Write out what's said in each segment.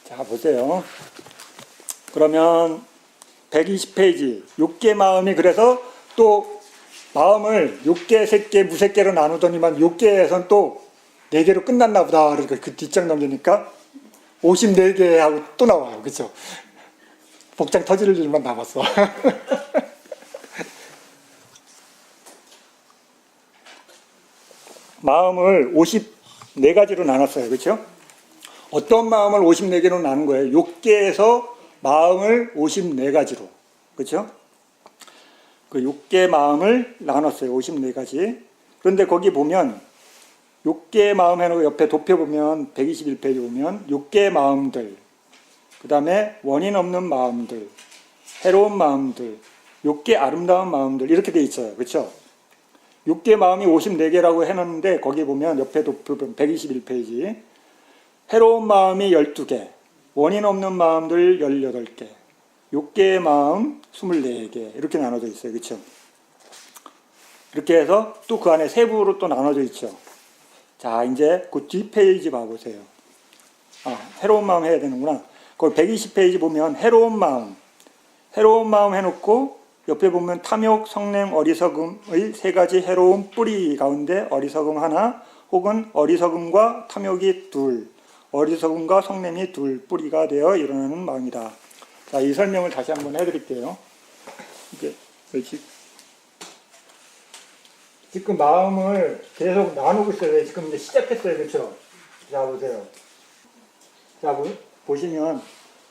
자, 보세요. 그러면 120페이지 6개 마음이 그래서 또 마음을 6개, 3개, 무색개로 나누더니만 6개에선 또 4개로 끝났나 보다. 그러니까 그 뒷장 넘기니까 54개 하고 또 나와요. 그렇죠? 복장 터질 일만 남았어. 마음을 54가지로 나눴어요. 그렇죠? 어떤 마음을 54개로 나눈 거예요? 6개에서 마음을 54가지로. 그렇죠? 그 6개 마음을 나눴어요. 54가지. 그런데 거기 보면 6개 마음 해놓고 옆에 도표 보면 121페이지 보면 6개 마음들, 그 다음에 원인 없는 마음들, 해로운 마음들, 6개 아름다운 마음들 이렇게 돼 있어요. 그렇죠? 6개 마음이 54개라고 해놨는데 거기 보면 옆에 도표 121페이지 해로운 마음이 12개, 원인 없는 마음들 18개, 6개의 마음 24개 이렇게 나눠져 있어요. 그렇죠? 이렇게 해서 또 그 안에 세부로 또 나눠져 있죠. 자, 이제 그 뒷페이지 봐보세요. 해로운 마음 해야 되는구나. 거기 120페이지 보면 해로운 마음 해놓고 옆에 보면 탐욕, 성냄, 어리석음의 3가지 해로운 뿌리 가운데 어리석음 하나 혹은 어리석음과 탐욕이 둘, 어리석음과 성냄이 둘 뿌리가 되어 일어나는 마음이다. 자, 이 설명을 다시 한번 해드릴게요. 이게 지금 마음을 계속 나누고 있어요. 지금 이제 시작했어요. 그렇죠? 자, 보세요. 자, 보시면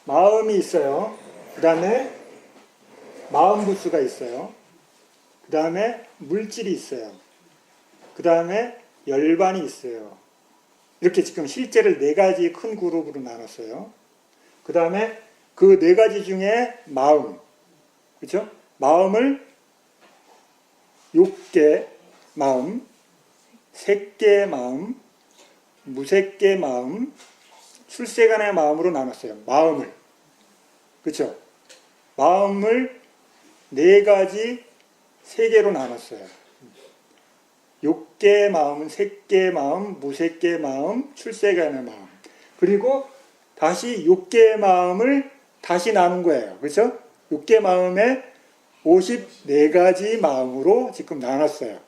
마음이 있어요. 그 다음에 마음 부수가 있어요. 그 다음에 물질이 있어요. 그 다음에 열반이 있어요. 이렇게 지금 실제를 4가지 큰 그룹으로 나눴어요. 그 다음에 그 4가지 중에 마음, 그렇죠? 마음을 6개 마음, 3개 마음, 무색개 마음, 출세간의 마음으로 나눴어요. 마음을. 그렇죠? 마음을 4가지 3개로 나눴어요. 6개 마음은 3개 마음, 무색개 마음, 출세간의 마음. 그리고 다시 6개의 마음을 다시 나눈 거예요. 그렇죠? 6개 마음에 54가지 마음으로 지금 나눴어요.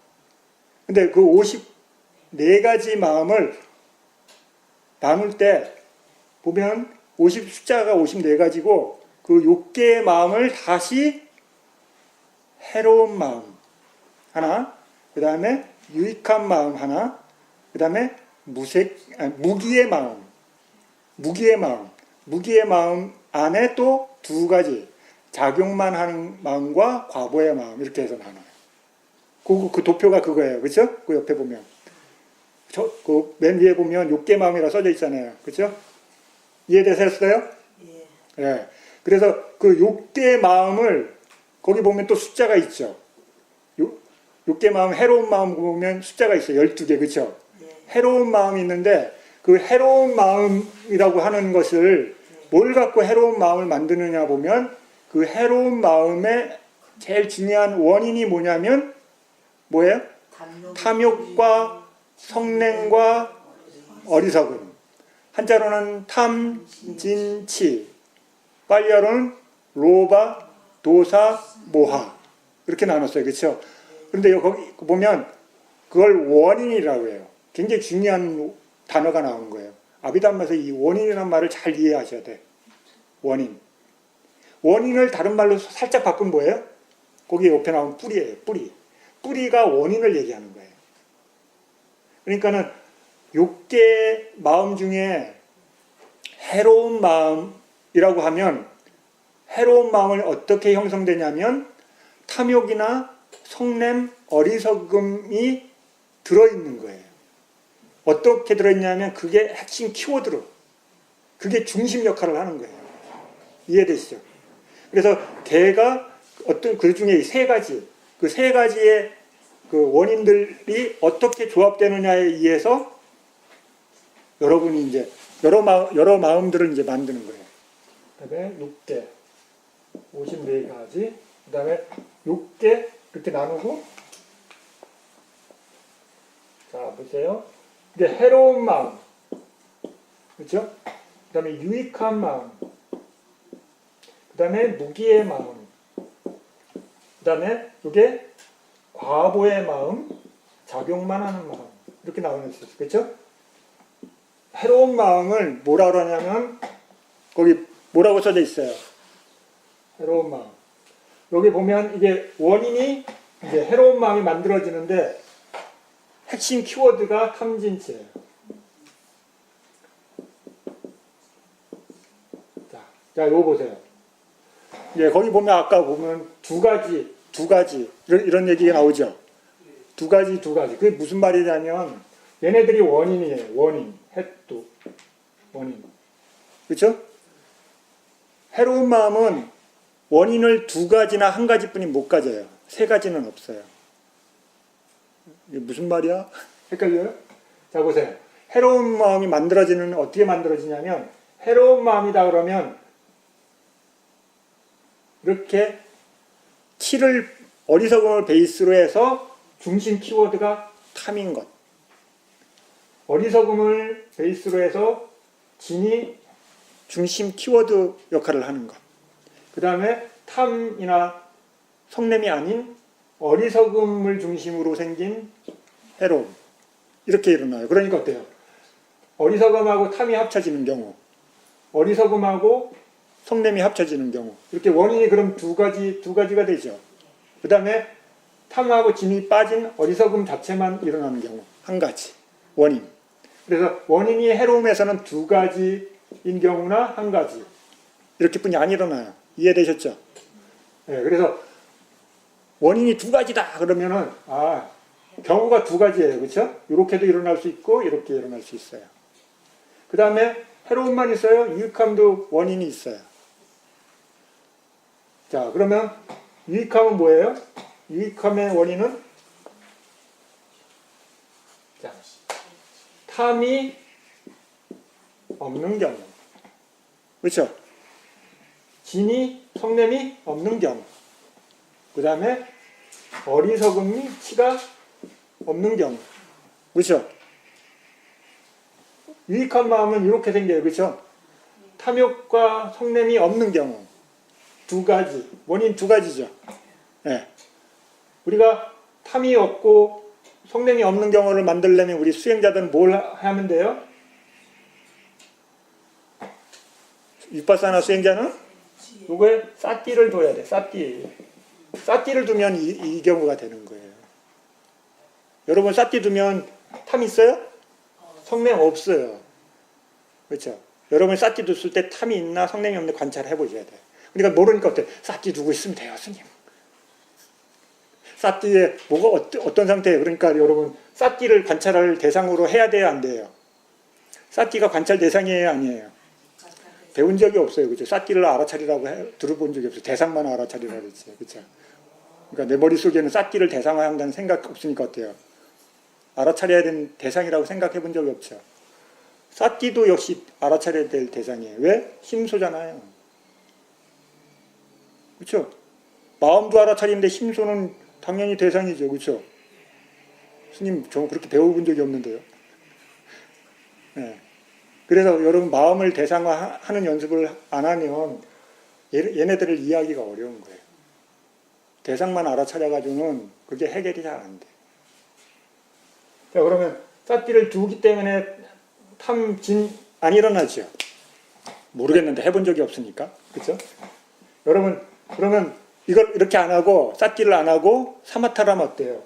근데 그 54가지 마음을 나눌 때 보면 숫자가 54가지고 그 6개의 마음을 다시 해로운 마음 하나, 그 다음에 유익한 마음 하나, 그 다음에 무기의 마음 안에 또 2가지 작용만 하는 마음과 과보의 마음 이렇게 해서 나눠요. 그 도표가 그거예요. 그렇죠? 그 옆에 보면 그 맨 위에 보면 6개 마음이라 써져 있잖아요. 그렇죠? 이해되셨어요? 예. 예. 그래서 그 6개 마음을 거기 보면 또 숫자가 있죠. 6개 마음 해로운 마음 보면 숫자가 있어요. 12개. 그렇죠? 해로운 마음이 있는데 그 해로운 마음이라고 하는 것을 뭘 갖고 해로운 마음을 만드느냐 보면 그 해로운 마음의 제일 중요한 원인이 뭐냐면 뭐예요? 탐욕과 성냄과 어리석음. 한자로는 탐, 진, 치. 빨리어로는 로바, 도사, 모하. 이렇게 나눴어요. 그렇죠? 그런데 거기 보면 그걸 원인이라고 해요. 굉장히 중요한 단어가 나온 거예요. 아비담마에서 이 원인이라는 말을 잘 이해하셔야 돼. 원인. 원인을 다른 말로 살짝 바꾼 뭐예요? 거기 옆에 나온 뿌리예요. 뿌리가 원인을 얘기하는 거예요. 그러니까는 6개 마음 중에 해로운 마음이라고 하면 해로운 마음은 어떻게 형성되냐면 탐욕이나 성냄, 어리석음이 들어있는 거예요. 어떻게 들어있냐면 그게 핵심 키워드로 그게 중심 역할을 하는 거예요. 이해되시죠? 그래서 걔가 어떤 그 중에 3가지 그 3가지의 그 원인들이 어떻게 조합되느냐에 의해서 여러분이 이제 여러 마음들을 이제 만드는 거예요. 그다음에 6개, 54가지, 그다음에 6개 이렇게 나누고, 자 보세요. 이게 해로운 마음, 그렇죠? 다음에 유익한 마음, 그 다음에 무기의 마음, 그 다음에 이게 과보의 마음, 작용만 하는 마음, 이렇게 나오는 수 있어요. 그렇죠? 해로운 마음을 뭐라 그러냐면 거기 뭐라고 써져 있어요. 해로운 마음. 여기 보면 이게 원인이 이제 해로운 마음이 만들어지는데 핵심 키워드가 탐진치예요. 자, 이거 보세요. 예, 거기 보면 아까 보면 두 가지 이런 얘기가 나오죠. 두 가지. 그게 무슨 말이냐면 얘네들이 원인이에요. 원인, 핵도 원인. 그렇죠? 해로운 마음은 원인을 두 가지나 한 가지뿐이 못 가져요. 세 가지는 없어요. 이게 무슨 말이야? 헷갈려요? 자, 보세요. 해로운 마음이 어떻게 만들어지냐면 해로운 마음이다 그러면 이렇게 어리석음을 베이스로 해서 중심 키워드가 탐인 것. 어리석음을 베이스로 해서 진이 중심 키워드 역할을 하는 것. 그 다음에 탐이나 성냄이 아닌 어리석음을 중심으로 생긴 해로움. 이렇게 일어나요. 그러니까 어때요? 어리석음하고 탐이 합쳐지는 경우, 어리석음하고 성냄이 합쳐지는 경우, 이렇게 원인이 그럼 두 가지가 되죠. 그 다음에 탐하고 진이 빠진 어리석음 자체만 일어나는 경우, 한 가지 원인. 그래서 원인이 해로움에서는 두 가지인 경우나 한 가지 이렇게뿐이 안 일어나요. 이해되셨죠? 네, 그래서 원인이 두 가지다 그러면은 경우가 두 가지예요. 그렇죠? 이렇게도 일어날 수 있고 이렇게 일어날 수 있어요. 그 다음에 해로움만 있어요? 유익함도 원인이 있어요. 자, 그러면 유익함은 뭐예요? 유익함의 원인은 자, 탐이 없는 경우. 그렇죠? 진이 성냄이 없는 경우. 그 다음에 어리석음이 치가 없는 경우. 그렇죠? 유익한 마음은 이렇게 생겨요. 그렇죠? 탐욕과 성냄이 없는 경우. 두 가지. 원인 두 가지죠. 네. 우리가 탐이 없고 성냄이 없는 경우를 만들려면 우리 수행자들은 뭘 하면 돼요? 윗바사나 수행자는 요거에 싸띠를 둬야 돼. 싸띠를 두면 이 경우가 되는 거예요. 여러분 싸띠 두면 탐 있어요? 성냄 없어요. 그렇죠? 여러분 싸띠 뒀을 때 탐이 있나 성냄이 없나 관찰해 보셔야 돼요. 그러니까 모르니까 어때? 싸띠 두고 있으면 돼요, 스님. 싸띠에 뭐가 어떤 상태예요? 그러니까 여러분 싸띠를 관찰할 대상으로 해야 돼요, 안 돼요? 싸띠가 관찰 대상이에요, 아니에요? 배운 적이 없어요, 그죠? 싸띠를 알아차리라고 들어본 적이 없어요. 대상만 알아차리라고 그랬지, 그죠? 그러니까 내 머릿속에는 싸띠를 대상화한다는 생각 없으니까 어때요? 알아차려야 되는 대상이라고 생각해 본 적이 없죠. 싸띠도 역시 알아차려야 될 대상이에요. 왜? 심소잖아요. 그렇죠? 마음도 알아차리는데 심소는 당연히 대상이죠. 그렇죠? 스님, 저 그렇게 배워본 적이 없는데요. 네. 그래서 여러분 마음을 대상화하는 연습을 안 하면 얘네들을 이해하기가 어려운 거예요. 대상만 알아차려가지고는 그게 해결이 잘 안 돼. 자, 그러면 싸띠를 두기 때문에 탐진 안 일어나죠. 모르겠는데 해본 적이 없으니까. 그렇죠? 여러분 그러면 이걸 이렇게 안 하고 싸띠를 안 하고 사마타를 하면 어때요?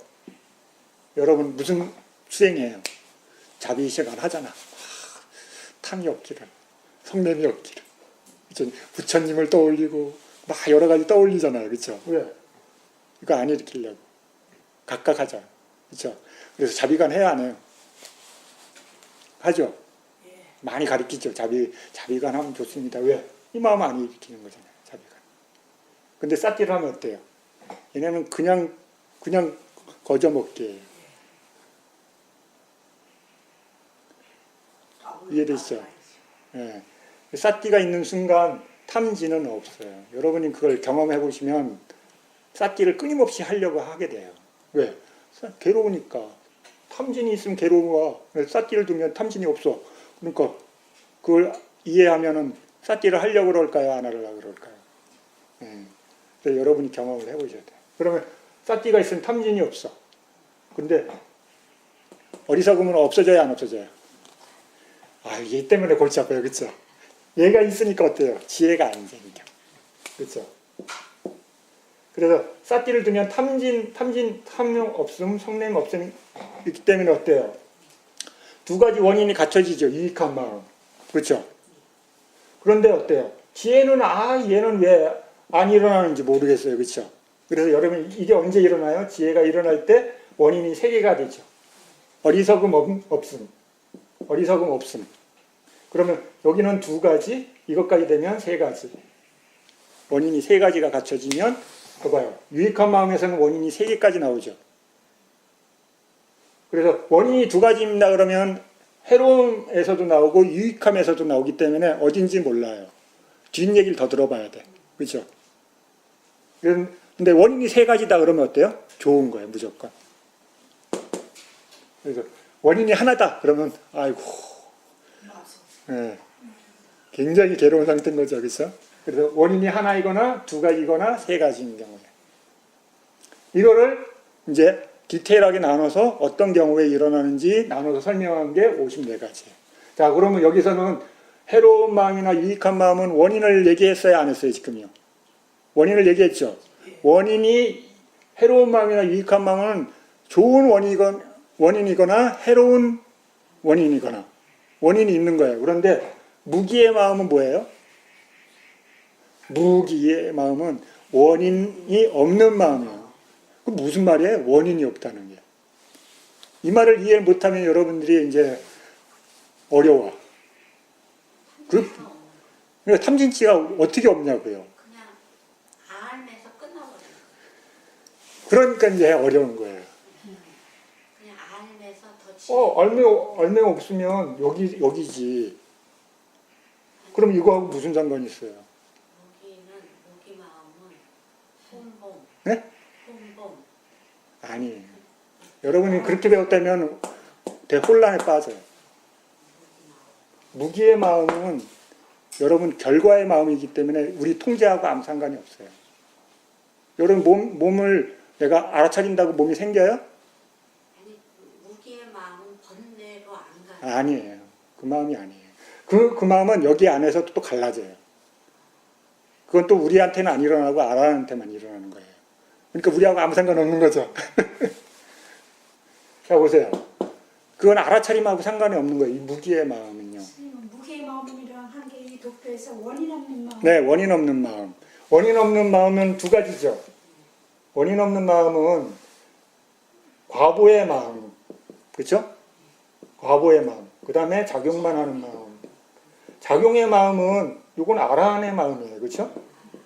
여러분 무슨 수행이에요? 자비시간 하잖아. 탐이 없기를, 성냄이 없기를. 그렇죠? 부처님을 떠올리고 막 여러 가지 떠올리잖아요. 그렇죠? 왜? 이거 안 일으키려고. 각각 하자. 그렇죠? 그래서 자비간 해야 안 해요? 하죠? 많이 가르치죠. 자비간 하면 좋습니다. 왜? 이 마음 안 일으키는 거잖아요. 자비간. 근데 싸띠를 하면 어때요? 얘네는 그냥 거저먹게. 이해되시죠? 예. 싸띠가 있는 순간 탐지는 없어요. 여러분이 그걸 경험해 보시면 싸띠를 끊임없이 하려고 하게 돼요. 왜? 괴로우니까. 탐진이 있으면 괴로워. 싸띠를 두면 탐진이 없어. 그러니까 그걸 이해하면은 사띠를 하려고 그럴까요? 안 하려고 그럴까요? 그래서 여러분이 경험을 해보셔야 돼요. 그러면 사띠가 있으면 탐진이 없어. 근데 어리석음은 없어져야 안 없어져요? 얘 때문에 골치 아파요. 그쵸? 얘가 있으니까 어때요? 지혜가 안 생겨. 그쵸? 그래서 사띠를 두면 탐욕 없음, 성냄 없음 있기 때문에 어때요? 두 가지 원인이 갖춰지죠. 유익한 마음. 그렇죠? 그런데 어때요? 지혜는 얘는 왜 안 일어나는지 모르겠어요. 그렇죠? 그래서 여러분 이게 언제 일어나요? 지혜가 일어날 때 원인이 세 개가 되죠. 어리석음 없음. 어리석음 없음. 그러면 여기는 두 가지, 이것까지 되면 세 가지. 원인이 세 가지가 갖춰지면 봐봐요. 유익한 마음에서는 원인이 세 개까지 나오죠. 그래서 원인이 두 가지입니다. 그러면 해로움에서도 나오고 유익함에서도 나오기 때문에 어딘지 몰라요. 뒷얘기를 더 들어봐야 돼. 그렇죠? 근데 원인이 세 가지다 그러면 어때요? 좋은 거예요. 무조건. 그래서 원인이 하나다 그러면 아이고 굉장히 괴로운 상태인 거죠. 그렇죠? 그래서 원인이 하나이거나 두 가지거나 세 가지인 경우에 이거를 이제 디테일하게 나눠서 어떤 경우에 일어나는지 나눠서 설명한 게 54가지예요. 자, 그러면 여기서는 해로운 마음이나 유익한 마음은 원인을 얘기했어요? 안 했어요? 지금요? 원인을 얘기했죠? 원인이 해로운 마음이나 유익한 마음은 좋은 원인이거나 해로운 원인이거나 원인이 있는 거예요. 그런데 무기의 마음은 뭐예요? 무기의 마음은 원인이 없는 마음이에요. 그 무슨 말이에요? 원인이 없다는 게. 이 말을 이해 못하면 여러분들이 이제 어려워. 그러니까 탐진치가 어떻게 없냐고요. 그냥 알면서 끝나버려요. 그러니까 이제 어려운 거예요. 그냥 알면서 더 얼매 없으면 여기지. 그럼 이거하고 무슨 상관이 있어요? 무기 마음은 혼봄. 네? 혼봄. 아니에요. 여러분이 그렇게 배웠다면 대혼란에 빠져요. 무기의 마음은 여러분 결과의 마음이기 때문에 우리 통제하고 아무 상관이 없어요. 여러분 몸을 내가 알아차린다고 몸이 생겨요? 아니 무기의 마음은 번뇌로 안 가요. 아니에요. 그 마음이 아니에요. 그 마음은 여기 안에서 또 갈라져요. 그건 또 우리한테는 안 일어나고 아라한테만 일어나는 거예요. 그러니까 우리하고 아무 상관없는 거죠. 자 보세요. 그건 알아차림하고 상관이 없는 거예요. 이 무기의 마음은요. 무기의 마음이랑 한 개 이 도표에서 원인 없는 마음. 네, 원인 없는 마음. 원인 없는 마음은 두 가지죠. 원인 없는 마음은 과보의 마음. 그렇죠? 과보의 마음. 그 다음에 작용만 하는 마음. 작용의 마음은 이건 아라한의 마음이에요. 그렇죠?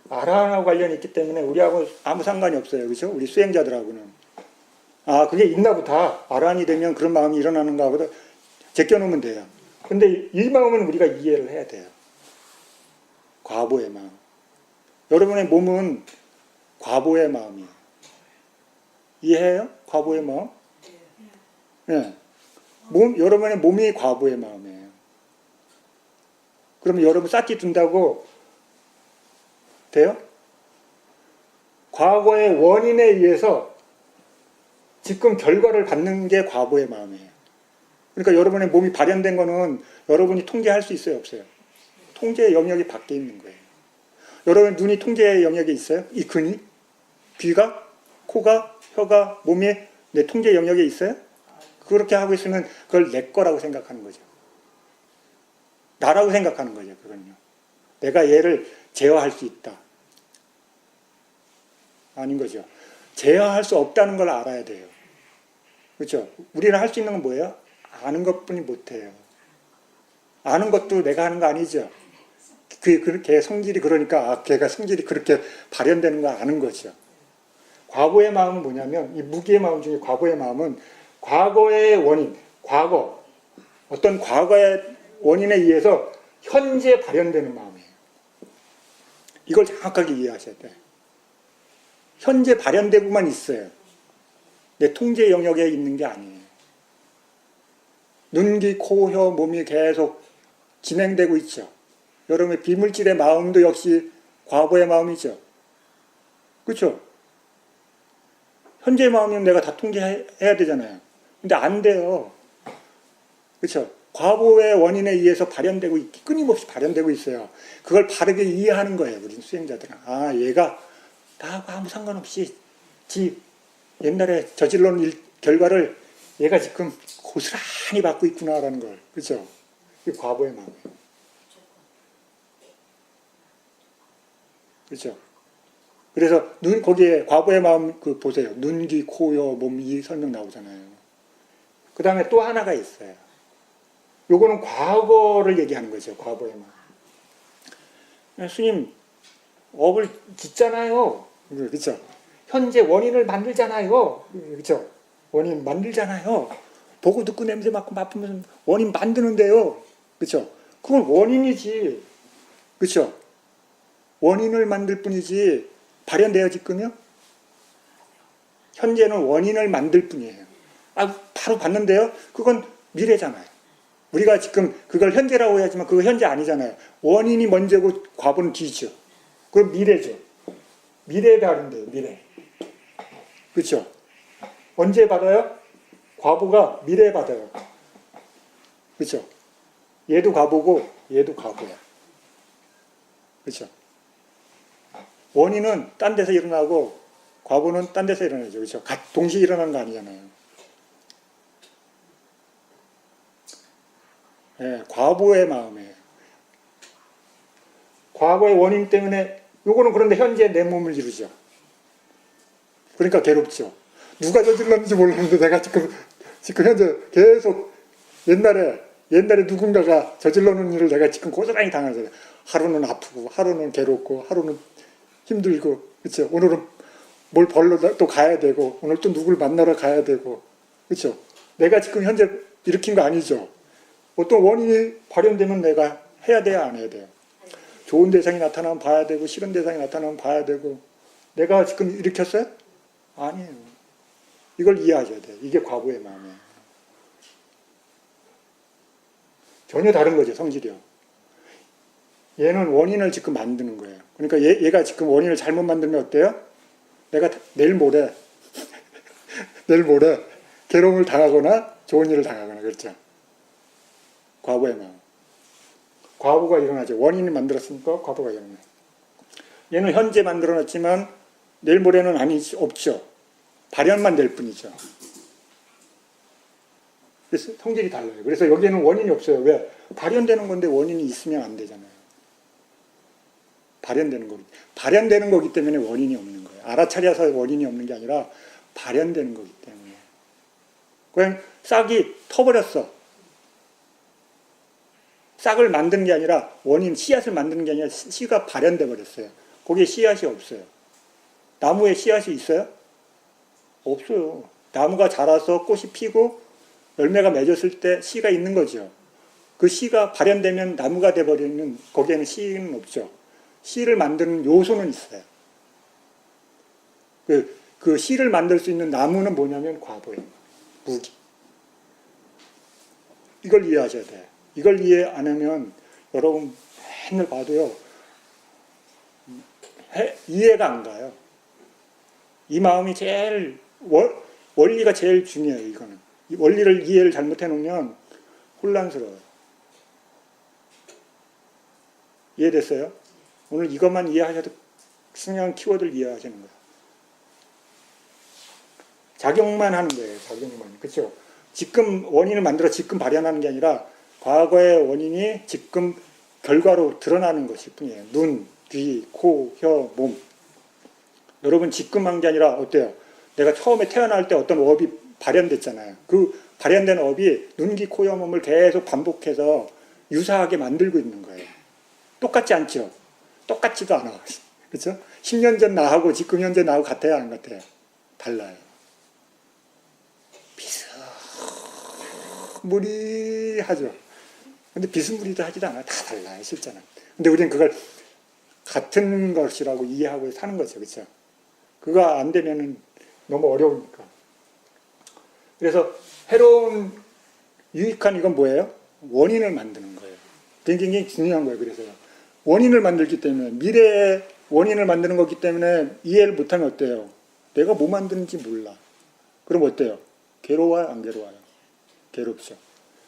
아라한하고 관련이 있기 때문에 우리하고 아무 상관이 없어요. 그렇죠? 우리 수행자들하고는. 그게 있나 보다. 아라한이 되면 그런 마음이 일어나는가 보다. 제껴놓으면 돼요. 근데 이 마음은 우리가 이해를 해야 돼요. 과보의 마음. 여러분의 몸은 과보의 마음이에요. 이해해요? 과보의 마음? 네. 여러분의 몸이 과보의 마음이에요. 그러면 여러분 싹기 둔다고 돼요? 과거의 원인에 의해서 지금 결과를 받는 게 과보의 마음이에요. 그러니까 여러분의 몸이 발현된 거는 여러분이 통제할 수 있어요? 없어요? 통제의 영역이 밖에 있는 거예요. 여러분 눈이 통제의 영역에 있어요? 이 근이? 귀가? 코가? 혀가? 몸이 내 통제 영역에 있어요? 그렇게 하고 있으면 그걸 내 거라고 생각하는 거죠. 나라고 생각하는 거죠. 그건요. 내가 얘를 제어할 수 있다. 아닌 거죠. 제어할 수 없다는 걸 알아야 돼요. 그렇죠? 우리는 할 수 있는 건 뭐예요? 아는 것뿐이 못해요. 아는 것도 내가 하는 거 아니죠. 걔 성질이 그러니까 걔가 성질이 그렇게 발현되는 거 아는 거죠. 과거의 마음은 뭐냐면 이 무기의 마음 중에 과거의 마음은 과거의 원인, 어떤 과거의 원인에 의해서 현재 발현되는 마음이에요. 이걸 정확하게 이해하셔야 돼요. 현재 발현되고만 있어요. 내 통제 영역에 있는 게 아니에요. 눈, 귀, 코, 혀, 몸이 계속 진행되고 있죠. 여러분의 비물질의 마음도 역시 과거의 마음이죠. 그렇죠? 현재의 마음이면 내가 다 통제해야 되잖아요. 근데 안 돼요. 그렇죠? 과거의 원인에 의해서 발현되고 끊임없이 발현되고 있어요. 그걸 바르게 이해하는 거예요. 우리 수행자들은. 아, 얘가 나하고 아무 상관없이 지 옛날에 저질러 놓은 결과를 얘가 지금 고스란히 받고 있구나라는 걸. 그렇죠? 이게 과거의 마음이에요. 그렇죠? 그래서 거기에 과거의 마음 그 보세요. 눈, 귀, 코, 여, 몸 이 설명 나오잖아요. 그 다음에 또 하나가 있어요. 요거는 과거를 얘기하는 거죠. 과거의 마음. 스님, 업을 짓잖아요. 그렇죠? 현재 원인을 만들잖아요. 그렇죠? 원인 만들잖아요. 보고 듣고 냄새 맡고 맡으면서 원인 만드는데요. 그렇죠? 그건 원인이지. 그렇죠? 원인을 만들 뿐이지 발현돼요 지금요? 현재는 원인을 만들 뿐이에요. 아, 바로 봤는데요? 그건 미래잖아요. 우리가 지금 그걸 현재라고 해야지만 그거 현재 아니잖아요. 원인이 먼저고 과거는 뒤죠. 그럼 미래죠. 미래에 발현돼요. 미래. 그렇죠? 언제 받아요? 과거가 미래에 받아요. 그렇죠? 얘도 과거고 얘도 과거야. 그렇죠? 원인은 딴 데서 일어나고 과거는 딴 데서 일어나죠. 그렇죠? 동시에 일어나는 거 아니잖아요. 예, 과거의 마음이에요. 과거의 원인 때문에 요거는 그런데 현재 내 몸을 이루죠. 그러니까 괴롭죠. 누가 저질렀는지 모르는데 내가 지금 현재 계속 옛날에 누군가가 저질러놓은 일을 내가 지금 고스란히 당하잖아요. 하루는 아프고 하루는 괴롭고 하루는 힘들고 그렇죠. 오늘은 뭘 벌러 또 가야 되고 오늘 또 누굴 만나러 가야 되고 그렇죠. 내가 지금 현재 일으킨 거 아니죠. 어떤 원인이 발현되면 내가 해야 돼야 안 해야 돼요. 좋은 대상이 나타나면 봐야 되고 싫은 대상이 나타나면 봐야 되고 내가 지금 일으켰어요? 아니에요. 이걸 이해하셔야 돼요. 이게 과거의 마음이에요. 전혀 다른 거죠. 성질이요. 얘는 원인을 지금 만드는 거예요. 그러니까 얘가 지금 원인을 잘못 만들면 어때요? 내가 내일 모레 괴로움을 당하거나 좋은 일을 당하거나 그렇죠. 과거의 마음. 과거가 일어나죠. 원인이 만들었으니까 과거가 일어나요. 얘는 현재 만들어놨지만 내일 모레는 없죠. 발현만 될 뿐이죠. 그래서 성질이 달라요. 그래서 여기에는 원인이 없어요. 왜? 발현되는 건데 원인이 있으면 안 되잖아요. 발현되는 거기 때문에 원인이 없는 거예요. 알아차려서 원인이 없는 게 아니라 발현되는 거기 때문에. 그냥 싹이 터버렸어. 싹을 만드는 게 아니라 씨앗을 만드는 게 아니라 씨가 발현돼 버렸어요. 거기에 씨앗이 없어요. 나무에 씨앗이 있어요? 없어요. 나무가 자라서 꽃이 피고 열매가 맺었을 때 씨가 있는 거죠. 그 씨가 발현되면 나무가 돼버리면 거기에는 씨는 없죠. 씨를 만드는 요소는 있어요. 그 씨를 만들 수 있는 나무는 뭐냐면 과보예요. 무기. 이걸 이해하셔야 돼요. 이걸 이해 안 하면 여러분 맨날 봐도요. 이해가 안 가요. 이 마음이 제일 원리가 제일 중요해요. 이거는. 이 원리를 이해를 잘못해 놓으면 혼란스러워요. 이해됐어요? 오늘 이것만 이해하셔도 중요한 키워드를 이해하시는 거예요. 작용만 하는 거예요. 작용만. 그렇죠? 지금 원인을 만들어 지금 발현하는 게 아니라 과거의 원인이 지금 결과로 드러나는 것일 뿐이에요. 눈, 귀, 코, 혀, 몸. 여러분 지금 한 게 아니라 어때요? 내가 처음에 태어날 때 어떤 업이 발현됐잖아요. 그 발현된 업이 눈, 귀, 코, 혀, 몸을 계속 반복해서 유사하게 만들고 있는 거예요. 똑같지 않죠? 똑같지도 않아. 그렇죠? 10년 전 나하고 지금 현재 나하고 같아요? 안 같아요? 달라요. 비스무리하죠. 근데 비스무리하지도 않아요. 다 달라요. 실제는. 근데 우리는 그걸 같은 것이라고 이해하고 사는 거죠. 그렇죠? 그거 안 되면은 너무 어려우니까. 그래서 유익한 이건 뭐예요? 원인을 만드는 거예요. 굉장히 중요한 거예요. 그래서요. 원인을 만들기 때문에, 미래의 원인을 만드는 거기 때문에 이해를 못하면 어때요? 내가 뭐 만드는지 몰라. 그럼 어때요? 괴로워요, 안 괴로워요? 괴롭죠.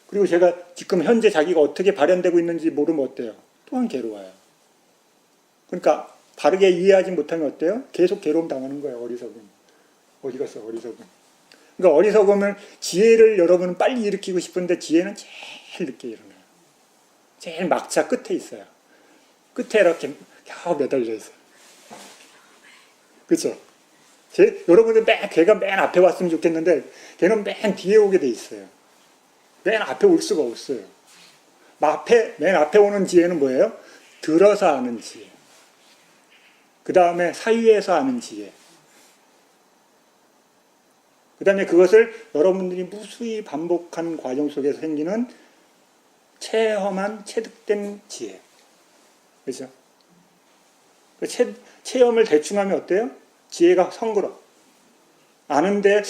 그리고 제가 지금 현재 자기가 어떻게 발현되고 있는지 모르면 어때요? 또한 괴로워요. 그러니까 바르게 이해하지 못하면 어때요? 계속 괴로움 당하는 거예요, 어리석음. 어디 갔어, 어리석음. 그러니까 어리석음을, 지혜를 여러분은 빨리 일으키고 싶은데 지혜는 제일 늦게 일어나요. 제일 막차 끝에 있어요. 끝에 이렇게 겨우 매달려 있어요. 그렇죠? 여러분들 걔가 맨 앞에 왔으면 좋겠는데 걔는 맨 뒤에 오게 돼 있어요. 맨 앞에 올 수가 없어요. 맨 앞에 오는 지혜는 뭐예요? 들어서 아는 지혜. 그 다음에 사이에서 아는 지혜. 그 다음에 그것을 여러분들이 무수히 반복한 과정 속에서 생기는 체득된 지혜. 그렇죠? 체험을 대충 하면 어때요? 지혜가 성그러. 아는데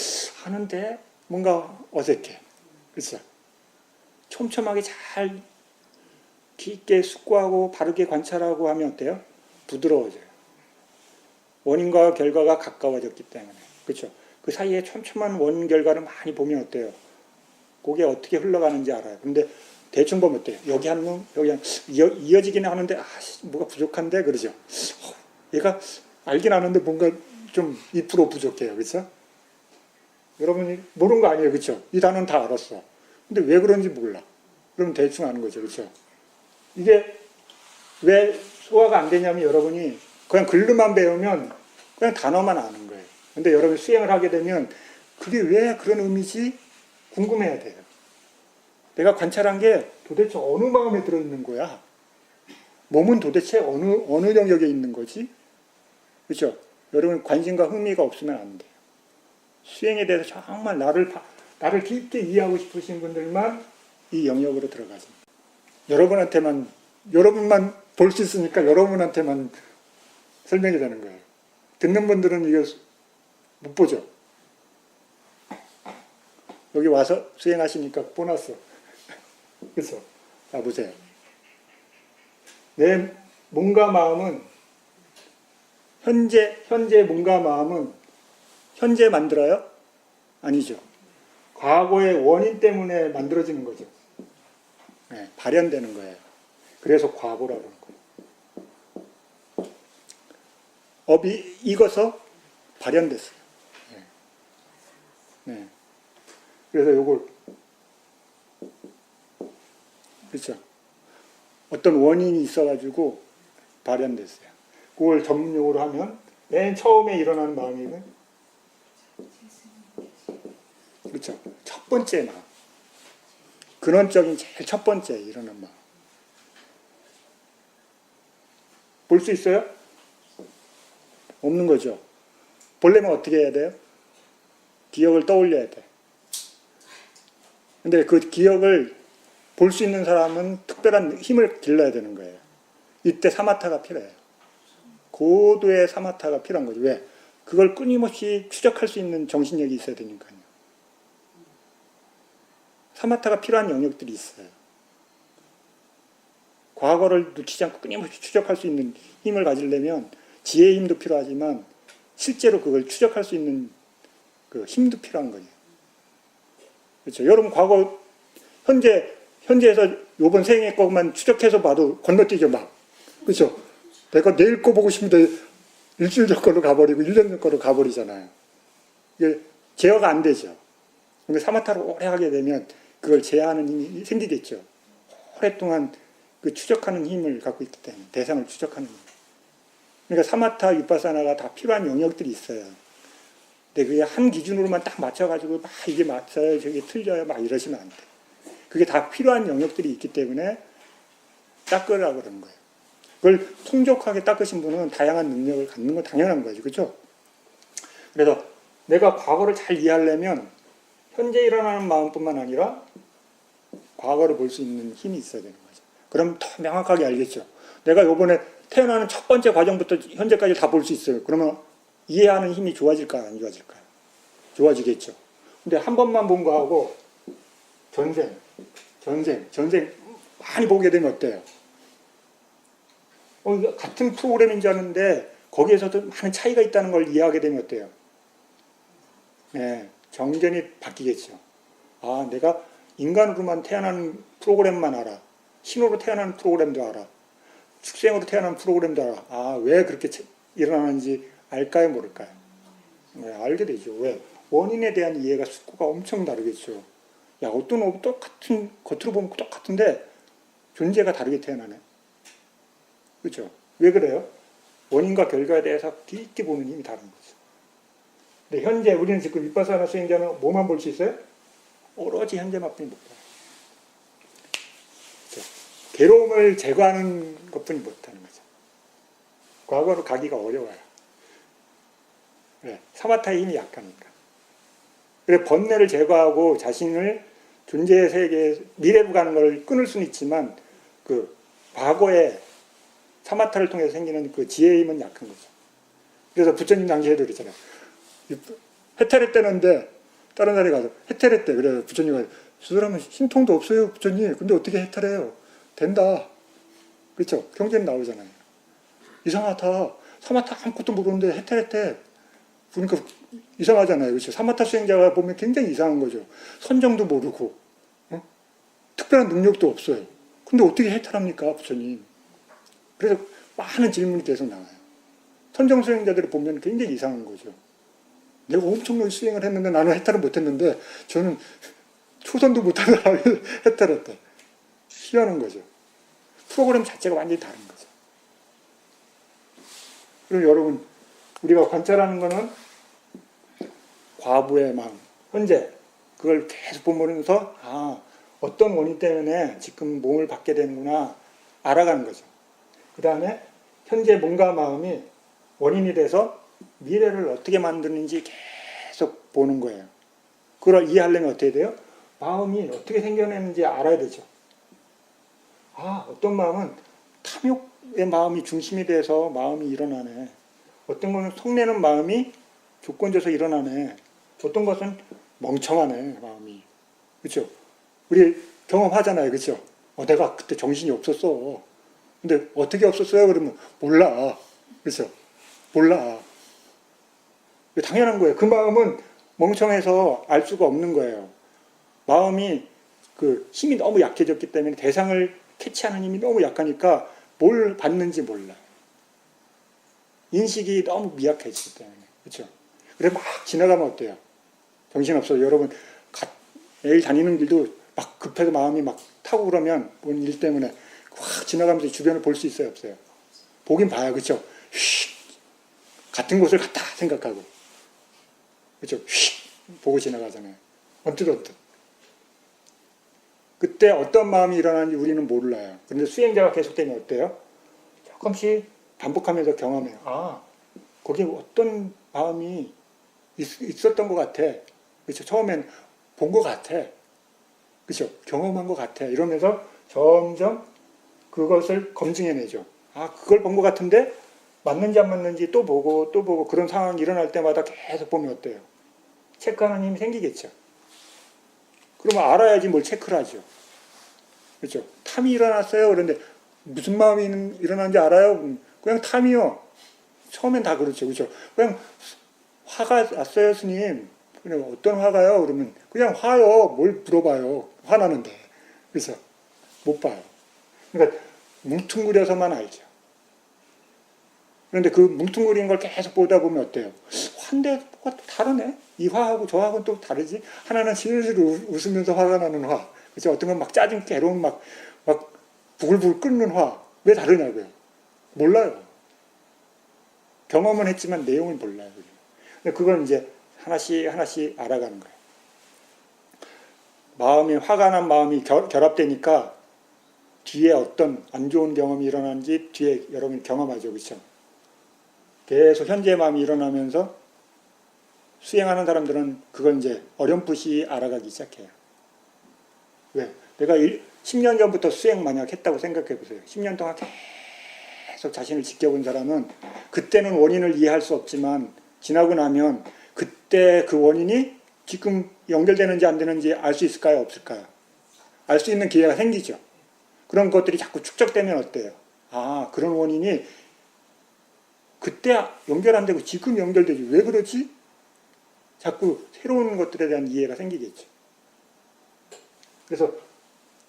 뭔가 어색해. 그렇죠? 촘촘하게 잘 깊게 숙고하고 바르게 관찰하고 하면 어때요? 부드러워져요. 원인과 결과가 가까워졌기 때문에. 그렇죠? 그 사이에 촘촘한 원인 결과를 많이 보면 어때요? 그게 어떻게 흘러가는지 알아요. 근데 대충 보면 어때요? 여기 한 놈, 여기 이어지긴 하는데 뭐가 부족한데 그러죠. 얘가 알긴 아는데 뭔가 좀 2% 부족해요. 그렇죠? 여러분이 모르는 거 아니에요. 그렇죠? 이 단어는 다 알았어. 근데 왜 그런지 몰라. 그럼 대충 아는 거죠. 그렇죠? 이게 왜 소화가 안 되냐면 여러분이 그냥 글로만 배우면 그냥 단어만 아는 거예요. 근데 여러분이 수행을 하게 되면 그게 왜 그런 의미지? 궁금해야 돼요. 내가 관찰한 게 도대체 어느 마음에 들어있는 거야? 몸은 도대체 어느 영역에 있는 거지? 그렇죠? 여러분 관심과 흥미가 없으면 안 돼요. 수행에 대해서 정말 나를 깊게 이해하고 싶으신 분들만 이 영역으로 들어가죠. 여러분만 볼 수 있으니까 여러분한테만 설명이 되는 거예요. 듣는 분들은 이거 못 보죠. 여기 와서 수행하시니까 보너스. 그렇죠? 자, 보세요. 내 몸과 마음은 현재 몸과 마음은 현재 만들어요? 아니죠. 과거의 원인 때문에 만들어지는 거죠. 네, 발현되는 거예요. 그래서 과보라고 그러는 거예요. 업이 익어서 발현됐어요. 네. 네. 그래서 요걸 그렇죠. 어떤 원인이 있어가지고 발현됐어요. 그걸 전문용어로 하면 맨 처음에 일어나는 마음이면 그렇죠. 첫 번째 마음. 근원적인 제일 첫 번째 일어나는 마음. 볼 수 있어요? 없는 거죠. 보려면 어떻게 해야 돼요? 기억을 떠올려야 돼. 근데 그 기억을 볼 수 있는 사람은 특별한 힘을 길러야 되는 거예요. 이때 사마타가 필요해요. 고도의 사마타가 필요한 거죠. 왜? 그걸 끊임없이 추적할 수 있는 정신력이 있어야 되니까요. 사마타가 필요한 영역들이 있어요. 과거를 놓치지 않고 끊임없이 추적할 수 있는 힘을 가지려면 지혜의 힘도 필요하지만 실제로 그걸 추적할 수 있는 그 힘도 필요한 거예요. 그렇죠. 여러분 과거 현재에서 요번 생애 것만 추적해서 봐도 건너뛰죠 막. 그렇죠. 내가 내일 거 보고 싶은데 일주일 전 걸로 가버리고 1년 전 걸로 가버리잖아요. 이게 제어가 안 되죠. 근데 사마타를 오래 하게 되면 그걸 제어하는 힘이 생기겠죠. 오랫동안 그 추적하는 힘을 갖고 있기 때문에 대상을 추적하는 힘. 그러니까 사마타, 위파사나가 다 필요한 영역들이 있어요. 근데 그게 한 기준으로만 딱 맞춰가지고 막 이게 맞아요, 저게 틀려요, 막 이러시면 안 돼. 그게 다 필요한 영역들이 있기 때문에 닦으라고 그러는 거예요. 그걸 풍족하게 닦으신 분은 다양한 능력을 갖는 건 당연한 거죠. 그렇죠? 그래서 내가 과거를 잘 이해하려면 현재 일어나는 마음뿐만 아니라 과거를 볼 수 있는 힘이 있어야 되는 거죠. 그럼 더 명확하게 알겠죠. 내가 요번에 태어나는 첫 번째 과정부터 현재까지 다 볼 수 있어요. 그러면 이해하는 힘이 좋아질까요? 안 좋아질까요? 좋아지겠죠. 근데 한 번만 본 거하고 전생 많이 보게 되면 어때요? 이거 같은 프로그램인 줄 아는데 거기에서도 많은 차이가 있다는 걸 이해하게 되면 어때요? 네, 정전이 바뀌겠죠. 아, 내가 인간으로만 태어나는 프로그램만 알아. 신호로 태어나는 프로그램도 알아. 축생으로 태어나는 프로그램도 알아. 아, 왜 그렇게 일어나는지 알까요, 모를까요? 네, 알게 되죠. 왜? 원인에 대한 이해가 숙고가 엄청 다르겠죠. 야, 어떤 옷 똑같은, 겉으로 보면 똑같은데 존재가 다르게 태어나네. 그렇죠? 왜 그래요? 원인과 결과에 대해서 깊게 보는 힘이 다른 거죠. 근데 현재 우리는 지금 윗바사나 수행자는 뭐만 볼 수 있어요? 오로지 현재만뿐이 못 봐요. 그렇죠? 괴로움을 제거하는 것뿐이 못하는 거죠. 과거로 가기가 어려워요. 네, 사마타의 힘이 약하니까. 그래 번뇌를 제거하고 자신을 존재의 세계에 미래로 가는 걸 끊을 수는 있지만 그 과거에 사마타를 통해서 생기는 그 지혜의 힘은 약한 거죠. 그래서 부처님 당시에도 그랬잖아요. 해탈했 때는데 다른 나라에 가서 해탈했대. 그래서 부처님이 저 사람은 신통도 없어요, 부처님. 근데 어떻게 해탈해요? 된다. 그렇죠? 경제는 나오잖아요. 이상하다. 사마타 아무것도 모르는데 해탈했대. 그러니까 이상하잖아요. 그렇죠? 사마타 수행자가 보면 굉장히 이상한 거죠. 선정도 모르고 특별한 능력도 없어요. 근데 어떻게 해탈합니까, 부처님? 그래서 많은 질문이 계속 나와요. 선정 수행자들을 보면 굉장히 이상한 거죠. 내가 엄청나게 수행을 했는데 나는 해탈을 못했는데 저는 초선도 못한 사람이 해탈했다. 희한한 거죠. 프로그램 자체가 완전히 다른 거죠. 그럼 여러분 우리가 관찰하는 거는 과부의 마음, 현재 그걸 계속 보면서 아, 어떤 원인 때문에 지금 몸을 받게 되는구나 알아가는 거죠. 그 다음에 현재 몸과 마음이 원인이 돼서 미래를 어떻게 만드는지 계속 보는 거예요. 그걸 이해하려면 어떻게 돼요? 마음이 어떻게 생겨내는지 알아야 되죠. 아, 어떤 마음은 탐욕의 마음이 중심이 돼서 마음이 일어나네. 어떤 것은 성내는 마음이 조건져서 일어나네. 어떤 것은 멍청하네, 마음이. 그렇죠? 우리 경험하잖아요. 그렇죠? 내가 그때 정신이 없었어. 근데 어떻게 없었어요? 그러면 몰라. 그렇죠? 몰라. 당연한 거예요. 그 마음은 멍청해서 알 수가 없는 거예요. 마음이 그 힘이 너무 약해졌기 때문에 대상을 캐치하는 힘이 너무 약하니까 뭘 받는지 몰라. 인식이 너무 미약해지기 때문에. 그렇죠? 그래 막 지나가면 어때요? 정신없어요. 여러분 매일 다니는 길도 막 급해서 마음이 막 타고 그러면 뭔 일 때문에 확 지나가면서 주변을 볼 수 있어요? 없어요? 보긴 봐요. 그렇죠? 같은 곳을 갔다 생각하고. 그렇죠? 보고 지나가잖아요. 언뜻. 그때 어떤 마음이 일어나는지 우리는 몰라요. 그런데 수행자가 계속되면 어때요? 조금씩 반복하면서 경험해요. 아, 거기에 어떤 마음이 있었던 것 같아. 그렇죠? 처음엔 본 것 같아. 그렇죠? 경험한 것 같아. 이러면서 점점 그것을 검증해내죠. 아, 그걸 본 것 같은데 맞는지 안 맞는지 또 보고 그런 상황이 일어날 때마다 계속 보면 어때요? 체크하는 힘이 생기겠죠. 그러면 알아야지 뭘 체크를 하죠. 그렇죠? 탐이 일어났어요. 그런데 무슨 마음이 일어났는지 알아요? 그냥 탐이요. 처음엔 다 그렇죠. 그렇죠? 그냥 화가 났어요, 스님. 그냥 어떤 화가요? 그러면 그냥 화요. 뭘 물어봐요. 화나는데. 그래서 못 봐요. 그러니까 뭉퉁그려서만 알죠. 그런데 그 뭉퉁그린 걸 계속 보다 보면 어때요? 화인데 뭐가 또 다르네? 이 화하고 저 화하고는 또 다르지? 하나는 슬슬 웃으면서 화가 나는 화. 그렇죠? 어떤 건 막 짜증, 괴로움, 막 부글부글 끓는 화. 왜 다르냐고요? 몰라요. 경험은 했지만 내용을 몰라요. 근데 그걸 이제 하나씩 알아가는 거예요. 마음이, 화가 난 마음이 결합되니까 뒤에 어떤 안 좋은 경험이 일어나는지 뒤에 여러분이 경험하죠. 그렇죠? 계속 현재의 마음이 일어나면서 수행하는 사람들은 그걸 이제 어렴풋이 알아가기 시작해요. 왜? 내가 10년 전부터 수행 만약 했다고 생각해 보세요. 10년 동안 계속 자신을 지켜본 사람은 그때는 원인을 이해할 수 없지만 지나고 나면 그때 그 원인이 지금 연결되는지 안 되는지 알 수 있을까요? 없을까요? 알 수 있는 기회가 생기죠. 그런 것들이 자꾸 축적되면 어때요? 아, 그런 원인이 그때 연결 안 되고 지금 연결되지. 왜 그러지? 자꾸 새로운 것들에 대한 이해가 생기겠죠. 그래서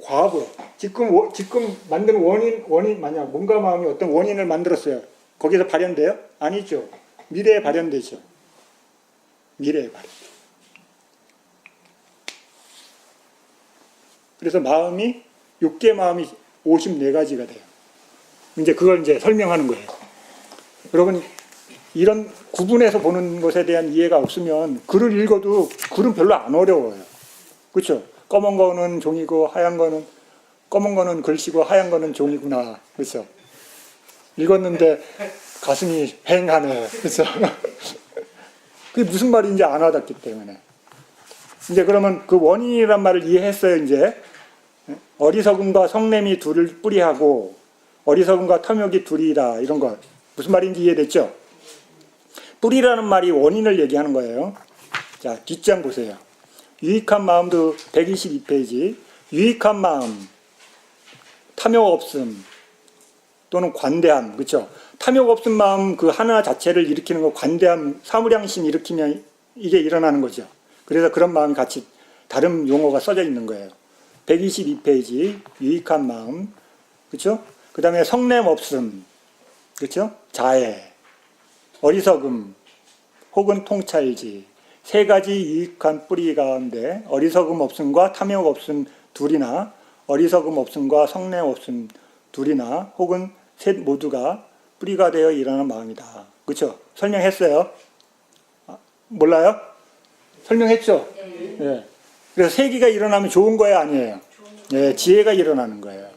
과거, 지금 만든 원인 만약 몸과 마음이 어떤 원인을 만들었어요. 거기서 발현돼요? 아니죠. 미래에 발현되죠. 미래에 발현. 그래서 마음이, 육계 마음이 54가지가 돼요. 이제 그걸 이제 설명하는 거예요. 여러분, 이런 구분해서 보는 것에 대한 이해가 없으면 글을 읽어도 글은 별로 안 어려워요. 그렇죠? 검은 거는 종이고 검은 거는 글씨고 하얀 거는 종이구나. 그렇죠? 읽었는데 가슴이 휑하네. 그렇죠? 그게 무슨 말인지 안 와닿기 때문에. 이제 그러면 그 원인이란 말을 이해했어요. 이제 어리석음과 성냄이 둘을 뿌리하고 어리석음과 탐욕이 둘이라, 이런 거 무슨 말인지 이해됐죠? 뿌리라는 말이 원인을 얘기하는 거예요. 자, 뒷장 보세요. 유익한 마음도 122페이지. 유익한 마음, 탐욕 없음 또는 관대함, 그렇죠? 탐욕 없음 마음 그 하나 자체를 일으키는 거, 관대함, 사무량심 일으키면 이게 일어나는 거죠. 그래서 그런 마음이 같이 다른 용어가 써져 있는 거예요. 122페이지 유익한 마음, 그렇죠? 그 다음에 성냄 없음, 그렇죠? 자애, 어리석음, 혹은 통찰지, 세 가지 유익한 뿌리 가운데 어리석음 없음과 탐욕 없음 둘이나 어리석음 없음과 성냄 없음 둘이나 혹은 셋 모두가 뿌리가 되어 일어나는 마음이다. 그렇죠? 설명했어요? 몰라요? 설명했죠? 네. 그래서 세기가 일어나면 좋은 거예요, 아니에요? 네, 지혜가 일어나는 거예요.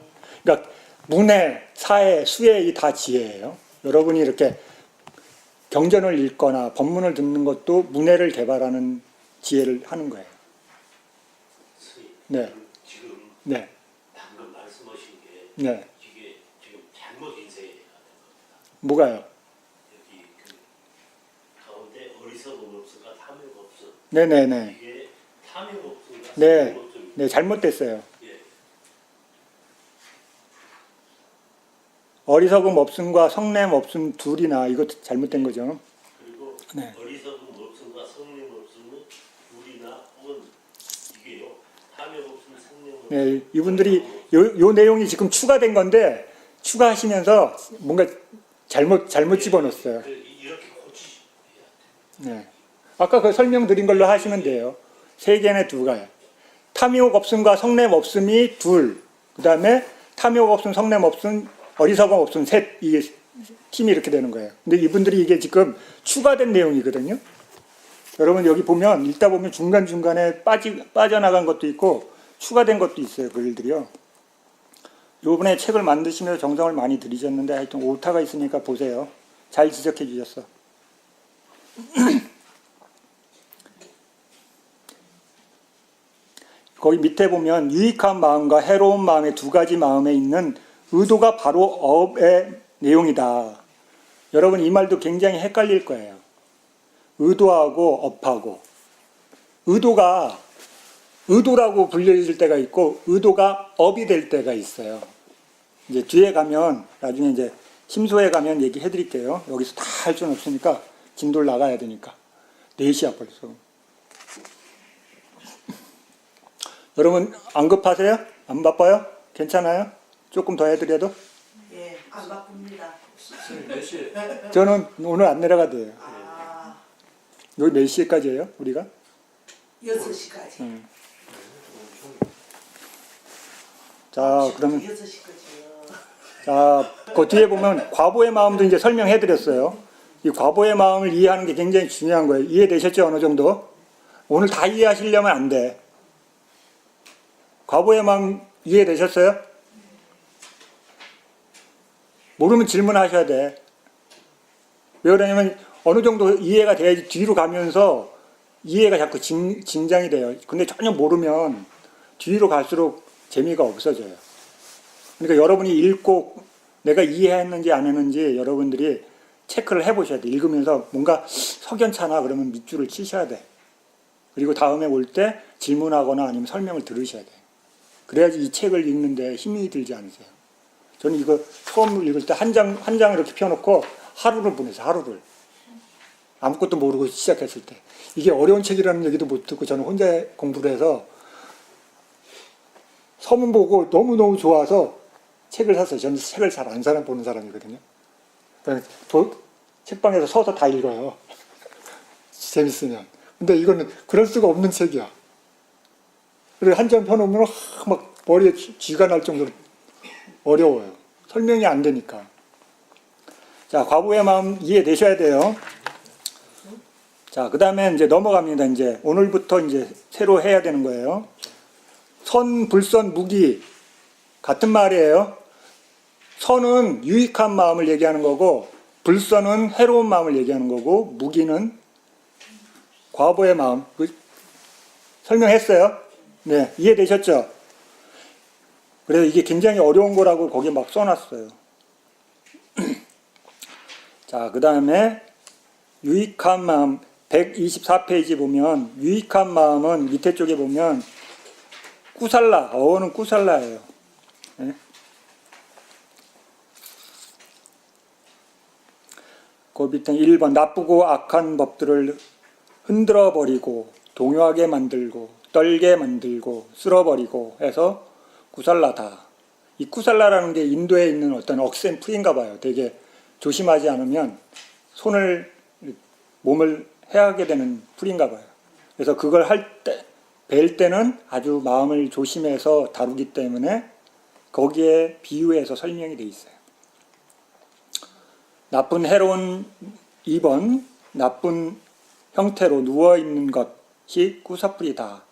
그러니까 문해, 사해, 수해 이 다 지혜예요. 여러분이 이렇게 경전을 읽거나 법문을 듣는 것도 문해를 개발하는 지혜를 하는 거예요. 네. 지금 네. 방금 말씀하신 게 네. 이게 지금 잘못 인쇄가 된 겁니다. 뭐가요? 여기 그 가운데 어리석음 없음과 탐욕 없음. 네네네. 이게 탐욕 없음과 네. 성욕 없음. 네, 잘못됐어요. 예. 어리석음 없음과 성냄 없음 둘이나, 이것도 잘못된 거죠. 그리고 네. 어리석음 없음과 성냄 없음은 둘이나 혹은 이게요. 탐욕 없음, 성냄 없음. 네, 이분들이 요 내용이 지금 추가된 건데 추가하시면서 뭔가 잘못 집어넣었어요. 이렇게 고치셔야 돼요. 네. 아까 그 설명드린 걸로 하시면 돼요. 세 개네 두 가요. 탐욕 없음과 성냄 없음이 둘. 그 다음에 탐욕 없음, 성냄 없음, 어리석음 없음 셋. 이게 팀이 이렇게 되는 거예요. 근데 이분들이 이게 지금 추가된 내용이거든요. 여러분 여기 보면 읽다 보면 중간중간에 빠져나간 것도 있고 추가된 것도 있어요. 글들이요. 요번에 책을 만드시면서 정성을 많이 들이셨는데 하여튼 오타가 있으니까 보세요. 잘 지적해 주셨어. 거기 밑에 보면 유익한 마음과 해로운 마음의 두 가지 마음에 있는 의도가 바로 업의 내용이다. 여러분 이 말도 굉장히 헷갈릴 거예요. 의도하고 업하고. 의도라고 불려질 때가 있고 의도가 업이 될 때가 있어요. 이제 뒤에 가면 나중에 이제 심소에 가면 얘기해 드릴게요. 여기서 다 할 수는 없으니까 진도를 나가야 되니까. 4시야 벌써. 여러분 안 급하세요? 안 바빠요? 괜찮아요? 조금 더 해드려도? 예, 안 바쁩니다. 몇 시에? 저는 오늘 안 내려가대요. 아, 여기 몇 시까지예요? 우리가? 6시까지. 자, 그러면 6시까지요. 자, 그 뒤에 보면 과보의 마음도 이제 설명해드렸어요. 이 과보의 마음을 이해하는 게 굉장히 중요한 거예요. 이해되셨죠? 어느 정도? 오늘 다 이해하시려면 안 돼. 과보의 마음 이해되셨어요? 모르면 질문하셔야 돼. 왜 그러냐면 어느 정도 이해가 돼야지 뒤로 가면서 이해가 자꾸 진장이 돼요. 근데 전혀 모르면 뒤로 갈수록 재미가 없어져요. 그러니까 여러분이 읽고 내가 이해했는지 안 했는지 여러분들이 체크를 해보셔야 돼. 읽으면서 뭔가 석연찮아 그러면 밑줄을 치셔야 돼. 그리고 다음에 올 때 질문하거나 아니면 설명을 들으셔야 돼. 그래야지 이 책을 읽는데 힘이 들지 않으세요. 저는 이거 처음 읽을 때 한 장 이렇게 펴놓고 하루를 보냈어요. 하루를. 아무것도 모르고 시작했을 때. 이게 어려운 책이라는 얘기도 못 듣고 저는 혼자 공부를 해서 서문 보고 너무너무 좋아서 책을 샀어요. 저는 책을 잘 안 사는 보는 사람이거든요. 그러니까 책방에서 서서 다 읽어요. 재밌으면. 근데 이거는 그럴 수가 없는 책이야. 그리고 한 장 펴놓으면 막 머리에 쥐가 날 정도로 어려워요. 설명이 안 되니까. 자, 과부의 마음 이해되셔야 돼요. 자, 그 다음에 이제 넘어갑니다. 이제 오늘부터 이제 새로 해야 되는 거예요. 선, 불선, 무기. 같은 말이에요. 선은 유익한 마음을 얘기하는 거고, 불선은 해로운 마음을 얘기하는 거고, 무기는 과보의 마음. 설명했어요? 네, 이해되셨죠? 그래서 이게 굉장히 어려운 거라고 거기 막 써놨어요. 자, 그 다음에 유익한 마음. 124페이지 보면 유익한 마음은 밑에 쪽에 보면 꾸살라, 어는 꾸살라예요. 네? 그 밑에 1번 나쁘고 악한 법들을 흔들어 버리고 동요하게 만들고 떨게 만들고 쓸어버리고 해서 꾸살라다. 이 꾸살라라는 게 인도에 있는 어떤 억센 풀인가 봐요. 되게 조심하지 않으면 몸을 해하게 되는 풀인가 봐요. 그래서 그걸 뵐 때는 아주 마음을 조심해서 다루기 때문에 거기에 비유해서 설명이 되어 있어요. 나쁜 해로운 2번 나쁜 형태로 누워있는 것이 꾸사풀이다.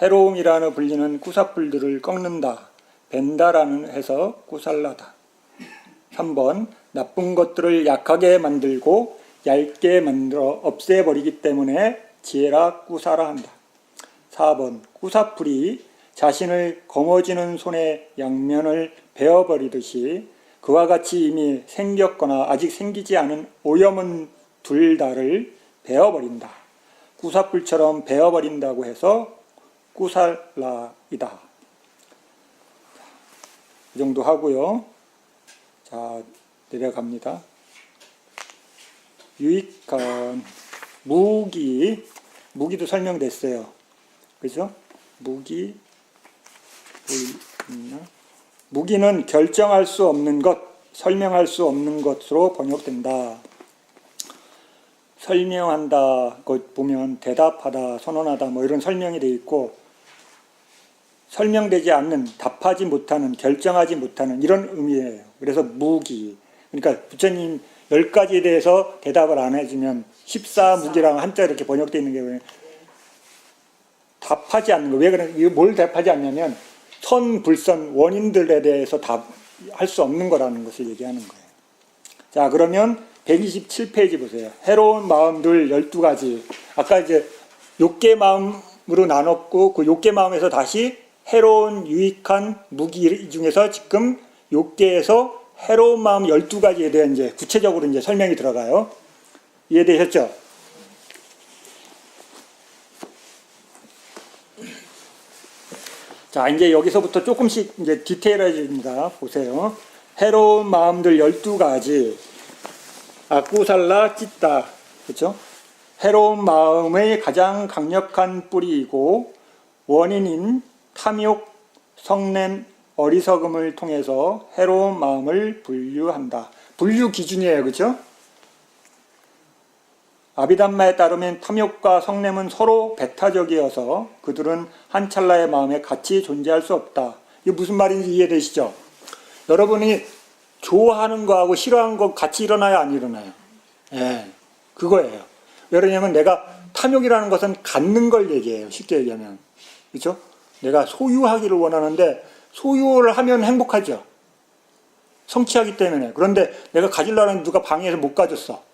해로움이라는 불리는 꾸사풀들을 꺾는다. 벤다라는 해서 꾸살라다. 3번 나쁜 것들을 약하게 만들고 얇게 만들어 없애버리기 때문에 지혜라 꾸사라 한다. 4번 꾸사풀이 자신을 거머쥐는 손의 양면을 베어버리듯이 그와 같이 이미 생겼거나 아직 생기지 않은 오염은 둘 다를 베어버린다. 꾸사풀처럼 베어버린다고 해서 꾸살라이다. 이 정도 하고요. 자, 내려갑니다. 유익한 무기도 설명됐어요. 그죠? 무기는 결정할 수 없는 것, 설명할 수 없는 것으로 번역된다. 설명한다, 것 보면 대답하다, 선언하다 뭐 이런 설명이 되어 있고 설명되지 않는, 답하지 못하는, 결정하지 못하는 이런 의미예요. 그래서 무기. 그러니까 부처님 10가지에 대해서 대답을 안 해주면 14무기랑 한자 이렇게 번역되어 있는 게 왜 답하지 않는 거. 왜 그래? 뭘 답하지 않냐면 선, 불선, 원인들에 대해서 답할 수 없는 거라는 것을 얘기하는 거예요. 자, 그러면 127페이지 보세요. 해로운 마음들 12가지. 아까 이제 욕계 마음으로 나눴고 그 욕계 마음에서 다시 해로운 유익한 무기 중에서 지금 욕계에서 해로운 마음 12가지에 대한 이제 구체적으로 이제 설명이 들어가요. 이해되셨죠? 자, 이제 여기서부터 조금씩 이제 디테일해집니다. 보세요. 해로운 마음들 12가지. 꾸살라 찢다. 그렇죠? 해로운 마음의 가장 강력한 뿌리이고 원인인 탐욕, 성냄, 어리석음을 통해서 해로운 마음을 분류한다. 분류 기준이에요. 그렇죠? 아비담마에 따르면 탐욕과 성냄은 서로 배타적이어서 그들은 한 찰나의 마음에 같이 존재할 수 없다. 이게 무슨 말인지 이해되시죠? 여러분이 좋아하는 거하고 싫어하는 거 같이 일어나요? 안 일어나요? 예, 그거예요. 왜냐하면 내가 탐욕이라는 것은 갖는 걸 얘기해요. 쉽게 얘기하면. 그렇죠? 내가 소유하기를 원하는데 소유를 하면 행복하죠. 성취하기 때문에. 그런데 내가 가지려는 누가 방해해서 못 가졌어.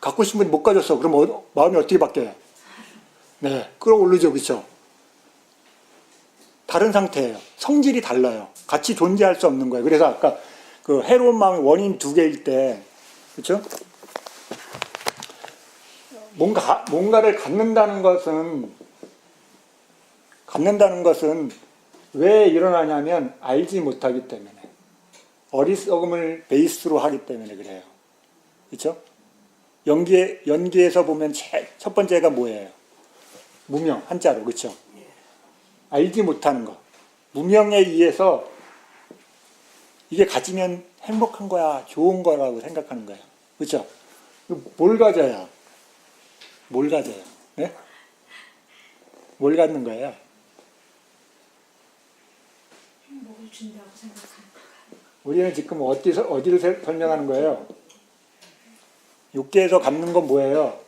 갖고 싶은 분이 못 가졌어. 그럼 마음이 어떻게 바뀌어요? 네, 끌어올리죠. 그렇죠? 다른 상태예요. 성질이 달라요. 같이 존재할 수 없는 거예요. 그래서 아까 그 해로운 마음의 원인 2개일 때, 그렇죠? 뭔가를 갖는다는 것은 왜 일어나냐면 알지 못하기 때문에. 어리석음을 베이스로 하기 때문에 그래요. 그렇죠? 연기에서 보면 첫 번째가 뭐예요? 무명, 한자로. 그렇죠? 알지 못하는 거. 무명에 의해서 이게 가지면 행복한 거야, 좋은 거라고 생각하는 거예요. 그렇죠? 뭘 가져야? 뭘 가져요? 네? 뭘 갖는 거예요? 행복을 준다고 생각하는 거야. 우리는 지금 어디를 설명하는 거예요? 육계에서 갖는 건 뭐예요?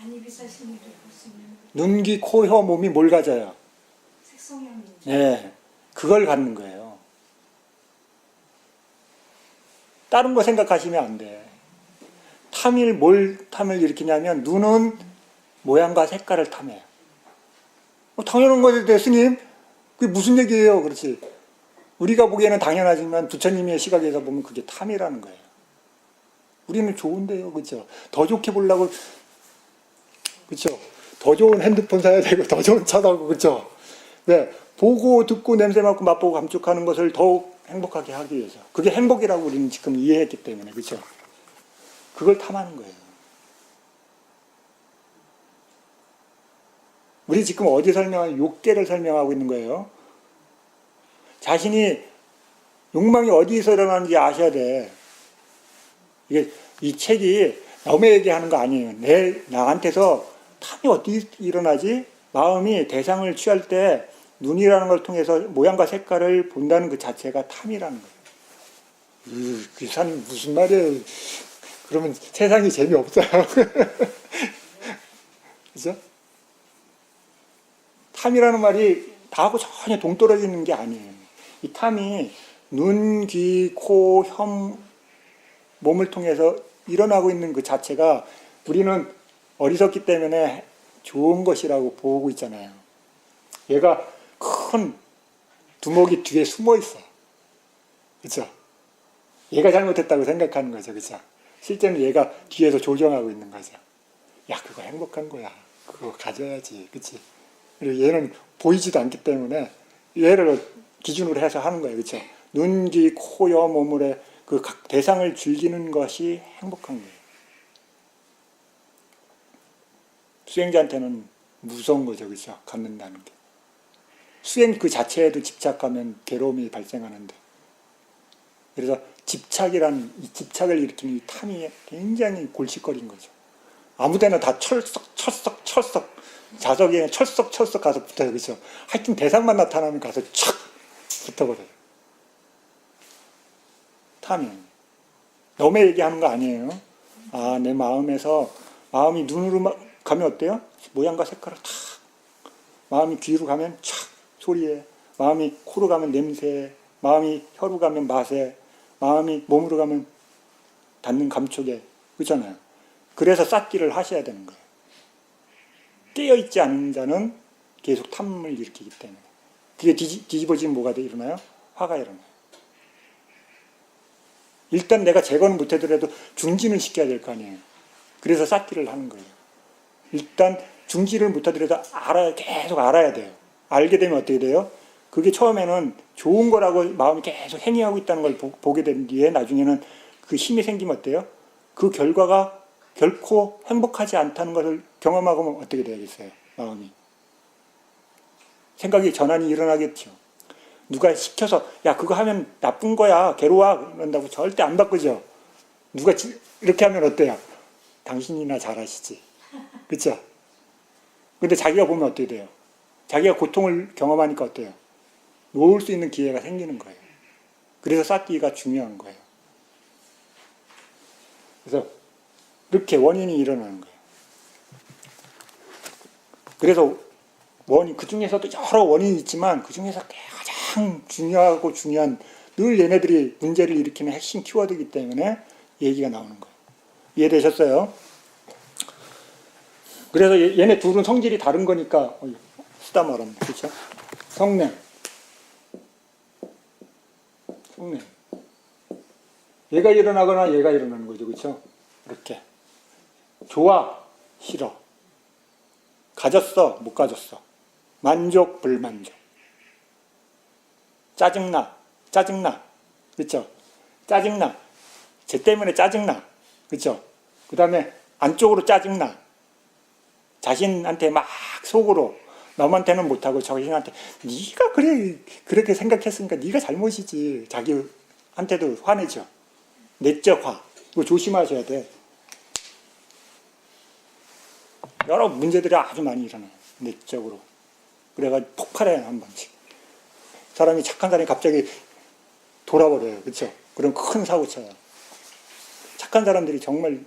안입이사 신이를 볼 수 있는 눈, 귀, 코, 혀, 몸이 뭘 가져요? 색성향 네, 그걸 갖는 거예요. 다른 거 생각하시면 안 돼. 뭘 탐을 일으키냐면 눈은 모양과 색깔을 탐해요. 당연한 거죠, 스님. 그게 무슨 얘기예요? 그렇지. 우리가 보기에는 당연하지만 부처님의 시각에서 보면 그게 탐이라는 거예요. 우리는 좋은데요, 그렇죠? 더 좋게 보려고, 그렇죠? 더 좋은 핸드폰 사야 되고, 더 좋은 차 사고, 그렇죠? 네, 보고 듣고 냄새 맡고 맛보고 감촉하는 것을 더욱 행복하게 하기 위해서. 그게 행복이라고 우리는 지금 이해했기 때문에, 그렇죠? 그걸 탐하는 거예요. 우리 지금 어디 설명하는 욕계를 설명하고 있는 거예요. 자신이 욕망이 어디서 일어나는지 아셔야 돼. 이 책이 남의 얘기하는 거 아니에요. 나한테서 탐이 어디 일어나지? 마음이 대상을 취할 때 눈이라는 걸 통해서 모양과 색깔을 본다는 그 자체가 탐이라는 거예요. 그 사람 무슨 말이에요? 그러면 세상이 재미없어요. 그죠? 탐이라는 말이 나하고 전혀 동떨어지는 게 아니에요. 이 탐이 눈, 귀, 코, 혀, 몸을 통해서 일어나고 있는 그 자체가 우리는 어리석기 때문에 좋은 것이라고 보고 있잖아요. 얘가 큰 두목이 뒤에 숨어 있어. 그렇죠? 얘가 잘못했다고 생각하는 거죠. 그렇죠? 실제는 얘가 뒤에서 조정하고 있는 거죠. 야, 그거 행복한 거야. 그거 가져야지. 그렇지? 그리고 얘는 보이지도 않기 때문에 얘를 기준으로 해서 하는 거예요. 그렇죠? 눈, 귀, 코, 여, 몸물에 그 각 대상을 즐기는 것이 행복한 거예요. 수행자한테는 무서운 거죠. 그렇죠? 갖는다는 게. 수행 그 자체에도 집착하면 괴로움이 발생하는데. 그래서 이 집착을 일으키는 이 탐이 굉장히 골칫거리인 거죠. 아무데나 다 철썩 자석에 철썩 가서 붙어요. 그렇죠? 하여튼 대상만 나타나면 가서 촥 붙어버려요. 탐이. 너무 얘기하는 거 아니에요. 아, 내 마음이 눈으로 가면 어때요? 모양과 색깔을 탁. 마음이 귀로 가면 촥 소리에. 마음이 코로 가면 냄새에. 마음이 혀로 가면 맛에. 마음이 몸으로 가면 닿는 감촉에. 그렇잖아요. 그래서 쌓기를 하셔야 되는 거예요. 깨어있지 않는 자는 계속 탐을 일으키기 때문에. 그게 뒤집어지면 뭐가 일어나요? 화가 일어나요. 일단 내가 제거는 못하더라도 중지는 시켜야 될 거 아니에요. 그래서 쌓기를 하는 거예요. 일단 중지를 못하더라도 계속 알아야 돼요. 알게 되면 어떻게 돼요? 그게 처음에는 좋은 거라고 마음이 계속 행위하고 있다는 걸 보게 된 뒤에 나중에는 그 힘이 생기면 어때요? 그 결과가 결코 행복하지 않다는 것을 경험하고 어떻게 되겠어요? 마음이. 생각이 전환이 일어나겠죠. 누가 시켜서 야 그거 하면 나쁜 거야 괴로워 그런다고 절대 안 바꾸죠. 누가 이렇게 하면 어때요? 당신이나 잘하시지. 그렇죠? 근데 자기가 보면 어떻게 돼요? 자기가 고통을 경험하니까 어때요? 놓을 수 있는 기회가 생기는 거예요. 그래서 쌓기가 중요한 거예요. 그래서 이렇게 원인이 일어나는 거예요. 그래서 그 중에서도 여러 원인이 있지만 그 중에서 가장 중요한 늘 얘네들이 문제를 일으키는 핵심 키워드이기 때문에 얘기가 나오는 거예요. 이해되셨어요? 그래서 얘네 둘은 성질이 다른 거니까 쓰다 말았네. 그렇죠? 성냄. 얘가 일어나거나 얘가 일어나는 거죠. 그렇죠? 이렇게. 좋아, 싫어. 가졌어, 못 가졌어. 만족, 불만족. 짜증나, 짜증나. 그쵸? 짜증나. 쟤 때문에 짜증나. 그쵸? 그 다음에 안쪽으로 짜증나. 자신한테 막 속으로 너한테는 못하고 자신한테 네가 그래 그렇게 생각했으니까 네가 잘못이지. 자기한테도 화내죠. 내적 화. 이거 조심하셔야 돼. 여러 문제들이 아주 많이 일어나요. 내적으로. 그래가지고 폭발해요. 한 번씩. 사람이 착한 사람이 갑자기 돌아버려요. 그렇죠? 그럼 큰 사고 쳐요. 착한 사람들이 정말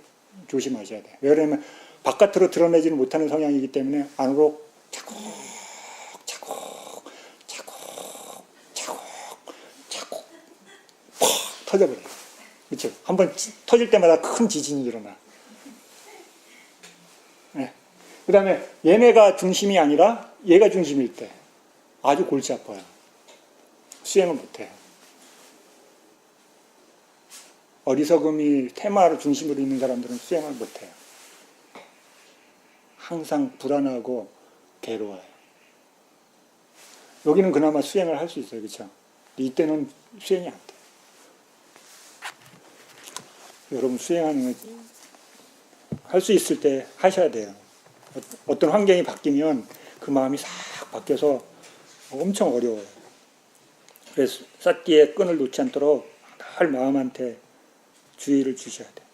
조심하셔야 돼요. 왜냐하면 바깥으로 드러내지는 못하는 성향이기 때문에 안으로 차곡 퍽 터져버려요. 그렇죠? 한번 터질 때마다 큰 지진이 일어나. 네. 그 다음에 얘네가 중심이 아니라 얘가 중심일 때 아주 골치 아파요. 수행을 못해요. 어리석음이 테마로 중심으로 있는 사람들은 수행을 못해요. 항상 불안하고 괴로워요. 여기는 그나마 수행을 할 수 있어요. 그렇죠? 이때는 수행이 안 돼요. 여러분 수행하는 거 할 수 있을 때 하셔야 돼요. 어떤 환경이 바뀌면 그 마음이 싹 바뀌어서 엄청 어려워요. 그래서 삿기의 끈을 놓지 않도록 늘 마음한테 주의를 주셔야 돼요.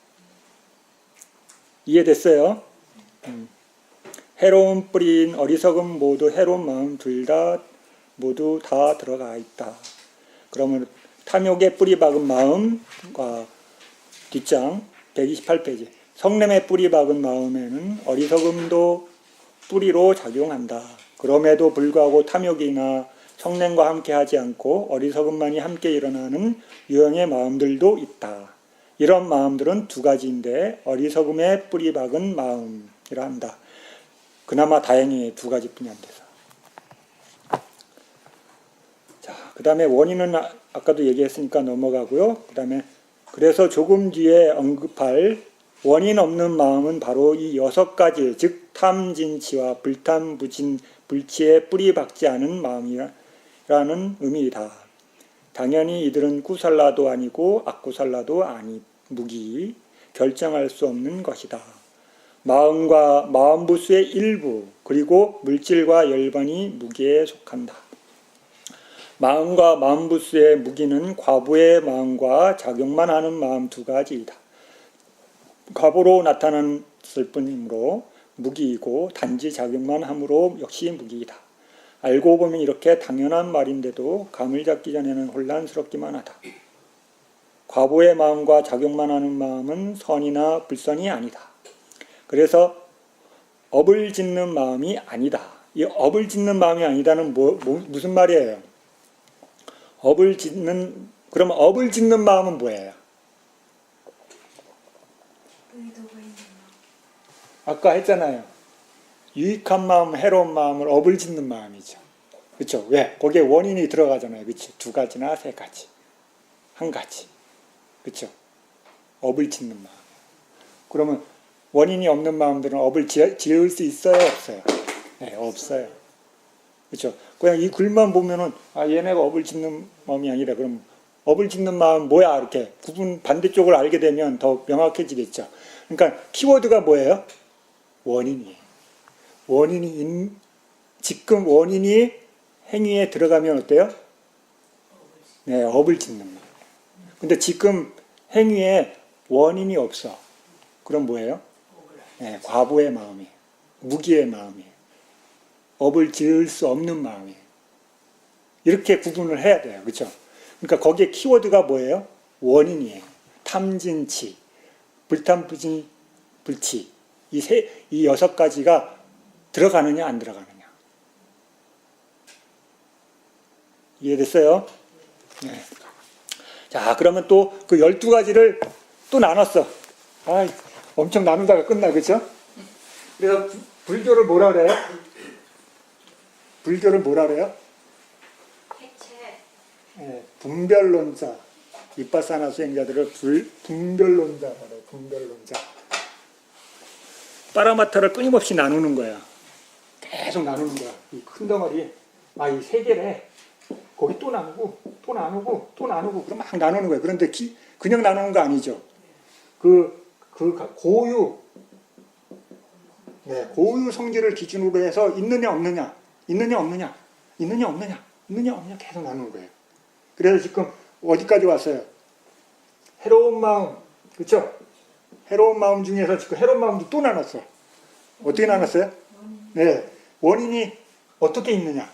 이해됐어요? 해로운 뿌리인 어리석음 모두 해로운 마음 둘 다 모두 다 들어가 있다. 그러면 탐욕의 뿌리 박은 마음과 뒷장 128페이지 성냄의 뿌리 박은 마음에는 어리석음도 뿌리로 작용한다. 그럼에도 불구하고 탐욕이나 성냄과 함께 하지 않고 어리석음만이 함께 일어나는 유형의 마음들도 있다. 이런 마음들은 두 가지인데 어리석음의 뿌리 박은 마음이라 한다. 그나마 다행히 두 가지뿐이 안 돼서. 자, 그 다음에 원인은 아까도 얘기했으니까 넘어가고요. 그 다음에 그래서 조금 뒤에 언급할 원인 없는 마음은 바로 이 6가지, 즉 탐진치와 불탐부진, 불치에 뿌리 박지 않은 마음이라는 의미이다. 당연히 이들은 구살라도 아니고 악구살라도 무기, 결정할 수 없는 것이다. 마음과 마음부수의 일부, 그리고 물질과 열반이 무기에 속한다. 마음과 마음부수의 무기는 과부의 마음과 작용만 하는 마음 두 가지이다. 과부로 나타났을 뿐이므로 무기이고 단지 작용만 함으로 역시 무기이다. 알고 보면 이렇게 당연한 말인데도 감을 잡기 전에는 혼란스럽기만 하다. 과부의 마음과 작용만 하는 마음은 선이나 불선이 아니다. 그래서 업을 짓는 마음이 아니다. 이 업을 짓는 마음이 아니다는 무슨 말이에요? 그러면 업을 짓는 마음은 뭐예요? 의도가 있는 마음. 아까 했잖아요. 유익한 마음, 해로운 마음을 업을 짓는 마음이죠. 그렇죠? 왜? 거기에 원인이 들어가잖아요. 그렇죠? 2가지나 3가지. 1가지. 그렇죠? 업을 짓는 마음. 그러면 원인이 없는 마음들은 업을 지을 수 있어요? 없어요? 네, 없어요. 그렇죠? 그냥 이 글만 보면은 얘네가 업을 짓는 마음이 아니라 그럼 업을 짓는 마음 뭐야? 이렇게 반대쪽을 알게 되면 더 명확해지겠죠. 그러니까 키워드가 뭐예요? 원인이에요. 지금 원인이 행위에 들어가면 어때요? 네, 업을 짓는 마음. 근데 지금 행위에 원인이 없어. 그럼 뭐예요? 네, 과부의 마음이에요. 무기의 마음이에요. 업을 지을 수 없는 마음이에요. 이렇게 구분을 해야 돼요. 그렇죠? 그러니까 거기에 키워드가 뭐예요? 원인이에요. 탐진치, 불탐부진, 불치. 이 6가지가 들어가느냐 안 들어가느냐. 이해됐어요? 네. 자, 그러면 또 그 12가지를 또 나눴어. 엄청 나누다가 끝나, 그렇죠? 그래서 불교를 뭐라 그래요? 불교를 뭐라 그래요? 해체. 네, 분별론자. 위파사나 수행자들을 분별론자라고 해요. 분별론자. 빠라마타를 끊임없이 나누는 거야. 계속 나누는 거야. 이 큰 덩어리. 아, 이 세 개래. 거기 또 나누고, 또 나누고, 또 나누고, 그럼 막 나누는 거예요. 그런데 그냥 나누는 거 아니죠. 고유, 네, 고유 성질을 기준으로 해서 있느냐, 없느냐, 있느냐, 없느냐, 있느냐, 없느냐, 있느냐, 없느냐 계속 나누는 거예요. 그래서 지금 어디까지 왔어요? 해로운 마음, 그쵸? 해로운 마음 중에서 지금 해로운 마음도 또 나눴어. 어떻게 나눴어요? 네, 원인이 어떻게 있느냐,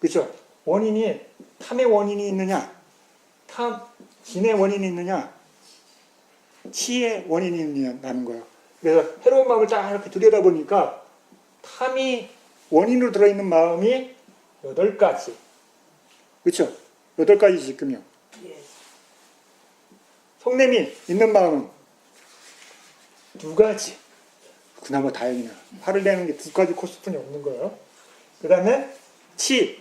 그쵸? 원인이 탐의 원인이 있느냐, 진의 원인이 있느냐, 치의 원인이 있느냐는 거예요. 그래서 해로운 마음을 딱 이렇게 들여다보니까 탐이 원인으로 들어있는 마음이 8가지. 그쵸? 8가지 지금요. 예. 성냄이 있는 마음은 2가지. 그나마 다행이야. 화를 내는 게 2가지 코스뿐이 없는 거예요. 그 다음에 치.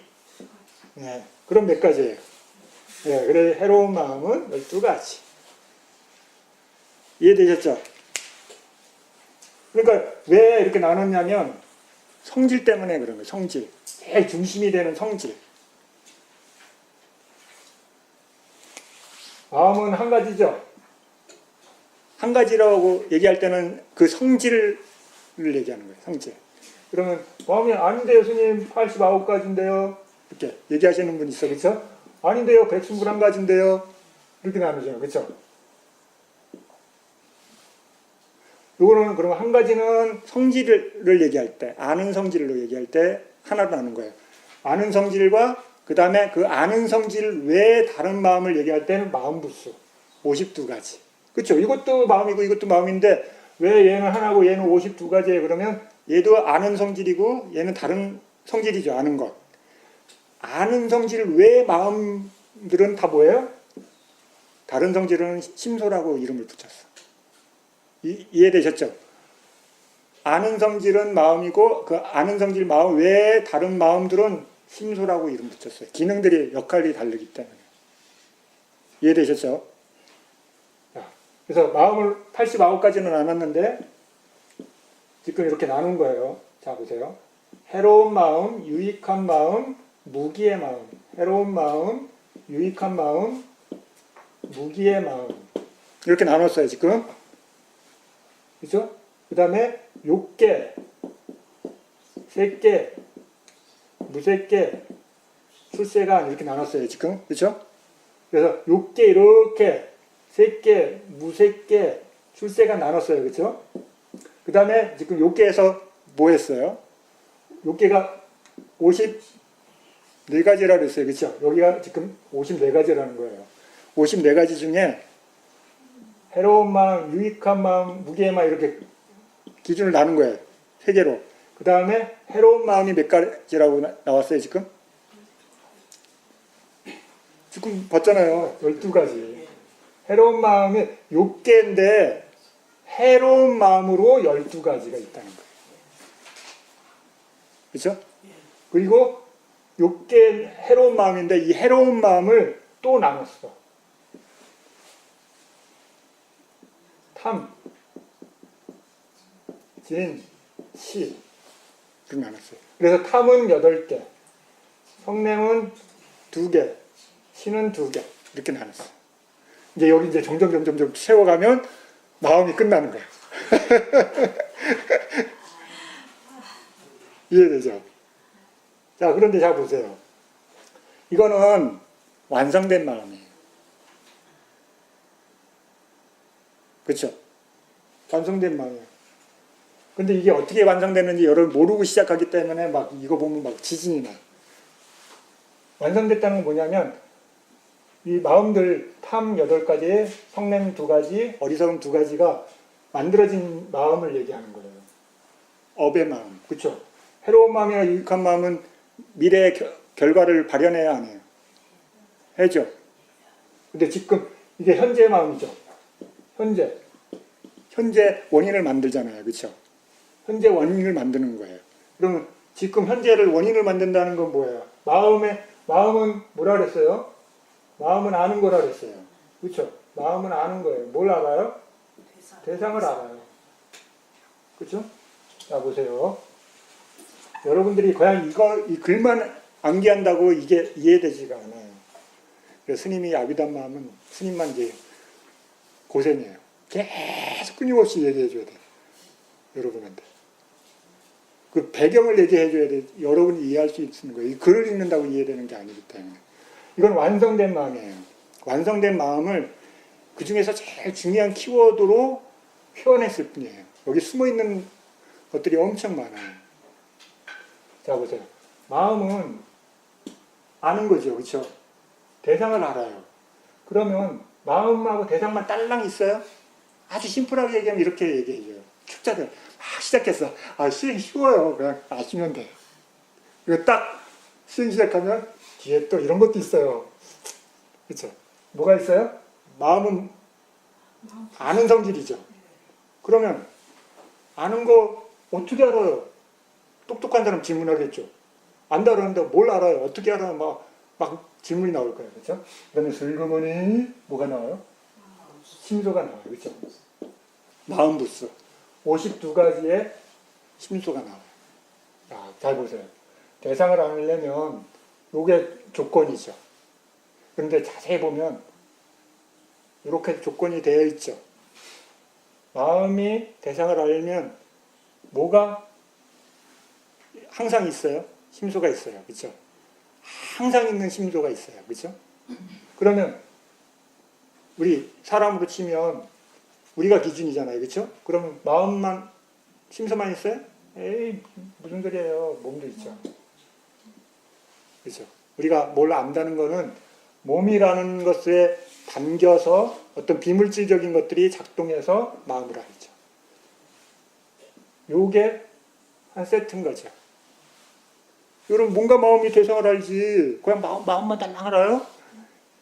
네, 그럼 몇 가지예요? 네, 그래 해로운 마음은 12가지. 이해되셨죠? 그러니까 왜 이렇게 나눴냐면 성질 때문에 그런 거예요. 성질. 제일 중심이 되는 성질. 마음은 한 가지죠. 한 가지라고 얘기할 때는 그 성질을 얘기하는 거예요. 성질. 그러면 마음이 아닌데요, 스님 89가지인데요. 이렇게 얘기하시는 분 있어, 그렇죠? 아닌데요, 121가지인데요. 이렇게 나누죠, 그렇죠? 요거는 그러면 한 가지는 성질을 얘기할 때, 아는 성질로 얘기할 때 하나로 나눈 거예요. 아는 성질과 그 다음에 그 아는 성질 외에 다른 마음을 얘기할 때는 마음부수 52가지. 그렇죠? 이것도 마음이고 이것도 마음인데 왜 얘는 하나고 얘는 52가지예요? 그러면 얘도 아는 성질이고 얘는 다른 성질이죠. 아는 것. 아는 성질 외의 마음들은 다 뭐예요? 다른 성질은 심소라고 이름을 붙였어. 이해되셨죠? 아는 성질은 마음이고 그 아는 성질 마음 외에 다른 마음들은 심소라고 이름 붙였어요. 기능들이 역할이 다르기 때문에. 이해되셨죠? 자, 그래서 마음을 89가지는 나눴는데 지금 이렇게 나눈 거예요. 자, 보세요. 해로운 마음, 유익한 마음, 무기의 마음. 해로운 마음, 유익한 마음, 무기의 마음. 이렇게 나눴어요, 지금. 그죠? 그 다음에 욕계, 색계, 무색계, 출세간 이렇게 나눴어요, 지금. 그죠? 그래서 욕계 이렇게 색계, 무색계, 출세간 나눴어요. 그죠? 그 다음에 지금 욕계에서 뭐 했어요? 욕계가 54가지라고 했어요. 그죠? 여기가 지금 54가지라는 거예요. 54가지 중에 해로운 마음, 유익한 마음, 무기의 마음 이렇게 기준을 나눈 거예요. 3개로. 그 다음에 해로운 마음이 몇 가지라고 나왔어요, 지금? 지금 봤잖아요. 12가지. 해로운 마음이 6개인데 해로운 마음으로 12가지가 있다는 거예요. 그렇죠? 그리고 6개 해로운 마음인데 이 해로운 마음을 또 나눴어. 탐, 진, 시 이렇게 나눴어요. 그래서 탐은 8개, 성냄은 2개, 시는 2개 이렇게 나눴어요. 이제 여기 이제 점점 채워가면 마음이 끝나는 거예요. 이해되죠? 자, 그런데 자 보세요. 이거는 완성된 마음이에요. 그렇죠? 완성된 마음이에요. 근데 이게 어떻게 완성됐는지 여러분 모르고 시작하기 때문에 막 이거 보면 막 지진이 나. 완성됐다는 건 뭐냐면 이 마음들 탐 8가지, 성냄 2가지, 어리석음 2가지가 만들어진 마음을 얘기하는 거예요. 업의 마음. 그렇죠? 해로운 마음이나 유익한 마음은 미래의 결과를 발현해야 안 해요. 해죠? 근데 지금 이게 현재의 마음이죠. 현재 원인을 만들잖아요. 그렇죠? 현재 원인을 만드는 거예요. 그러면 지금 현재를 원인을 만든다는 건 뭐예요? 마음은 뭐라 그랬어요? 마음은 아는 거라 그랬어요. 그렇죠? 마음은 아는 거예요. 뭘 알아요? 대상을 알아요. 그렇죠? 자, 보세요. 여러분들이 그냥 이 글만 암기한다고 이게 이해되지가 않아요. 그래서 스님이 아비담 마음은 스님만 이제 고생해요. 계속 끊임없이 얘기해줘야 돼. 여러분한테. 그 배경을 얘기해줘야 돼. 여러분이 이해할 수 있는 거예요. 이 글을 읽는다고 이해되는 게 아니기 때문에. 이건 완성된 마음이에요. 완성된 마음을 그 중에서 제일 중요한 키워드로 표현했을 뿐이에요. 여기 숨어있는 것들이 엄청 많아요. 자, 보세요. 마음은 아는 거죠. 그렇죠? 대상을 알아요. 그러면 마음하고 대상만 딸랑 있어요? 아주 심플하게 얘기하면 이렇게 얘기해줘요. 축자들 막 시작했어. 아, 수행 쉬워요. 그냥 아시면 돼요. 이거 딱 수행 시작하면 뒤에 또 이런 것도 있어요. 그렇죠? 뭐가 있어요? 마음은 아는 성질이죠. 그러면 아는 거 어떻게 알아요? 똑똑한 사람 질문하겠죠. 안다고 하는데 뭘 알아요? 어떻게 알아요? 막 질문이 나올 거예요. 그렇죠? 그다음에 슬그머니 뭐가 나와요? 심소가 나와요. 그렇죠? 마음 부스. 52가지의 심소가 나와요. 자, 잘 보세요. 대상을 알려면 요게 조건이죠. 그런데 자세히 보면 이렇게 조건이 되어 있죠. 마음이 대상을 알면 뭐가 항상 있어요? 심소가 있어요. 그렇죠? 항상 있는 심소가 있어요. 그렇죠? 그러면 우리 사람으로 치면 우리가 기준이잖아요. 그렇죠? 그러면 마음만 심소만 있어요? 에이, 무슨 소리예요. 몸도 있죠. 그렇죠? 우리가 뭘 안다는 거는 몸이라는 것에 담겨서 어떤 비물질적인 것들이 작동해서 마음을 알죠. 요게 한 세트인 거죠. 여러분 뭔가 마음이 대상을 알지 그냥 마음만 달랑 알아요?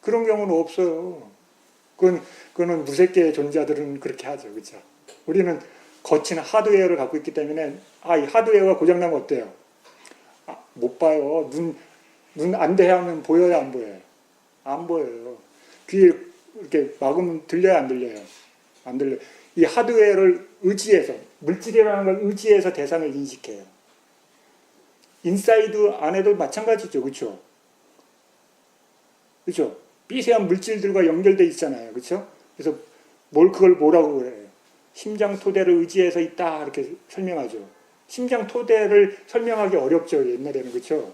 그런 경우는 없어요. 그거는 무색계의 존재들은 그렇게 하죠. 그렇죠? 우리는 거친 하드웨어를 갖고 있기 때문에 이 하드웨어가 고장나면 어때요? 못 봐요. 눈 안 대하면 보여요, 안 보여요? 안 보여요. 귀에 이렇게 막으면 들려요, 안 들려요? 안 들려요. 이 하드웨어를 의지해서 물질이라는 걸 의지해서 대상을 인식해요. 인사이드 안에도 마찬가지죠. 그렇죠? 그렇죠? 미세한 물질들과 연결되어 있잖아요. 그렇죠? 그래서 그걸 뭐라고 그래요? 심장 토대를 의지해서 있다 이렇게 설명하죠. 심장 토대를 설명하기 어렵죠. 옛날에는. 그렇죠?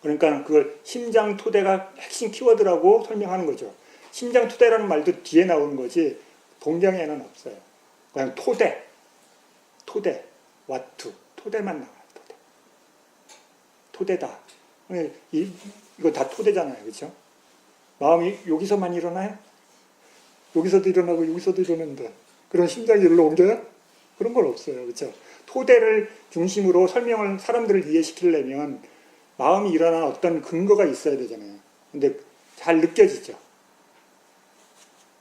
그러니까 그걸 심장 토대가 핵심 키워드라고 설명하는 거죠. 심장 토대라는 말도 뒤에 나오는 거지 동경에는 없어요. 그냥 토대, 와투, 토대만 나와요. 토대다. 이거 다 토대잖아요. 그렇죠? 마음이 여기서만 일어나요? 여기서도 일어나고 여기서도 일어나는데 그런 심장이 일로 옮겨요? 그런 건 없어요. 그렇죠? 토대를 중심으로 설명을 사람들을 이해시키려면 마음이 일어나는 어떤 근거가 있어야 되잖아요. 근데 잘 느껴지죠.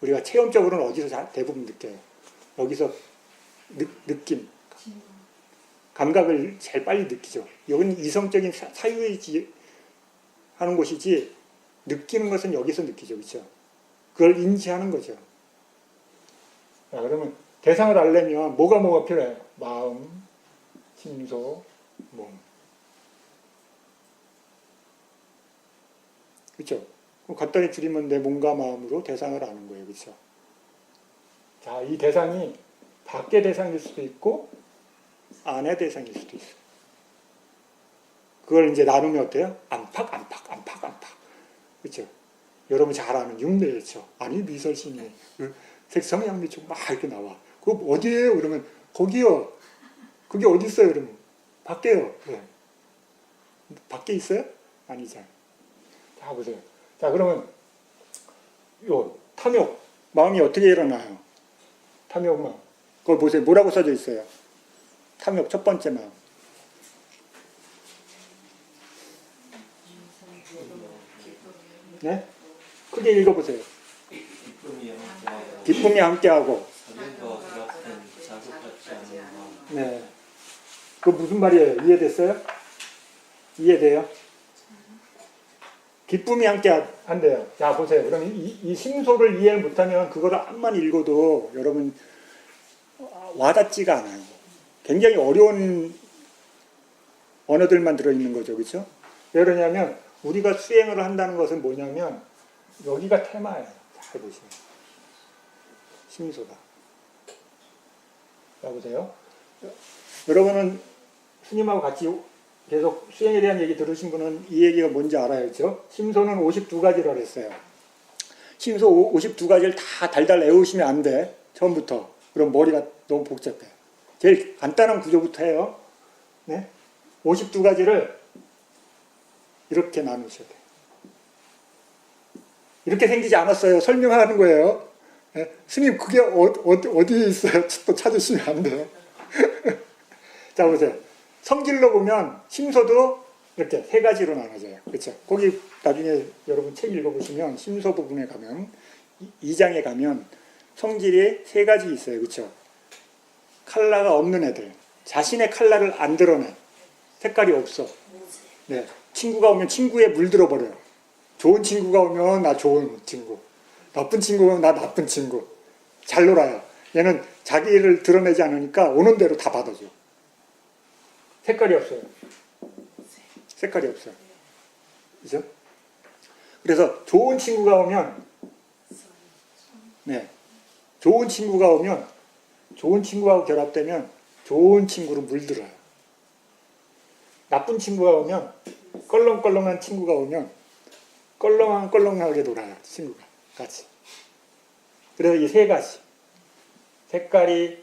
우리가 체험적으로는 어디서 대부분 느껴요? 여기서 느낌, 감각을 제일 빨리 느끼죠. 이건 이성적인 사유의지 하는 곳이지 느끼는 것은 여기서 느끼죠. 그렇죠? 그걸 인지하는 거죠. 자, 그러면 대상을 알려면 뭐가 필요해요? 마음, 심소, 몸. 그렇죠? 간단히 줄이면 내 몸과 마음으로 대상을 아는 거예요. 그렇죠? 자, 이 대상이 밖의 대상일 수도 있고 안의 대상일 수도 있어요. 그걸 이제 나누면 어때요? 안팎. 그렇죠? 여러분 잘 아는 육내였죠. 아니 미설심이 색성양미축 막 이렇게 나와. 그거 어디예요? 그러면 거기요. 그게 어디 있어요? 그러면 밖에요. 네. 밖에 있어요? 아니잖아요. 자 보세요. 자 그러면 요 탐욕 마음이 어떻게 일어나요? 탐욕 마음. 그걸 보세요. 뭐라고 써져 있어요? 탐욕 첫 번째 마음. 네? 크게 읽어보세요. 기쁨이 함께하고. 네. 그 무슨 말이에요? 이해됐어요? 이해돼요? 기쁨이 함께 한대요. 자 보세요. 그럼 이 심소를 이해 못하면 그거를 암만 읽어도 여러분 와닿지가 않아요. 굉장히 어려운 언어들만 들어있는 거죠. 그렇죠? 왜 그러냐면 우리가 수행을 한다는 것은 뭐냐면 여기가 테마예요. 잘 보시면. 심소다. 자, 보세요. 여러분은 스님하고 같이 계속 수행에 대한 얘기 들으신 분은 이 얘기가 뭔지 알아요. 그렇죠? 심소는 52가지라고 했어요. 심소 52가지를 다 달달 외우시면 안 돼. 처음부터. 그럼 머리가 너무 복잡해. 제일 간단한 구조부터 해요. 네? 52가지를 이렇게 나누셔야 돼요. 이렇게 생기지 않았어요. 설명하는 거예요. 네? 스님 그게 어디에 있어요? 또 찾으시면 안 돼요. 자 보세요. 성질로 보면 심소도 이렇게 세 가지로 나눠져요. 그렇죠? 거기 나중에 여러분 책 읽어보시면 심소 부분에 가면 2장에 가면 성질이 세 가지 있어요. 그렇죠? 컬러가 없는 애들. 자신의 컬러를 안 드러내. 색깔이 없어. 네. 친구가 오면 친구에 물들어 버려요. 좋은 친구가 오면 나 좋은 친구. 나쁜 친구가 오면 나 나쁜 친구. 잘 놀아요. 얘는 자기를 드러내지 않으니까 오는 대로 다 받아줘. 색깔이 없어요. 색깔이 없어요. 그죠? 그래서 좋은 친구가 오면, 네. 좋은 친구가 오면, 좋은 친구하고 결합되면 좋은 친구로 물들어요. 나쁜 친구가 오면, 껄렁껄렁한 친구가 오면, 껄렁하게 놀아요. 친구가. 같이. 그래서 이 세 가지. 색깔이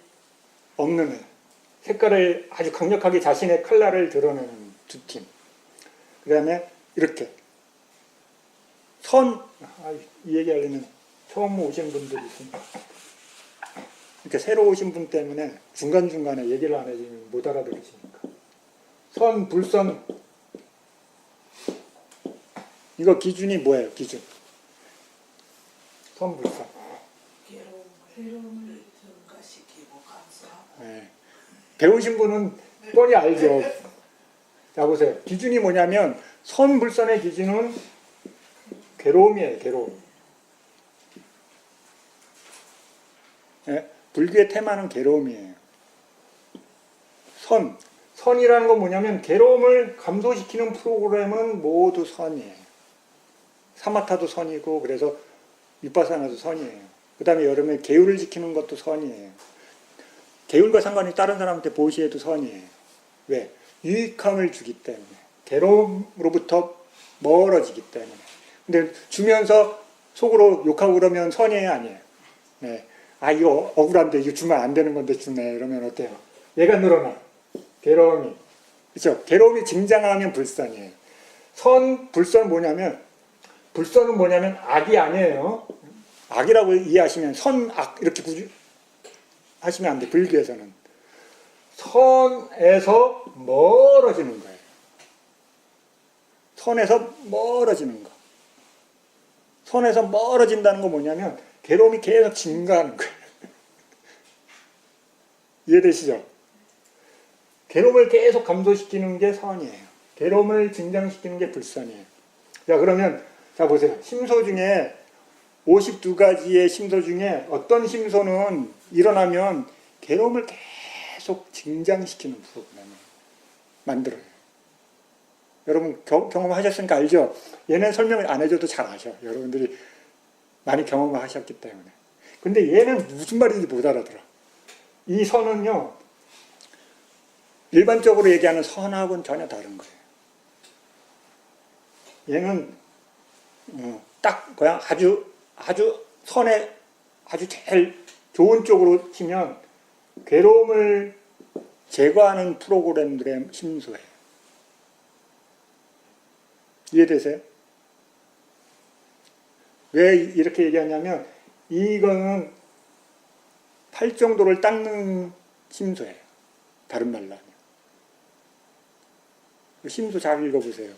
없는 애. 색깔을 아주 강력하게 자신의 컬러를 드러내는 두 팀. 그 다음에 이렇게 이 얘기하려면 처음 오신 분들이 있습니다. 이렇게 새로 오신 분 때문에 중간중간에 얘기를 안 해주면 못 알아들으시니까. 선, 불선 이거 기준이 뭐예요? 기준. 선, 불선. 괴로움을 증가시키고 감소하고. 네. 배우신 분은 뻔히 알죠. 자 보세요. 기준이 뭐냐면 선불선의 기준은 괴로움이에요. 괴로움. 네? 불교의 테마는 괴로움이에요. 선이라는 건 뭐냐면 괴로움을 감소시키는 프로그램은 모두 선이에요. 사마타도 선이고 그래서 위파사나도 선이에요. 그 다음에 여름에 계율을 지키는 것도 선이에요. 계율과 상관이 다른 사람한테 보시해도 선이에요. 왜? 유익함을 주기 때문에. 괴로움으로부터 멀어지기 때문에. 근데 주면서 속으로 욕하고 그러면 선이에요? 아니에요? 네. 아, 이거 억울한데 이거 주면 안 되는 건데 주네. 이러면 어때요? 얘가 늘어나. 괴로움이. 그렇죠? 괴로움이 증장하면 불선이에요. 불선은 뭐냐면, 불선은 뭐냐면 악이 아니에요. 악이라고 이해하시면 선악 이렇게 하시면 안 돼. 불교에서는. 선에서 멀어지는 거예요. 선에서 멀어지는 거. 선에서 멀어진다는 건 뭐냐면 괴로움이 계속 증가하는 거예요. 이해되시죠? 괴로움을 계속 감소시키는 게 선이에요. 괴로움을 증장시키는 게 불선이에요. 자, 그러면 자 보세요. 심소 중에 52가지의 심소 중에 어떤 심소는 일어나면 괴로움을 계속 증장시키는 프로그램을 만들어요. 여러분 경험하셨으니까 알죠? 얘는 설명을 안 해줘도 잘 아셔. 여러분들이 많이 경험을 하셨기 때문에. 근데 얘는 무슨 말인지 못 알아들어. 이 선은요, 일반적으로 얘기하는 선하고는 전혀 다른 거예요. 얘는 딱 그냥 아주 선에 아주 제일 좋은 쪽으로 치면 괴로움을 제거하는 프로그램들의 심소예요. 이해되세요? 왜 이렇게 얘기하냐면 이거는 팔정도를 닦는 심소예요. 다른 말로 하면. 심소 잘 읽어보세요.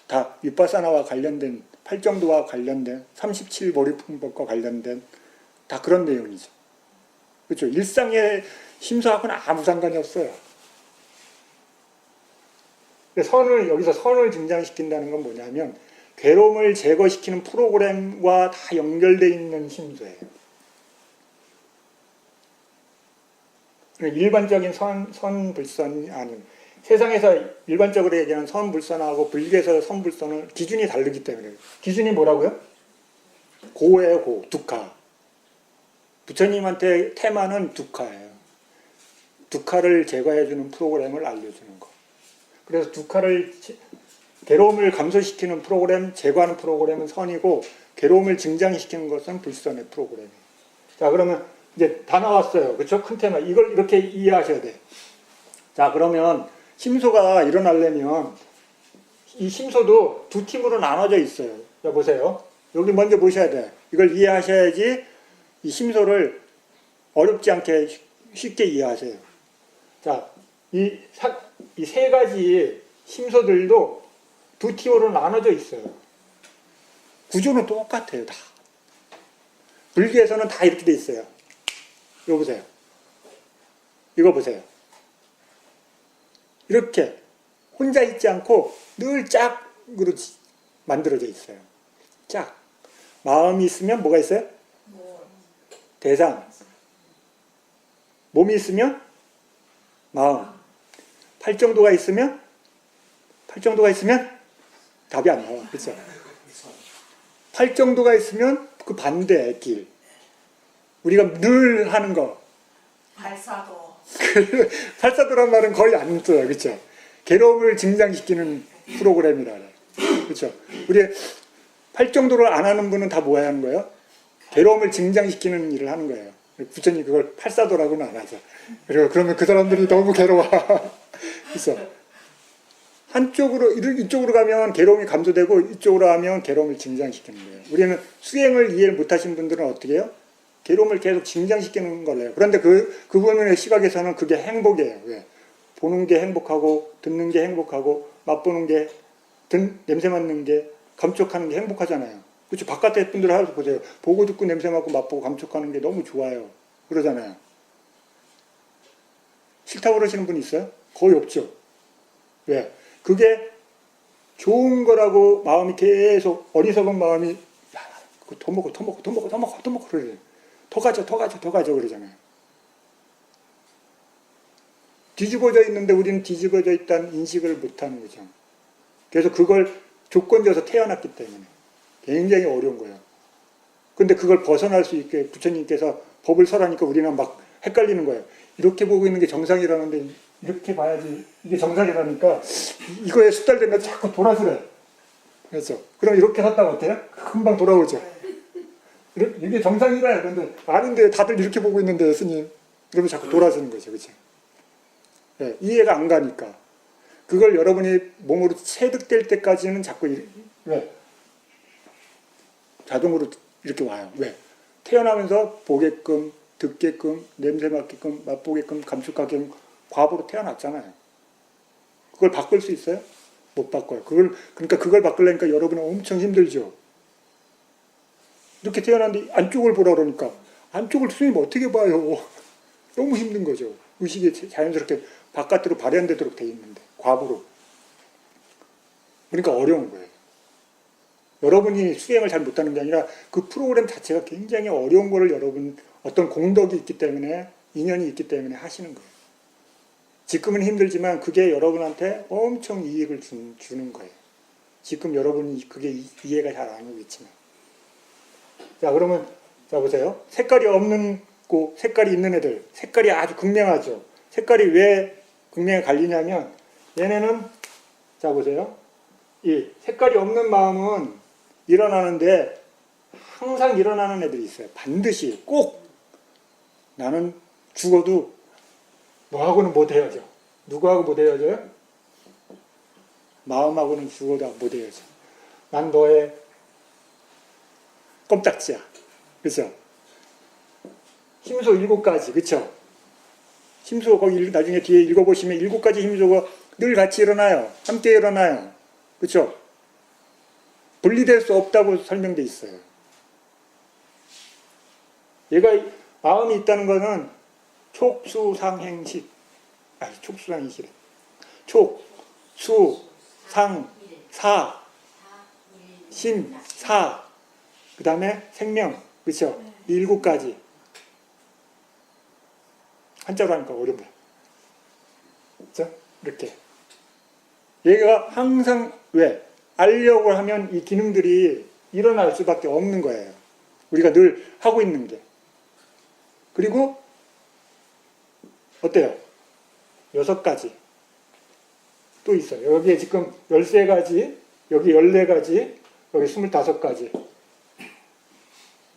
다 위파사나와 관련된 팔정도와 관련된 37보리풍법과 관련된 다 그런 내용이죠. 그렇죠? 일상의 심소하고는 아무 상관이 없어요. 여기서 선을 증장시킨다는 건 뭐냐면 괴로움을 제거시키는 프로그램과 다 연결되어 있는 심소예요. 일반적인 선불선이 아닌 세상에서 일반적으로 얘기하는 선불선하고 불교에서 선불선은 기준이 다르기 때문에. 기준이 뭐라고요? 고예요, 고. 두카. 부처님한테 테마는 두카예요. 두카를 제거해주는 프로그램을 알려주는 거. 그래서 두카를, 괴로움을 감소시키는 프로그램, 제거하는 프로그램은 선이고, 괴로움을 증장시키는 것은 불선의 프로그램이에요. 자, 그러면 이제 다 나왔어요. 그렇죠? 큰 테마. 이걸 이렇게 이해하셔야 돼. 자, 그러면 심소가 일어나려면 이 심소도 두 팀으로 나눠져 있어요. 자, 보세요. 여기 먼저 보셔야 돼. 이걸 이해하셔야지 이 심소를 어렵지 않게 쉽게 이해하세요. 자, 이 세 가지 심소들도 두 팀으로 나눠져 있어요. 구조는 똑같아요, 다. 불교에서는 다 이렇게 돼 있어요. 이거 보세요. 이거 보세요. 이렇게 혼자 있지 않고 늘 짝으로 만들어져 있어요. 짝. 마음이 있으면 뭐가 있어요? 대상. 몸이 있으면 마음. 팔정도가 있으면 답이 안 나와. 그렇죠? 팔정도가 있으면 그 반대의 길. 우리가 늘 하는 거. 발사도. 팔사도란 말은 거의 안 써요. 그렇죠? 괴로움을 증장시키는 프로그램이라 그래요. 그렇죠? 우리 팔정도를 안 하는 분은 다 뭐 하는 거예요? 괴로움을 증장시키는 일을 하는 거예요. 부처님 그걸 팔사도라고는 안 하죠. 그러면 그 사람들이 너무 괴로워. 그래서 한쪽으로 이쪽으로 가면 괴로움이 감소되고 이쪽으로 하면 괴로움을 증장시키는 거예요. 우리는 수행을 이해를 못하신 분들은 어떻게 해요? 괴로움을 계속 증장시키는 거래요. 그런데 그분의 시각에서는 그게 행복이에요. 왜? 보는 게 행복하고 듣는 게 행복하고 맛보는 게 냄새 맡는 게 감촉하는 게 행복하잖아요. 그렇죠? 바깥에 분들 하면서 보세요. 보고 듣고 냄새 맡고 맛보고 감촉하는 게 너무 좋아요. 그러잖아요. 싫다고 그러시는 분 있어요? 거의 없죠. 왜? 그게 좋은 거라고 마음이 계속 어리석은 마음이 야, 그거 더 먹어 그러잖아요. 더 가져 그러잖아요. 뒤집어져 있는데 우리는 뒤집어져 있다는 인식을 못하는 거죠. 그래서 그걸 조건져서 태어났기 때문에 굉장히 어려운 거예요. 근데 그걸 벗어날 수 있게 부처님께서 법을 설하니까 우리는 막 헷갈리는 거예요. 이렇게 보고 있는 게 정상이라는데 이렇게 봐야지 이게 정상이라니까 이거에 숙달되면 자꾸 돌아서래. 그렇죠? 그럼 이렇게 샀다가 어때요? 금방 돌아오죠. 이게 정상이라. 그런데 아닌데 다들 이렇게 보고 있는데 스님. 그러면 자꾸 돌아서는 거죠. 그렇죠? 네, 이해가 안 가니까. 그걸 여러분이 몸으로 체득될 때까지는 자꾸 왜? 자동으로 이렇게 와요. 왜? 태어나면서 보게끔, 듣게끔, 냄새 맡게끔, 맛보게끔, 감촉하게끔 과보로 태어났잖아요. 그걸 바꿀 수 있어요? 못 바꿔요. 그러니까 그걸 바꾸려니까 여러분은 엄청 힘들죠. 이렇게 태어났는데 안쪽을 보라 그러니까 안쪽을 스님이 어떻게 봐요? 너무 힘든 거죠. 의식이 자연스럽게 바깥으로 발현되도록 돼 있는데 과부로. 그러니까 어려운 거예요. 여러분이 수행을 잘 못하는 게 아니라 그 프로그램 자체가 굉장히 어려운 거를 여러분 어떤 공덕이 있기 때문에 인연이 있기 때문에 하시는 거예요. 지금은 힘들지만 그게 여러분한테 엄청 이익을 주는 거예요. 지금 여러분이 그게 이해가 잘 안 오겠지만. 자, 그러면 자 보세요. 색깔이 없는 고 색깔이 있는 애들. 색깔이 아주 극명하죠. 색깔이 왜 극명히 갈리냐면 얘네는 자 보세요. 이 색깔이 없는 마음은 일어나는데 항상 일어나는 애들이 있어요. 반드시 꼭 나는 죽어도 너하고는 못 헤어져. 누구하고 못 헤어져요? 마음하고는 죽어도 못 헤어져. 난 너의 껌딱지야. 그렇죠? 힘소 7가지. 그렇죠? 힘소 거기 나중에 뒤에 읽어보시면 7가지 힘소가 늘 같이 일어나요. 함께 일어나요. 그렇죠? 분리될 수 없다고 설명돼 있어요. 얘가 마음이 있다는 것은 촉수상행식. 촉수상행식이래. 촉, 수, 상, 사, 심, 사. 그 다음에 생명. 그렇죠? 이 7가지. 한자로 하니까 어렵네. 그렇죠? 이렇게. 얘가 항상 왜? 알려고 하면 이 기능들이 일어날 수밖에 없는 거예요. 우리가 늘 하고 있는 게. 그리고 어때요? 6가지 또 있어요. 여기에 지금 13가지, 여기 14가지, 여기 25가지.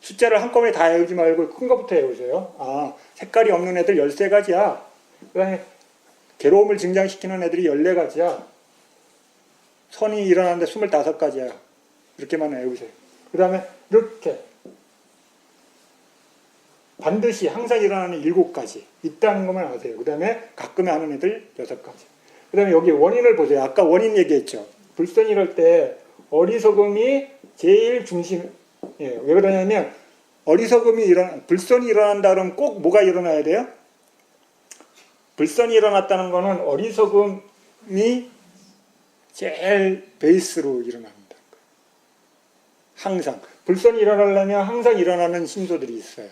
숫자를 한꺼번에 다 외우지 말고 큰 것부터 외우세요. 아, 색깔이 없는 애들 13가지야. 그 다음에 괴로움을 증장시키는 애들이 14가지야. 선이 일어나는데 25가지야. 이렇게만 외우세요. 그 다음에 이렇게 반드시 항상 일어나는 7가지 있다는 것만 아세요. 그 다음에 가끔 하는 애들 6가지. 그 다음에 여기 원인을 보세요. 아까 원인 얘기했죠. 불선이 이럴 때 어리석음이 제일 중심. 예, 왜 그러냐면 불선이 일어난다 그러면 꼭 뭐가 일어나야 돼요? 불선이 일어났다는 거는 어리석음이 제일 베이스로 일어납니다. 항상 불선이 일어나려면 항상 일어나는 심소들이 있어요.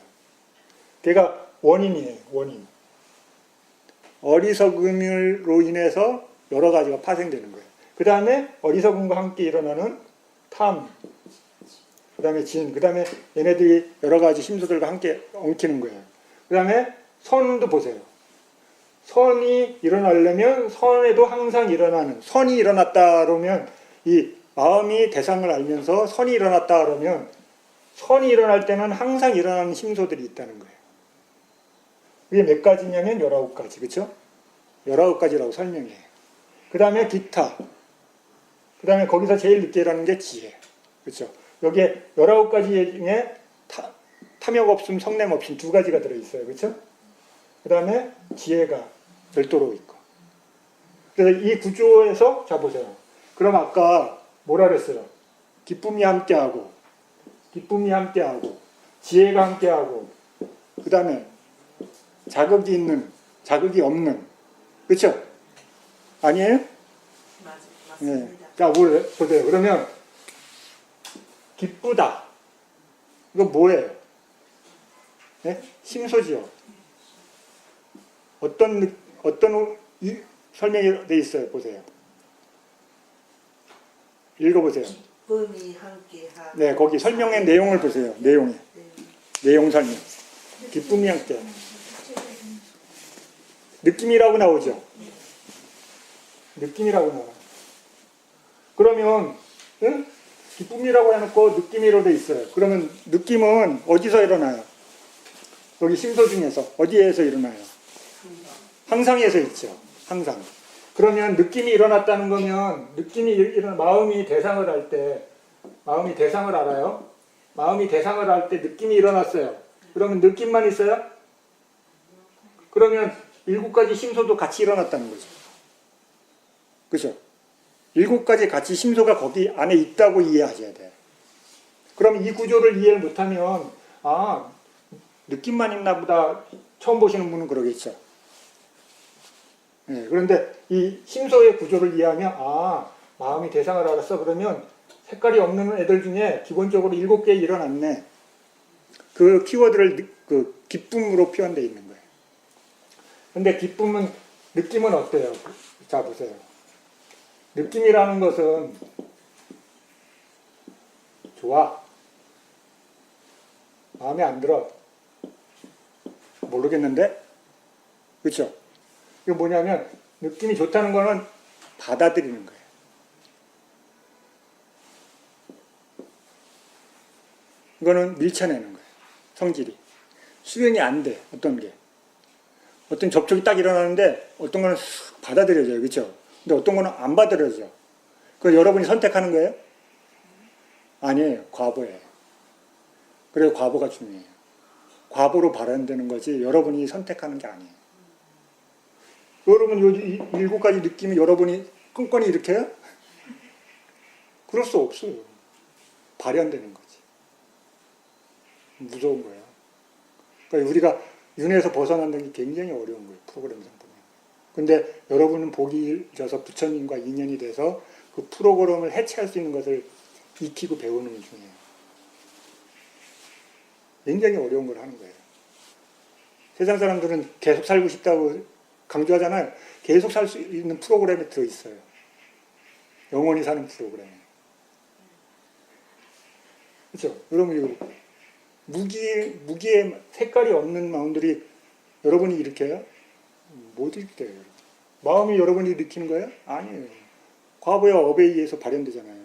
걔가 원인이에요. 원인. 어리석음으로 인해서 여러 가지가 파생되는 거예요. 그 다음에 어리석음과 함께 일어나는 탐, 그 다음에 진, 그 다음에 얘네들이 여러 가지 심소들과 함께 엉키는 거예요. 그 다음에 선도 보세요. 선이 일어나려면 선에도 항상 일어나는, 선이 일어났다 그러면 이 마음이 대상을 알면서 선이 일어났다 그러면 선이 일어날 때는 항상 일어나는 심소들이 있다는 거예요. 이게 몇 가지냐면 19가지, 그렇죠? 19가지라고 설명해요. 그 다음에 기타, 그 다음에 거기서 제일 늦게 일어나는 게 지혜, 그렇죠? 여기에 19가지 중에 탐욕 없음, 성냄 없음 2가지가 들어있어요, 그렇죠? 그 다음에 지혜가 별도로 있고. 그래서 이 구조에서 자 보세요. 그럼 아까 뭐라 그랬어요? 기쁨이 함께하고, 기쁨이 함께하고, 지혜가 함께하고, 그 다음에 자극이 있는, 자극이 없는, 그렇죠? 아니에요? 네. 맞습니다. 자, 보세요. 그러면 기쁘다. 이거 뭐예요? 네? 심소지요. 어떤 설명이 돼 있어요. 보세요. 읽어보세요. 기쁨이 함께하고. 네, 거기 설명의 내용을 보세요. 내용이. 내용 설명. 기쁨이 함께. 느낌이라고 나오죠. 느낌이라고 나와요. 그러면 응? 기쁨이라고 해놓고 느낌이로 돼 있어요. 그러면 느낌은 어디서 일어나요? 여기 심소 중에서 어디에서 일어나요? 항상에서 있죠. 항상. 그러면 느낌이 일어났다는 거면 마음이 대상을 할 때 마음이 대상을 알아요? 마음이 대상을 할 때 느낌이 일어났어요. 그러면 느낌만 있어요? 그러면 7가지 심소도 같이 일어났다는 거죠. 그죠? 7가지 같이 심소가 거기 안에 있다고 이해하셔야 돼요. 그럼 이 구조를 이해를 못하면 아, 느낌만 있나 보다 처음 보시는 분은 그러겠죠. 네, 그런데 이 심소의 구조를 이해하면 아, 마음이 대상을 알았어. 그러면 색깔이 없는 애들 중에 기본적으로 7개 일어났네. 그 키워드를 그 기쁨으로 표현되어 있는 거예요. 근데 느낌은 어때요? 자, 보세요. 느낌이라는 것은 좋아. 마음에 안 들어. 모르겠는데? 그렇죠? 이거 뭐냐면 느낌이 좋다는 거는 받아들이는 거예요. 이거는 밀쳐내는 거예요. 성질이. 수용이 안 돼. 어떤 게. 어떤 접촉이 딱 일어나는데 어떤 거는 받아들여져요. 그렇죠? 근데 어떤 거는 안 받아들여져. 그걸 여러분이 선택하는 거예요? 아니에요. 과보예요. 그래서 과보가 중요해요. 과보로 발현되는 거지 여러분이 선택하는 게 아니에요. 여러분 요 7가지 느낌이 여러분이 끈끈이 이렇게 해요? 그럴 수 없어요. 발현되는 거지. 무서운 거예요. 그러니까 우리가 윤회에서 벗어난다는 게 굉장히 어려운 거예요. 프로그램상 보면. 근데 여러분은 복이 져서 부처님과 인연이 돼서 그 프로그램을 해체할 수 있는 것을 익히고 배우는 중이에요. 굉장히 어려운 걸 하는 거예요. 세상 사람들은 계속 살고 싶다고 강조하잖아요. 계속 살 수 있는 프로그램에 들어있어요. 영원히 사는 프로그램. 그렇죠? 여러분 무기에 색깔이 없는 마음들이 여러분이 일으켜요? 못 일으켜요. 여러분. 마음이 여러분이 일으키는 거예요? 아니에요. 과거의 업에 의해서 발현되잖아요.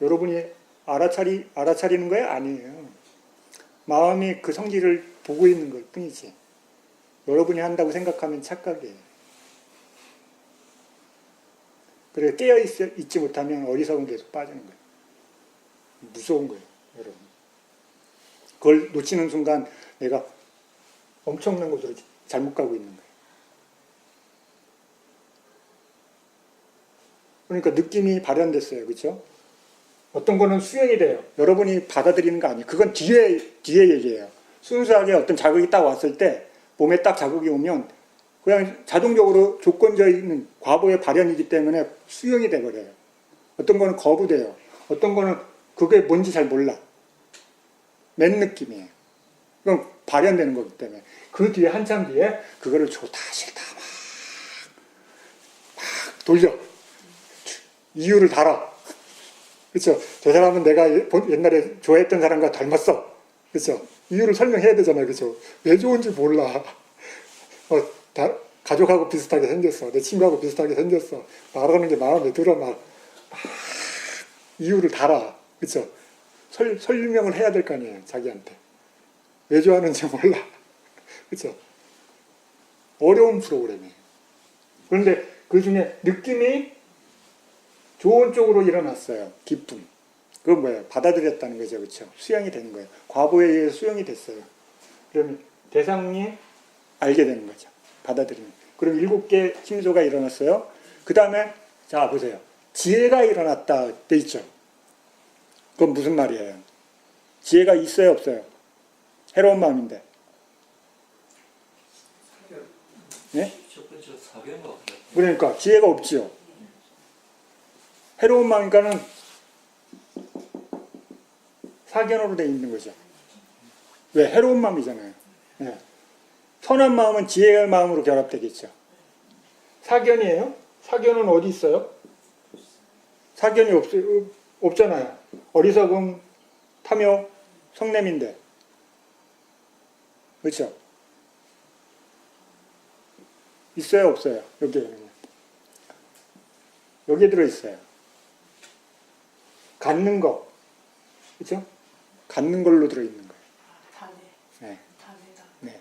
여러분이 알아차리는 거예요? 아니에요. 마음이 그 성질을 보고 있는 것 뿐이지. 여러분이 한다고 생각하면 착각이에요. 그래 깨어있지 못하면 어리석은 계속 빠지는 거예요. 무서운 거예요, 여러분. 그걸 놓치는 순간 내가 엄청난 곳으로 잘못 가고 있는 거예요. 그러니까 느낌이 발현됐어요. 그렇죠? 어떤 거는 수용이 돼요. 여러분이 받아들이는 거 아니에요. 그건 뒤에 얘기예요. 순수하게 어떤 자극이 딱 왔을 때 몸에 딱 자극이 오면 그냥 자동적으로 조건적인 과거의 발현이기 때문에 수용이 돼버려요. 어떤 거는 거부돼요. 어떤 거는 그게 뭔지 잘 몰라. 맨 느낌이에요. 그럼 발현되는 거기 때문에. 그 뒤에 한참 뒤에 그거를 좋다 싫다 막 돌려. 이유를 달아. 그렇죠? 저 사람은 내가 옛날에 좋아했던 사람과 닮았어. 그렇죠? 이유를 설명해야 되잖아요. 그렇죠? 왜 좋은지 몰라. 가족하고 비슷하게 생겼어. 내 친구하고 비슷하게 생겼어. 말하는 게 마음에 들어. 막 이유를 달아. 그렇죠? 설명을 해야 될 거 아니에요. 자기한테. 왜 좋아하는지 몰라. 그렇죠? 어려운 프로그램이에요. 그런데 그 중에 느낌이 좋은 쪽으로 일어났어요. 기쁨. 그건 뭐예요? 받아들였다는 거죠. 그렇죠? 수용이 되는 거예요. 과거에 의해서 수용이 됐어요. 그러면 대상이 알게 되는 거죠. 받아들이는. 그럼 7개 힘소가 일어났어요. 그 다음에 자 보세요. 지혜가 일어났다 돼 있죠. 그건 무슨 말이에요? 지혜가 있어요 없어요? 해로운 마음인데. 네? 그러니까 지혜가 없지요. 해로운 마음이니까는 사견으로 돼 있는 거죠. 왜? 해로운 마음이잖아요. 네. 선한 마음은 지혜의 마음으로 결합되겠죠. 사견이에요? 사견은 어디 있어요? 사견이 없잖아요. 어리석음, 탐욕, 성냄인데. 그렇죠? 있어요 없어요? 여기에 들어있어요. 갖는 거. 그렇죠? 갖는 걸로 들어있는 거예요. 네. 네.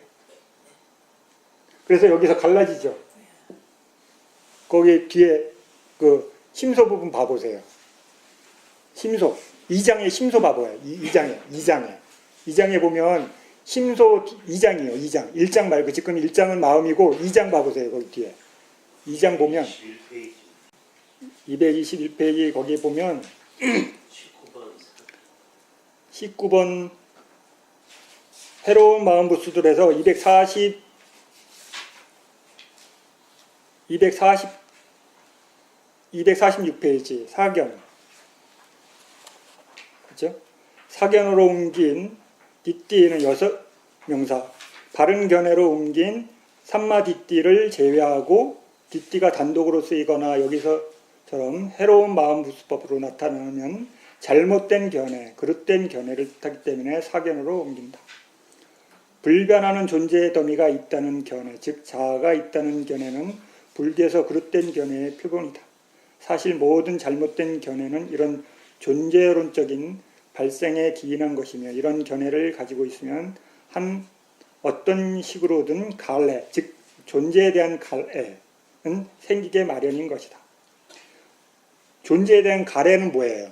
그래서 여기서 갈라지죠. 거기 뒤에 그 심소 부분 봐보세요. 심소. 2장에 심소 봐봐요. 2장에 보면 심소 2장이에요. 2장. 1장 말고 지금 1장은 마음이고 2장 봐보세요. 거기 뒤에. 2장 보면 221페이지 거기에 보면 19번 해로운 마음 부수들에서 246페이지 사견. 그죠? 사견으로 옮긴 뒷띠에는 6명사, 바른 견해로 옮긴 삼마 뒷띠를 제외하고 뒷띠가 단독으로 쓰이거나 여기서처럼 해로운 마음 부수법으로 나타나면 잘못된 견해, 그릇된 견해를 뜻하기 때문에 사견으로 옮긴다. 불변하는 존재의 더미가 있다는 견해, 즉 자아가 있다는 견해는 불교에서 그릇된 견해의 표본이다. 사실 모든 잘못된 견해는 이런 존재론적인 발생에 기인한 것이며 이런 견해를 가지고 있으면 한 어떤 식으로든 갈해, 즉 존재에 대한 갈해는 생기게 마련인 것이다. 존재에 대한 갈해는 뭐예요?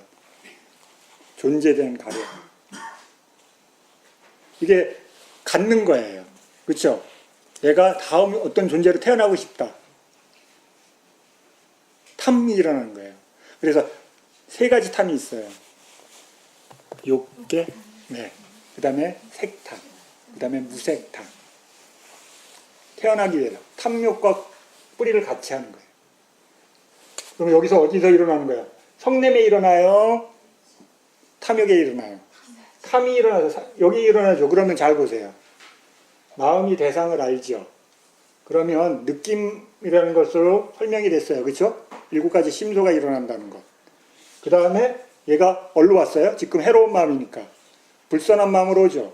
존재에 대한 갈해. 이게 갖는 거예요. 그렇죠? 내가 다음 어떤 존재로 태어나고 싶다. 탐이 일어나는 거예요. 그래서 3가지 탐이 있어요. 욕계, 네. 그 다음에 색탐, 그 다음에 무색탐. 태어나기 위해서 탐욕과 뿌리를 같이 하는 거예요. 그럼 여기서 어디서 일어나는 거예요? 성냄에 일어나요? 탐욕에 일어나요? 탐이 일어나서 여기 일어나죠. 그러면 잘 보세요. 마음이 대상을 알죠. 그러면 느낌이라는 것으로 설명이 됐어요. 그렇죠? 7가지 심소가 일어난다는 것. 그 다음에 얘가 어디로 왔어요? 지금 해로운 마음이니까. 불선한 마음으로 오죠.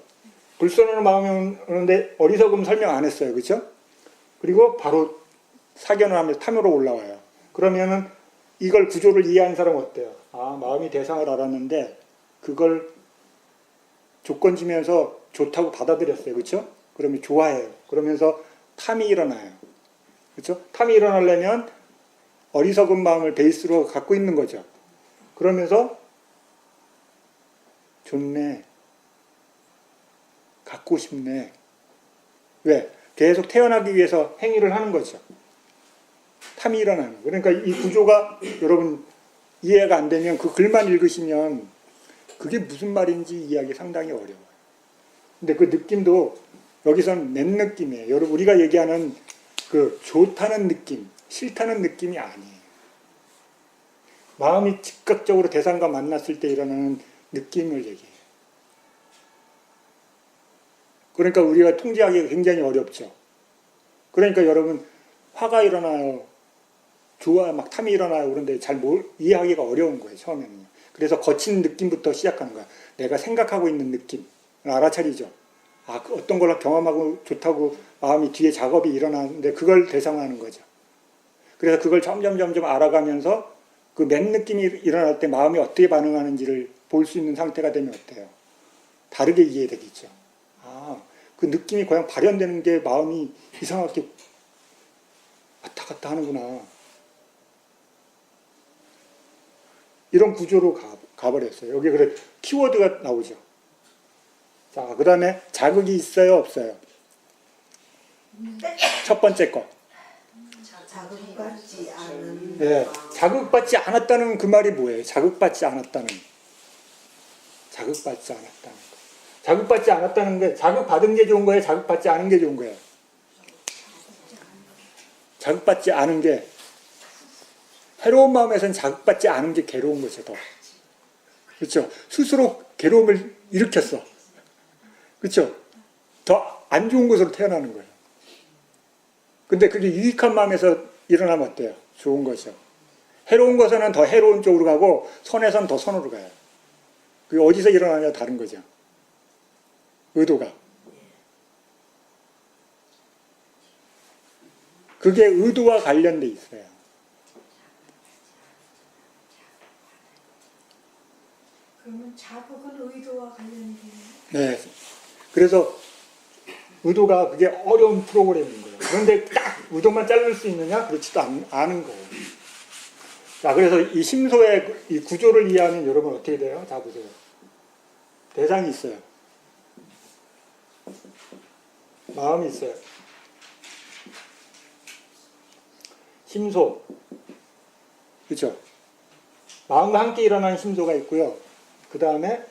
불선한 마음이 오는데 어리석음 설명 안 했어요. 그렇죠? 그리고 바로 사견을 하면서 탐으로 올라와요. 그러면은 이걸 구조를 이해한 사람은 어때요? 아, 마음이 대상을 알았는데 그걸 조건 지면서 좋다고 받아들였어요. 그렇죠? 그러면 좋아해요. 그러면서 탐이 일어나요. 그렇죠? 탐이 일어나려면 어리석은 마음을 베이스로 갖고 있는 거죠. 그러면서 좋네. 갖고 싶네. 왜? 계속 태어나기 위해서 행위를 하는 거죠. 탐이 일어나는 거예요. 그러니까 이 구조가 여러분 이해가 안 되면 그 글만 읽으시면 그게 무슨 말인지 이해하기 상당히 어려워요. 근데 그 느낌도 여기선 맨 느낌이에요. 여러분 우리가 얘기하는 그 좋다는 느낌, 싫다는 느낌이 아니에요. 마음이 즉각적으로 대상과 만났을 때 일어나는 느낌을 얘기해요. 그러니까 우리가 통제하기가 굉장히 어렵죠. 그러니까 여러분 화가 일어나요. 좋아, 막 탐이 일어나요. 그런데 잘 이해하기가 어려운 거예요. 처음에는. 그래서 거친 느낌부터 시작하는 거야. 내가 생각하고 있는 느낌. 알아차리죠. 아, 어떤 걸 경험하고 좋다고 마음이 뒤에 작업이 일어나는데 그걸 대상화하는 거죠. 그래서 그걸 점점 알아가면서 그 맨 느낌이 일어날 때 마음이 어떻게 반응하는지를 볼 수 있는 상태가 되면 어때요? 다르게 이해되겠죠. 아, 그 느낌이 그냥 발현되는 게 마음이 이상하게 왔다 갔다 하는구나. 이런 구조로 가버렸어요. 여기 그래 키워드가 나오죠. 자, 그 다음에 자극이 있어요, 없어요? 첫 번째 거. 자극받지 않은 네, 마음. 자극받지 않았다는 그 말이 뭐예요? 자극받지 않았다는. 자극받지 않았다는 거. 자극받지 않았다는 게 자극받은 게 좋은 거예요? 자극받지 않은 게 좋은 거예요? 자극받지 않은 게 해로운 마음에서는 자극받지 않은 게 괴로운 거죠. 더. 그렇죠? 스스로 괴로움을 일으켰어. 그렇죠? 더 안 좋은 것으로 태어나는 거예요. 근데 그게 유익한 마음에서 일어나면 어때요? 좋은 거죠. 해로운 것에는 더 해로운 쪽으로 가고 선에서는 더 선으로 가요. 그게 어디서 일어나냐 다른 거죠. 의도가. 그게 의도와 관련돼 있어요. 그러면 자극은 의도와 관련이 되나요? 네. 그래서 의도가 그게 어려운 프로그램인 거예요. 그런데 딱 의도만 자를 수 있느냐? 그렇지도 않은 거예요. 자, 그래서 이 심소의 이 구조를 이해하면 여러분 어떻게 돼요? 자, 보세요. 대상이 있어요. 마음이 있어요. 심소. 그렇죠? 마음과 함께 일어나는 심소가 있고요. 그 다음에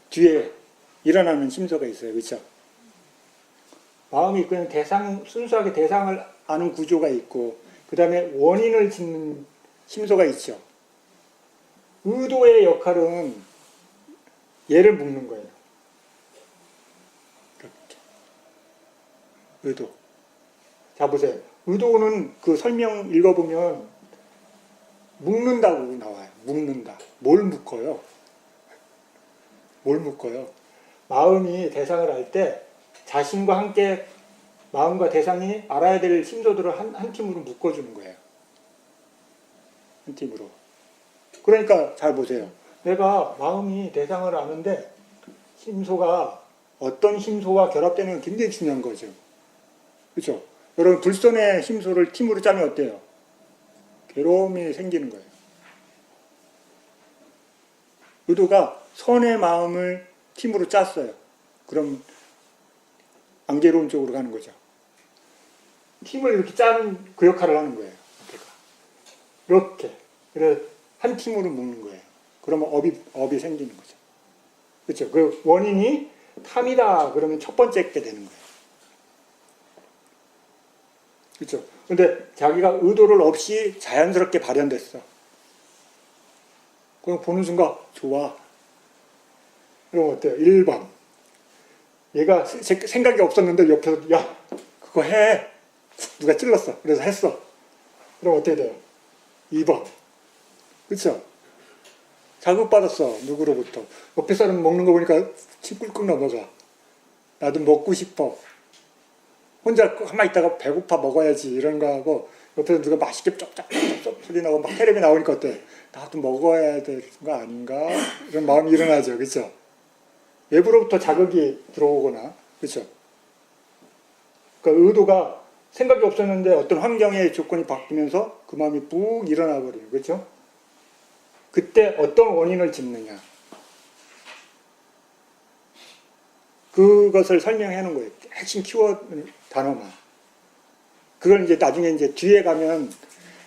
뒤에 일어나는 심소가 있어요. 그렇죠? 마음이 그냥 순수하게 대상을 아는 구조가 있고 그 다음에 원인을 짓는 심소가 있죠. 의도의 역할은 얘를 묶는 거예요. 이렇게. 의도. 자, 보세요. 의도는 그 설명 읽어보면 묶는다고 나와요. 묶는다. 뭘 묶어요? 뭘 묶어요? 마음이 대상을 알 때 자신과 함께 마음과 대상이 알아야 될 심소들을 한 팀으로 묶어주는 거예요. 한 팀으로. 그러니까 잘 보세요. 내가 마음이 대상을 아는데 심소가 어떤 심소와 결합되는 건 굉장히 중요한 거죠. 그렇죠? 여러분 불선의 심소를 팀으로 짜면 어때요? 괴로움이 생기는 거예요. 의도가 선의 마음을 팀으로 짰어요. 그럼 안 괴로운 쪽으로 가는 거죠. 팀을 이렇게 짜는 그 역할을 하는 거예요. 이렇게. 그래서 한 팀으로 묶는 거예요. 그러면 업이 생기는 거죠. 그렇죠? 그 원인이 탐이다. 그러면 첫 번째 게 되는 거예요. 그렇죠? 근데 자기가 의도를 없이 자연스럽게 발현됐어. 그럼 보는 순간 좋아. 그럼 어때요? 1번. 얘가 생각이 없었는데 옆에서 야 그거 해. 누가 찔렀어. 그래서 했어. 그럼 어떻게 돼요? 2번. 그렇죠? 자극받았어. 누구로부터. 옆에 사람 먹는 거 보니까 침 꿀꺽 넘어가. 나도 먹고 싶어. 혼자 가만히 있다가 배고파 먹어야지 이런 거 하고 옆에서 누가 맛있게 쩝쩝쩝쩝 소리 나고 막 테레비 나오니까 어때? 나도 먹어야 되는 거 아닌가? 이런 마음이 일어나죠. 그렇죠? 외부로부터 자극이 들어오거나 그렇죠? 그러니까 의도가 생각이 없었는데 어떤 환경의 조건이 바뀌면서 그 마음이 푹 일어나 버려요. 그렇죠? 그때 어떤 원인을 짚느냐. 그것을 설명해 놓은 거예요. 핵심 키워드 단어만. 그걸 이제 나중에 이제 뒤에 가면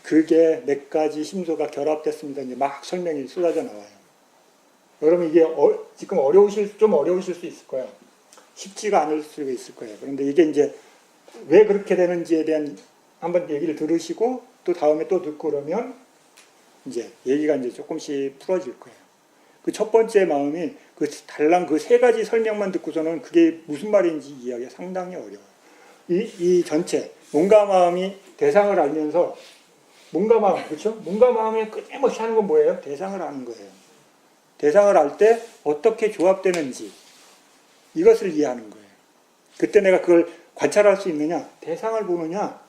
그게 몇 가지 심소가 결합됐습니다. 이제 막 설명이 쏟아져 나와요. 여러분 이게 지금 좀 어려우실 수 있을 거예요. 쉽지가 않을 수 있을 거예요. 그런데 이게 이제 왜 그렇게 되는지에 대한 한번 얘기를 들으시고 또 다음에 또 듣고 그러면 이제 얘기가 이제 조금씩 풀어질 거예요. 그 첫 번째 마음이 그 달랑 그 세 가지 설명만 듣고서는 그게 무슨 말인지 이해하기가 상당히 어려워요. 이 전체 몸과 마음이 대상을 알면서 몸과 마음 그렇죠? 몸과 마음이 끊임없이 하는 건 뭐예요? 대상을 아는 거예요. 대상을 알 때 어떻게 조합되는지 이것을 이해하는 거예요. 그때 내가 그걸 관찰할 수 있느냐? 대상을 보느냐?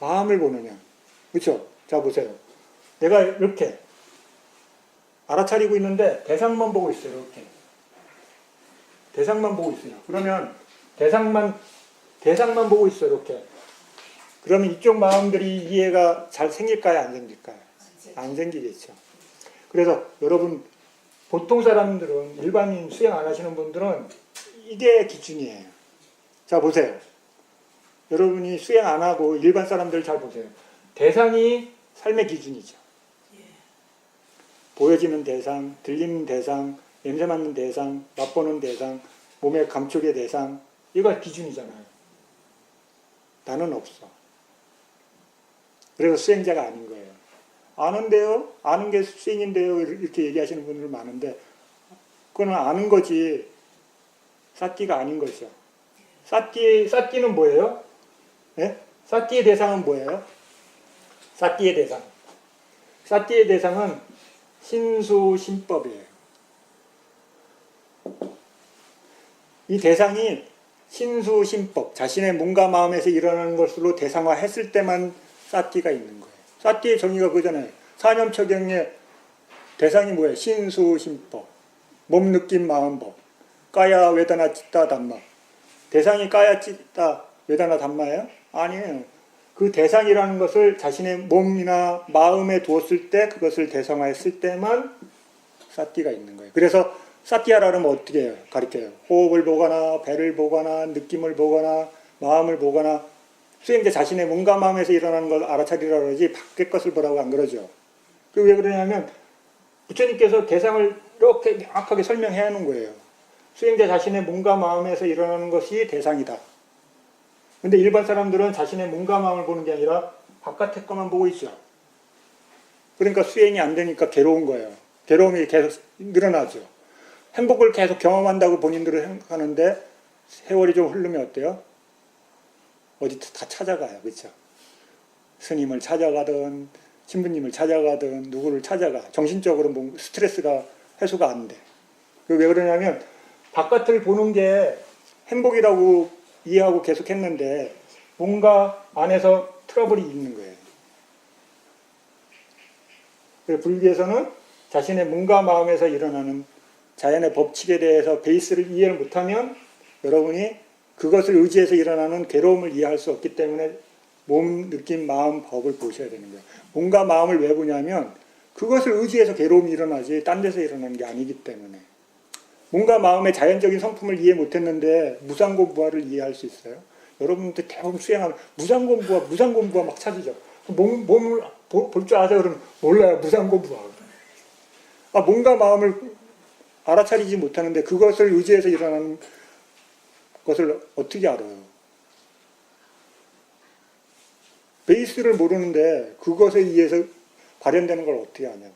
마음을 보느냐? 그렇죠? 자 보세요. 내가 이렇게 알아차리고 있는데 대상만 보고 있어요. 이렇게. 대상만 보고 있어요. 그러면 대상만 보고 있어요. 이렇게. 그러면 이쪽 마음들이 이해가 잘 생길까요? 안 생길까요? 안 생기겠죠. 그래서 여러분 보통 사람들은 일반인 수행 안 하시는 분들은 이게 기준이에요. 자 보세요. 여러분이 수행 안 하고 일반 사람들 잘 보세요. 대상이 삶의 기준이죠. 보여지는 대상, 들리는 대상, 냄새 맡는 대상, 맛보는 대상, 몸의 감촉의 대상 이거 기준이잖아요. 나는 없어. 그래서 수행자가 아닌 거예요. 아는데요? 아는 게 수행인데요? 이렇게 얘기하시는 분들 많은데 그거는 아는 거지 사띠가 아닌 거죠. 사띠는 뭐예요? 네? 사띠의 대상은 뭐예요? 사띠의 대상. 사띠의 대상은 신수신법이에요. 이 대상이 신수신법, 자신의 몸과 마음에서 일어나는 것으로 대상화했을 때만 사띠가 있는 거예요. 사띠의 정의가 그잖아요. 사념처경의 대상이 뭐예요? 신수신법, 몸 느낌 마음법, 까야 웨다나 찌따 담마. 대상이 까야 찌따 웨다나 담마예요? 아니에요. 그 대상이라는 것을 자신의 몸이나 마음에 두었을 때 그것을 대상화했을 때만 사띠가 있는 거예요. 그래서 사띠하라면 어떻게 해요? 가르쳐요. 호흡을 보거나 배를 보거나 느낌을 보거나 마음을 보거나 수행자 자신의 몸과 마음에서 일어나는 걸 알아차리라 그러지 밖의 것을 보라고 안 그러죠. 그 왜 그러냐면 부처님께서 대상을 이렇게 명확하게 설명해 놓은 거예요. 수행자 자신의 몸과 마음에서 일어나는 것이 대상이다. 근데 일반 사람들은 자신의 몸과 마음을 보는 게 아니라 바깥의 것만 보고 있죠. 그러니까 수행이 안 되니까 괴로운 거예요. 괴로움이 계속 늘어나죠. 행복을 계속 경험한다고 본인들은 하는데 세월이 좀 흐르면 어때요? 어디 다 찾아가요. 그렇죠? 스님을 찾아가든 신부님을 찾아가든 누구를 찾아가. 정신적으로 뭐 스트레스가 해소가 안 돼. 왜 그러냐면 바깥을 보는 게 행복이라고 이해하고 계속 했는데 뭔가 안에서 트러블이 있는 거예요. 그래서 불교에서는 자신의 몸과 마음에서 일어나는 자연의 법칙에 대해서 베이스를 이해를 못하면 여러분이 그것을 의지해서 일어나는 괴로움을 이해할 수 없기 때문에 몸, 느낌, 마음, 법을 보셔야 되는 거예요. 몸과 마음을 왜 보냐면 그것을 의지해서 괴로움이 일어나지 딴 데서 일어나는 게 아니기 때문에 몸과 마음의 자연적인 성품을 이해 못했는데 무상고부화를 이해할 수 있어요? 여러분들 대부분 수행하면 무상고부화 막 찾으죠. 몸을 볼 줄 아세요? 그러면 몰라요. 무상고부화. 몸과 마음을 알아차리지 못하는데 그것을 의지해서 일어나는 것을 어떻게 알아요? 베이스를 모르는데 그것에 의해서 발현되는 걸 어떻게 아냐?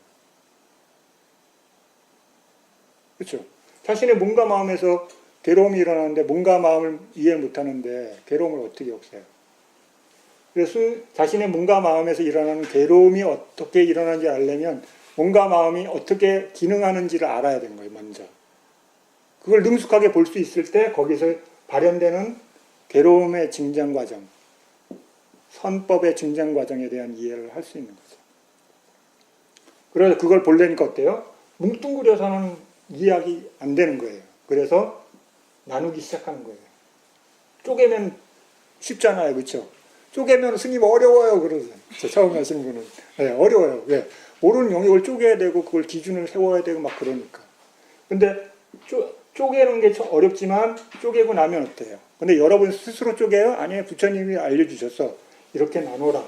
그렇죠? 자신의 몸과 마음에서 괴로움이 일어나는데 몸과 마음을 이해 못하는데 괴로움을 어떻게 없애요? 그래서 자신의 몸과 마음에서 일어나는 괴로움이 어떻게 일어나는지 알려면 몸과 마음이 어떻게 기능하는지를 알아야 되는 거예요, 먼저. 그걸 능숙하게 볼 수 있을 때 거기서 발현되는 괴로움의 증정 과정, 선법의 증정 과정에 대한 이해를 할 수 있는 거죠. 그래서 그걸 보려니까 어때요? 뭉뚱그려서는 이해하기 안 되는 거예요. 그래서 나누기 시작하는 거예요. 쪼개면 쉽잖아요, 그렇죠? 쪼개면 스님 어려워요, 그러죠. 처음 하시는 분은. 네, 어려워요. 왜? 모르는 영역을 쪼개야 되고 그걸 기준을 세워야 되고 막 그러니까. 근데 쪼개는 게 어렵지만 쪼개고 나면 어때요? 근데 여러분 스스로 쪼개요? 아니에요. 부처님이 알려주셨어. 이렇게 나눠라.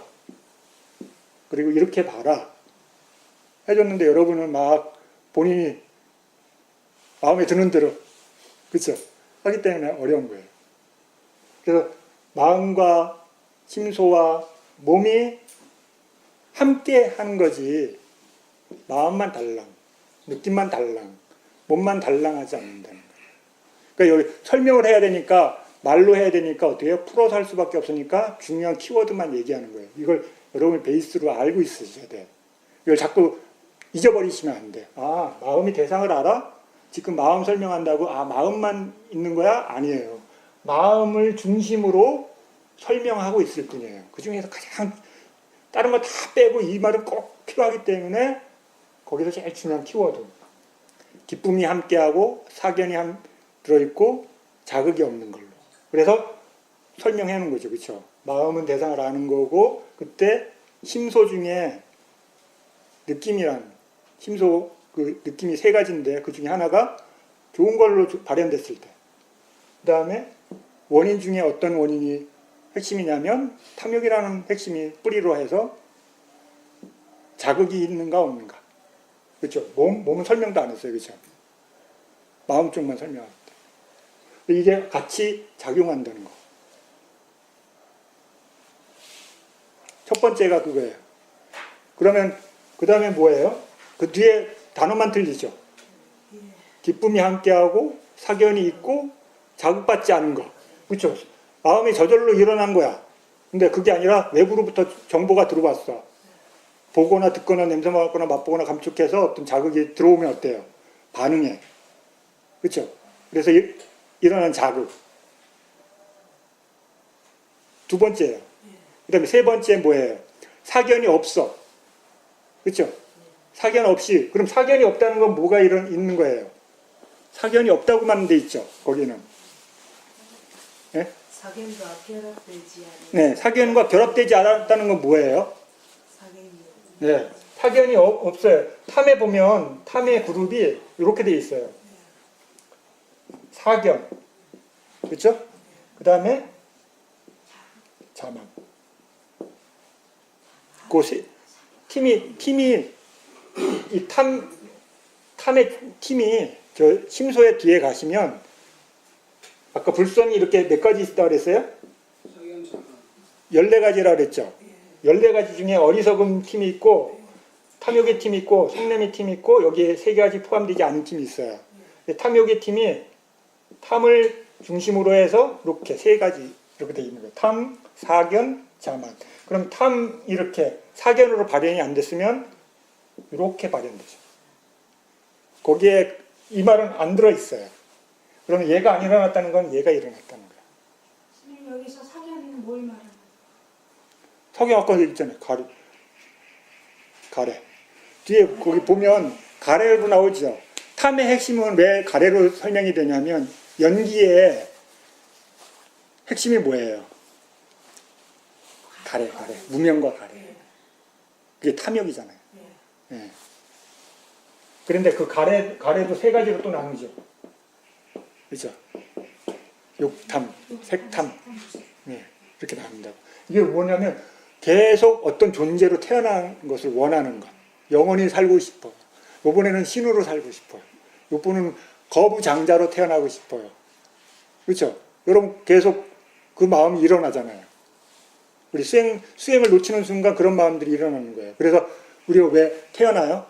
그리고 이렇게 봐라. 해줬는데 여러분은 막 본인이 마음에 드는 대로, 그렇죠? 하기 때문에 어려운 거예요. 그래서 마음과 심소와 몸이 함께 하는 거지, 마음만 달랑, 느낌만 달랑, 몸만 달랑하지 않는다는 거예요. 그러니까 여기 설명을 해야 되니까, 말로 해야 되니까 어떻게 해요? 풀어서 할 수밖에 없으니까 중요한 키워드만 얘기하는 거예요. 이걸 여러분이 베이스로 알고 있으셔야 돼요. 이걸 자꾸 잊어버리시면 안 돼. 아, 마음이 대상을 알아? 지금 마음 설명한다고 아, 마음만 있는 거야? 아니에요. 마음을 중심으로 설명하고 있을 뿐이에요. 그 중에서 가장 다른 거 다 빼고 이 말은 꼭 필요하기 때문에 거기서 제일 중요한 키워드. 기쁨이 함께하고 사견이 들어있고 자극이 없는 걸로. 그래서 설명해 놓은 거죠. 그렇죠? 마음은 대상을 아는 거고 그때 심소 중에 느낌이란 심소 그 느낌이 세 가지인데 그 중에 하나가 좋은 걸로 발현됐을 때. 그 다음에 원인 중에 어떤 원인이 핵심이냐면 탐욕이라는 핵심이 뿌리로 해서 자극이 있는가 없는가. 그렇죠? 몸은 설명도 안 했어요. 그렇죠? 마음 쪽만 설명할 때. 이게 같이 작용한다는 거. 첫 번째가 그거예요. 그러면 그 다음에 뭐예요? 그 뒤에 단어만 틀리죠. 기쁨이 함께하고 사견이 있고 자극받지 않은 거. 그렇죠? 마음이 저절로 일어난 거야. 근데 그게 아니라 외부로부터 정보가 들어왔어. 보거나 듣거나 냄새 맡거나 맛보거나 감촉해서 어떤 자극이 들어오면 어때요? 반응해. 그렇죠? 그래서 일어난 자극. 두 번째예요. 그 다음에 세 번째 뭐예요? 사견이 없어. 그렇죠? 사견 없이. 그럼 사견이 없다는 건 뭐가 있는 거예요? 사견이 없다고만 돼 있죠. 거기는. 네? 사견과 결합되지 않은. 네, 사견과 결합되지 않았다는 건 뭐예요? 사견이. 네, 사견이 없어요. 탐에 보면 탐의 그룹이 이렇게 돼 있어요. 사견, 그렇죠? 그 다음에 자만. 그 팀이 이 탐의 팀이 저 심소의 뒤에 가시면 아까 불선이 이렇게 몇 가지 있다고 그랬어요? 14가지라고 그랬죠? 14가지 중에 어리석음 팀이 있고 탐욕의 팀이 있고 성냄의 팀이 있고 여기에 3가지 포함되지 않은 팀이 있어요. 탐욕의 팀이 탐을 중심으로 해서 이렇게 3가지 이렇게 되어 있는 거예요. 탐, 사견, 자만. 그럼 탐 이렇게 사견으로 발현이 안 됐으면 이렇게 발현되죠. 거기에 이 말은 안 들어있어요. 그러면 얘가 안 일어났다는 건 얘가 일어났다는 거예요. 선생님 여기서 사견은 뭘 말하는 거예요? 석영 아까 있잖아요. 가래. 뒤에 거기 보면 가래로 나오죠. 탐의 핵심은 왜 가래로 설명이 되냐면 연기의 핵심이 뭐예요? 가래. 무명과 가래. 그게 탐욕이잖아요. 예. 그런데 그 가래도 3가지로 또 나누죠. 그렇죠? 욕탐, 색탐. 네, 이렇게 나눈다고. 이게 뭐냐면 계속 어떤 존재로 태어난 것을 원하는 것. 영원히 살고 싶어. 요번에는 신으로 살고 싶어요. 요번은 거부장자로 태어나고 싶어요. 그렇죠? 여러분 계속 그 마음이 일어나잖아요. 우리 수행을 놓치는 순간 그런 마음들이 일어나는 거예요. 그래서 우리가 왜 태어나요?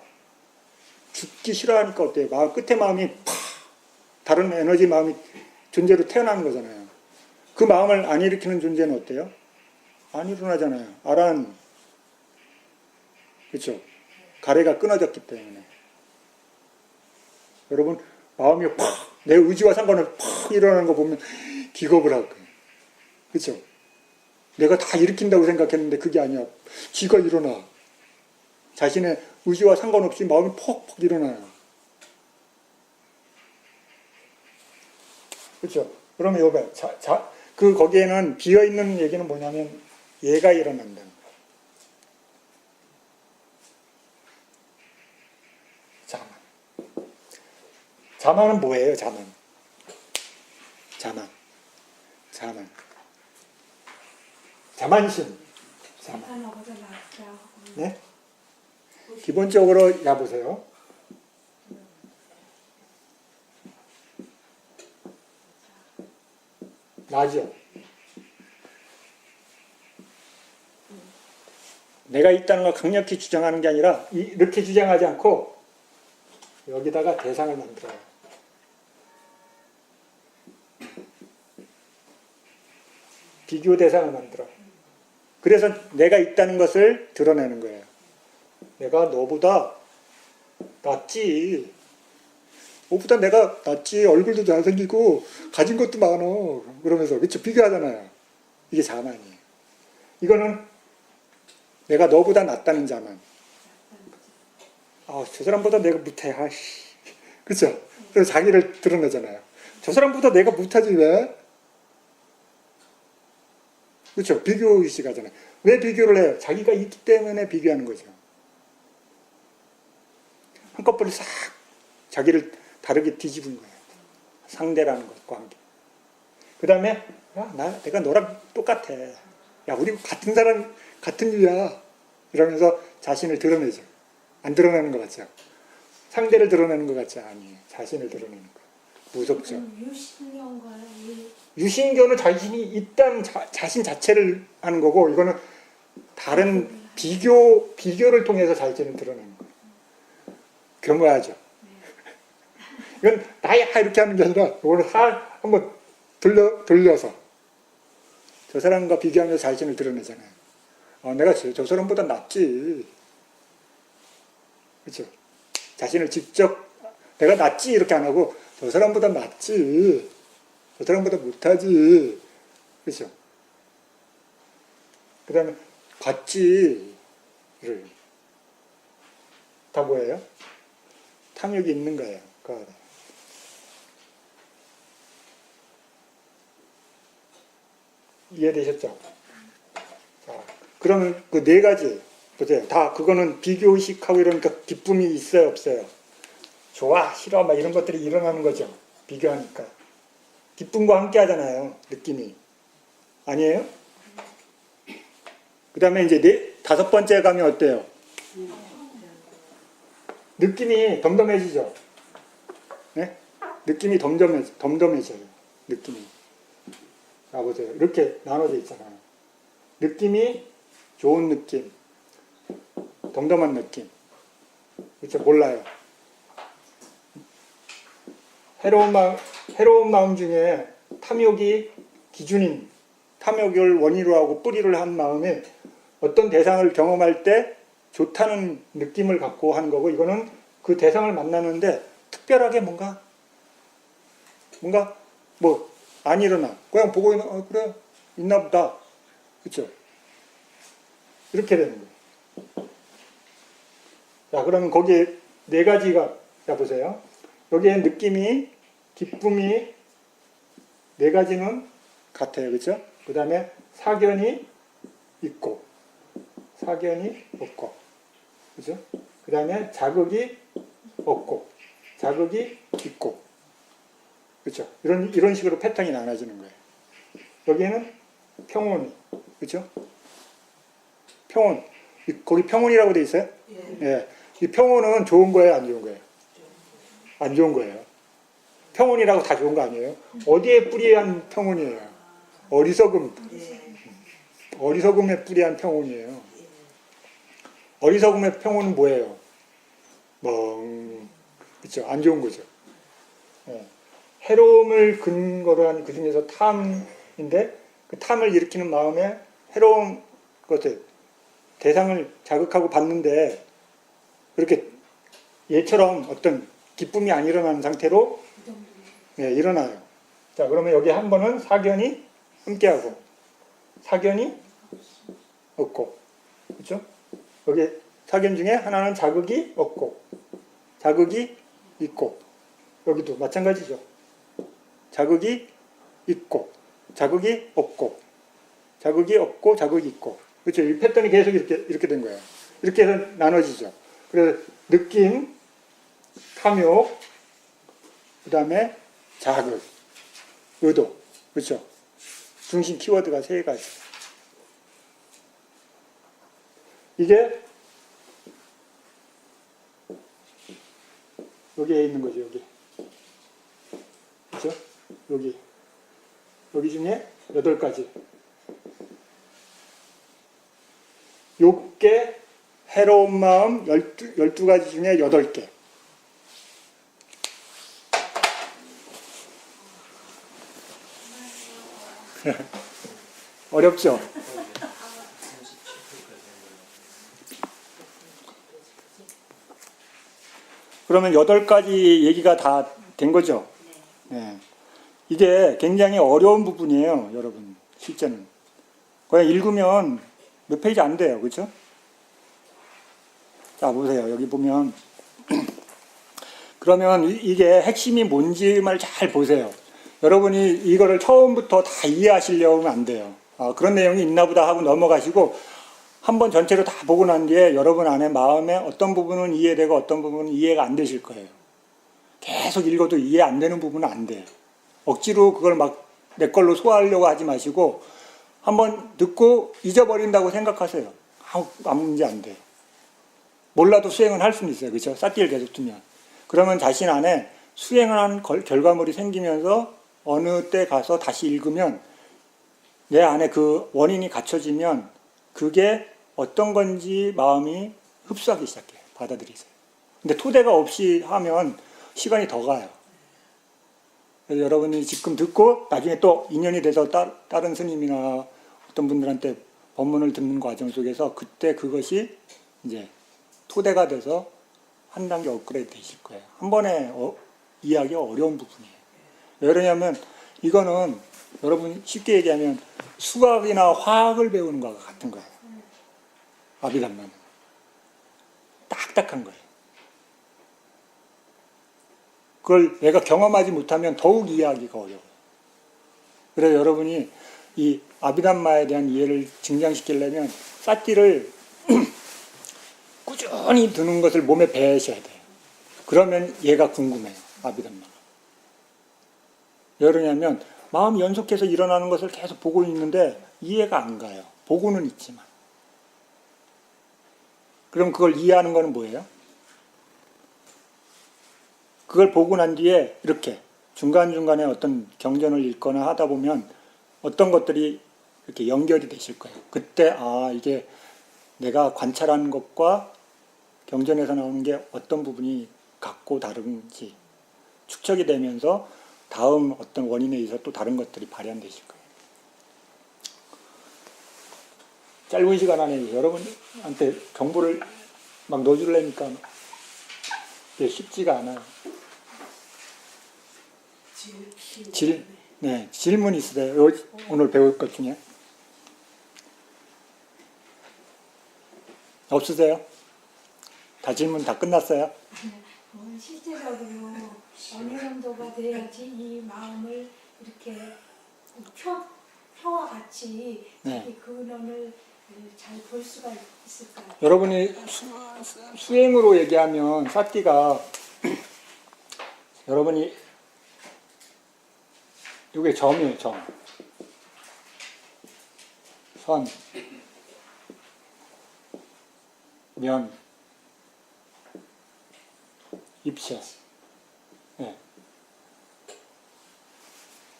죽기 싫어하니까 어때요? 끝에 마음이 다른 에너지 마음이 존재로 태어난 거잖아요. 그 마음을 안 일으키는 존재는 어때요? 안 일어나잖아요. 아란, 그렇죠? 가래가 끊어졌기 때문에. 여러분, 마음이 팍, 내 의지와 상관없이 팍 일어나는 거 보면 기겁을 할 거예요. 그렇죠? 내가 다 일으킨다고 생각했는데 그게 아니야. 지가 일어나. 자신의 의지와 상관없이 마음이 퍽퍽 일어나요. 그렇죠? 그러면 여기 그 거기에는 비어 있는 얘기는 뭐냐면 얘가 일어난다는 거예요. 자만. 자만은 뭐예요? 자만. 자만. 자만. 자만심. 자만. 하나보다 낫다. 네? 기본적으로 야 보세요. 나죠. 내가 있다는 걸 강력히 주장하는 게 아니라 이렇게 주장하지 않고 여기다가 대상을 만들어요. 비교 대상을 만들어. 그래서 내가 있다는 것을 드러내는 거예요. 내가 너보다 낫지. 너보다 내가 낫지. 얼굴도 잘생기고 가진 것도 많어. 그러면서 그쵸? 비교하잖아요. 이게 자만이에요. 이거는 내가 너보다 낫다는 자만. 아, 저 사람보다 내가 못해. 아씨. 그쵸? 그래서 자기를 드러내잖아요. 저 사람보다 내가 못하지 왜? 그렇죠. 비교의식 하잖아요. 왜 비교를 해요? 자기가 있기 때문에 비교하는 거죠. 한꺼번에 싹 자기를 다르게 뒤집은 거예요. 상대라는 것과 함께. 그 다음에 내가 너랑 똑같아. 야, 우리 같은 사람, 같은 유야. 이러면서 자신을 드러내죠. 안 드러내는 것 같죠. 상대를 드러내는 것 같지 아니에요. 자신을 드러내는 거. 무섭죠. 유신경과는 유신교는 자신이 있다는 자신 자체를 하는 거고, 이거는 다른 비교를 통해서 자신을 드러내는 거예요. 겸허하죠. 이건 나야 이렇게 하는 게 아니라 이거는 한번 돌려서 저 사람과 비교하면서 자신을 드러내잖아요. 내가 저 사람보다 낫지. 그렇죠? 자신을 직접 내가 낫지 이렇게 안 하고 저 사람보다 낫지. 저 사람보다 못하지. 그렇죠? 그 다음에 같지를 다 뭐예요? 탐욕이 있는 거예요. 그 안에. 이해되셨죠? 자, 그러면 그 네 가지 보세요. 다 그거는 비교의식하고 이러니까 기쁨이 있어요, 없어요? 좋아, 싫어, 막 이런 것들이 일어나는 거죠. 비교하니까. 기쁨과 함께 하잖아요, 느낌이. 아니에요? 그 다음에 이제 다섯 번째 가면 어때요? 느낌이 덤덤해지죠? 네? 느낌이 덤덤해져요. 느낌이. 자, 보세요. 이렇게 나눠져 있잖아요. 느낌이 좋은 느낌, 덤덤한 느낌. 그렇죠? 몰라요. 해로운 마음 중에 탐욕이 기준인, 탐욕을 원인으로 하고 뿌리를 한 마음이 어떤 대상을 경험할 때 좋다는 느낌을 갖고 하는 거고, 이거는 그 대상을 만나는데 특별하게 뭔가 뭐 안 일어나. 그냥 보고 있는, 그래, 있나 보다. 그쵸? 이렇게 되는 거예요. 자, 그러면 거기에 네 가지가, 자, 보세요. 여기에 느낌이, 기쁨이, 네 가지는 같아요. 그쵸? 그 다음에 사견이 있고, 사견이 없고. 그죠? 그 다음에 자극이 없고, 자극이 있고. 그렇죠? 이런 식으로 패턴이 나눠지는 거예요. 여기에는 평온이, 그렇죠? 평온. 거기 평온이라고 돼 있어요? 예. 이 평온은 좋은 거예요, 안 좋은 거예요? 안 좋은 거예요. 평온이라고 다 좋은 거 아니에요? 어디에 뿌리한 평온이에요? 어리석음에 뿌리한 평온이에요. 어리석음의 평온은 뭐예요? 그렇죠? 안 좋은 거죠. 예. 해로움을 근거로 한 그 중에서 탐인데 그 탐을 일으키는 마음에 해로운 것을 대상을 자극하고 받는데 그렇게 얘처럼 어떤 기쁨이 안 일어나는 상태로 네, 일어나요. 자, 그러면 여기 한 번은 사견이 함께하고 사견이 없고, 그렇죠? 여기 사견 중에 하나는 자극이 없고 자극이 있고, 여기도 마찬가지죠. 자극이 있고 자극이 없고 자극이 없고 자극이 있고, 그렇죠? 이 패턴이 계속 이렇게 된 거예요. 이렇게 해서 나눠지죠. 그래서 느낌, 탐욕, 그 다음에 자극, 의도, 그렇죠? 중심 키워드가 세 가지. 이게 여기에 있는 거죠. 여기, 그렇죠? 여기 중에 8가지. 욕계, 해로운 마음 12가지 중에 8개. 어렵죠? 그러면 8가지 얘기가 다 된 거죠? 네. 이게 굉장히 어려운 부분이에요, 여러분. 실제는. 그냥 읽으면 몇 페이지 안 돼요. 그렇죠? 자, 보세요. 여기 보면 그러면 이게 핵심이 뭔지만 잘 보세요. 여러분이 이거를 처음부터 다 이해하시려고 하면 안 돼요. 그런 내용이 있나 보다 하고 넘어가시고 한번 전체로 다 보고 난 뒤에 여러분 안에 마음에 어떤 부분은 이해되고 어떤 부분은 이해가 안 되실 거예요. 계속 읽어도 이해 안 되는 부분은 안 돼요. 억지로 그걸 막 내 걸로 소화하려고 하지 마시고 한번 듣고 잊어버린다고 생각하세요. 아무 문제 안 돼요. 몰라도 수행은 할 수는 있어요. 그렇죠? 싹기를 계속 두면. 그러면 자신 안에 수행을 한 결과물이 생기면서 어느 때 가서 다시 읽으면 내 안에 그 원인이 갖춰지면 그게 어떤 건지 마음이 흡수하기 시작해요. 받아들이세요. 근데 토대가 없이 하면 시간이 더 가요. 그래서 여러분이 지금 듣고 나중에 또 인연이 돼서 다른 스님이나 어떤 분들한테 법문을 듣는 과정 속에서 그때 그것이 이제 토대가 돼서 한 단계 업그레이드 되실 거예요. 한 번에 이해하기 어려운 부분이에요. 왜 그러냐면 이거는 여러분 쉽게 얘기하면 수학이나 화학을 배우는 것과 같은 거예요. 아비담마는. 딱딱한 거예요. 그걸 내가 경험하지 못하면 더욱 이해하기가 어려워요. 그래서 여러분이 이 아비담마에 대한 이해를 증장시키려면 사티를 꾸준히 드는 것을 몸에 배우셔야 돼요. 그러면 얘가 궁금해요. 아비담마가. 왜 그러냐면 마음이 연속해서 일어나는 것을 계속 보고 있는데 이해가 안 가요. 보고는 있지만. 그럼 그걸 이해하는 거는 뭐예요? 그걸 보고 난 뒤에 이렇게 중간중간에 어떤 경전을 읽거나 하다 보면 어떤 것들이 이렇게 연결이 되실 거예요. 그때 이게 내가 관찰하는 것과 경전에서 나오는 게 어떤 부분이 같고 다른지 축적이 되면서 다음 어떤 원인에 의해서 또 다른 것들이 발현되실 거예요. 짧은 시간 안에 여러분한테 정보를 막 넣어주려니까 쉽지가 않아요. 질문 있으세요? 오늘 배울 것 중에? 없으세요? 다 질문 다 끝났어요? 실제적으로 어느 정도가 돼야지 이 마음을 이렇게 표와 같이 자기 근원을 잘 볼 수가 있을까요? 여러분이 수행으로 얘기하면 사띠가 여러분이 이게 점이에요. 점. 선, 면, 입체. 네.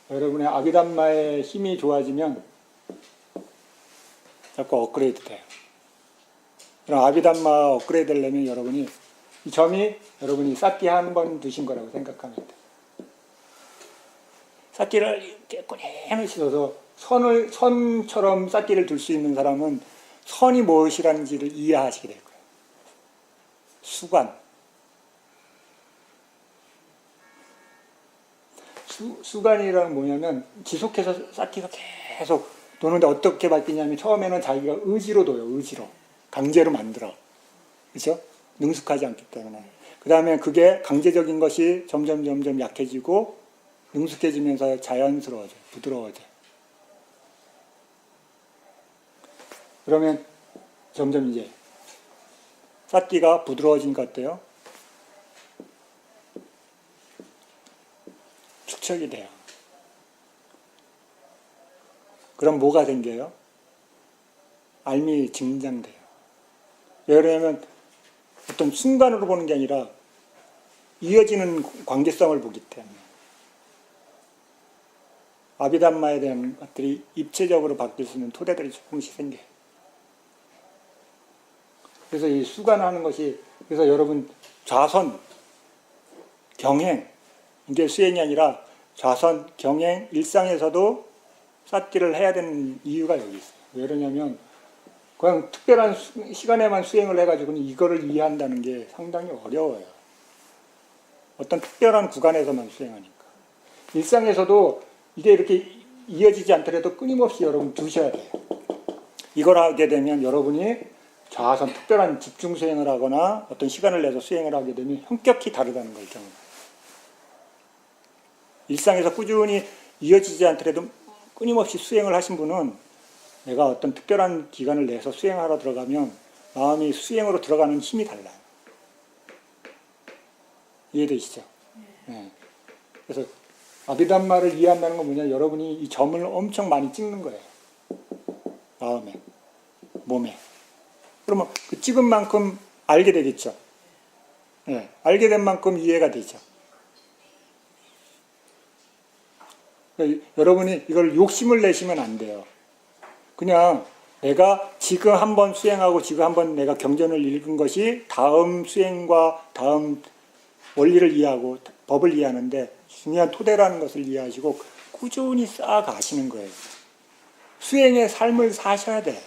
여러분의 아비담마의 힘이 좋아지면 자꾸 업그레이드 돼요. 그럼 아비담마 업그레이드 하려면 여러분이 이 점이 여러분이 쌓기 한 번 드신 거라고 생각하면 돼요. 싹기를 깨끗이 씻어서 선처럼 싹기를 둘 수 있는 사람은 선이 무엇이라는지를 이해하시게 될 거예요. 수관. 수관이라는 뭐냐면 지속해서 싹기가 계속 도는데 어떻게 바뀌냐면 처음에는 자기가 의지로 둬요. 의지로. 강제로 만들어. 그렇죠? 능숙하지 않기 때문에. 그 다음에 그게 강제적인 것이 점점 약해지고 능숙해지면서 자연스러워져요. 부드러워져요. 그러면 점점 이제 싹기가 부드러워지니까 어때요? 축척이 돼요. 그럼 뭐가 생겨요? 알미 증장돼요. 왜냐하면 어떤 순간으로 보는 게 아니라 이어지는 관계성을 보기 때문에 아비담마에 대한 것들이 입체적으로 바뀔 수 있는 토대들이 조금씩 생겨요. 그래서 이 수관하는 것이, 그래서 여러분 좌선, 경행, 이게 수행이 아니라 좌선, 경행, 일상에서도 싹기를 해야 되는 이유가 여기 있어요. 왜 그러냐면 그냥 특별한 시간에만 수행을 해가지고는 이거를 이해한다는 게 상당히 어려워요. 어떤 특별한 구간에서만 수행하니까. 일상에서도 이게 이렇게 이어지지 않더라도 끊임없이 여러분 두셔야 돼요. 이걸 하게 되면 여러분이 좌선 특별한 집중 수행을 하거나 어떤 시간을 내서 수행을 하게 되면 현격히 다르다는 걸 경험해요. 일상에서 꾸준히 이어지지 않더라도 끊임없이 수행을 하신 분은 내가 어떤 특별한 기간을 내서 수행하러 들어가면 마음이 수행으로 들어가는 힘이 달라요. 이해되시죠? 네. 그래서 아비담마를 이해한다는 건 뭐냐? 여러분이 이 점을 엄청 많이 찍는 거예요. 마음에, 몸에. 그러면 그 찍은 만큼 알게 되겠죠. 네. 알게 된 만큼 이해가 되죠. 그러니까 여러분이 이걸 욕심을 내시면 안 돼요. 그냥 내가 지금 한번 수행하고 지금 한번 내가 경전을 읽은 것이 다음 수행과 다음 원리를 이해하고 법을 이해하는데 중요한 토대라는 것을 이해하시고 꾸준히 쌓아가시는 거예요. 수행의 삶을 사셔야 돼.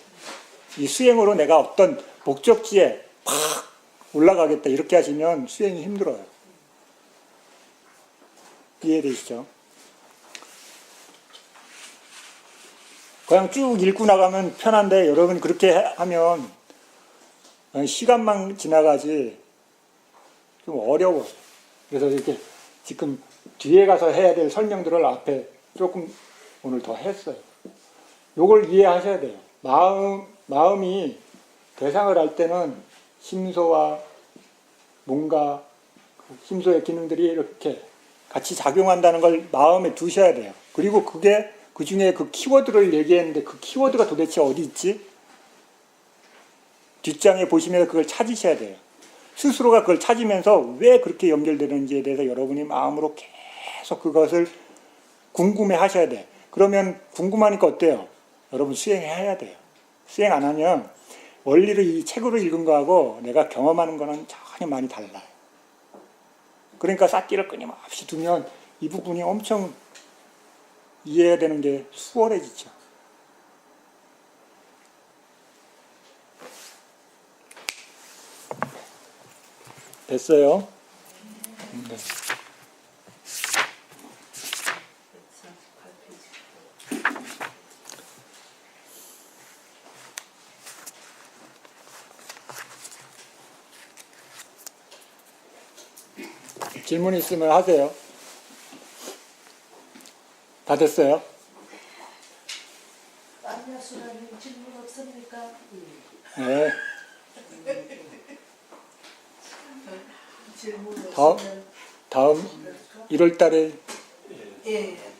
이 수행으로 내가 어떤 목적지에 팍 올라가겠다 이렇게 하시면 수행이 힘들어요. 이해되시죠? 그냥 쭉 읽고 나가면 편한데 여러분 그렇게 하면 시간만 지나가지 좀 어려워요. 그래서 이렇게 지금 뒤에 가서 해야 될 설명들을 앞에 조금 오늘 더 했어요. 요걸 이해하셔야 돼요. 마음이 대상을 할 때는 심소와 뭔가 심소의 기능들이 이렇게 같이 작용한다는 걸 마음에 두셔야 돼요. 그리고 그게 그 중에 그 키워드를 얘기했는데 그 키워드가 도대체 어디 있지? 뒷장에 보시면 그걸 찾으셔야 돼요. 스스로가 그걸 찾으면서 왜 그렇게 연결되는지에 대해서 여러분이 마음으로 계속 그것을 궁금해 하셔야 돼. 그러면 궁금하니까 어때요? 여러분 수행해야 돼요. 수행 안 하면 원리를 이 책으로 읽은 거하고 내가 경험하는 거는 전혀 많이 달라요. 그러니까 싹기를 끊임없이 두면 이 부분이 엄청 이해해야 되는 게 수월해지죠. 됐어요? 네. 138페이지. 질문 있으면 하세요. 다 됐어요? 안녕수라님 질문 없습니까? 네. 질문 다음 없으면 다음 1월 달에 예.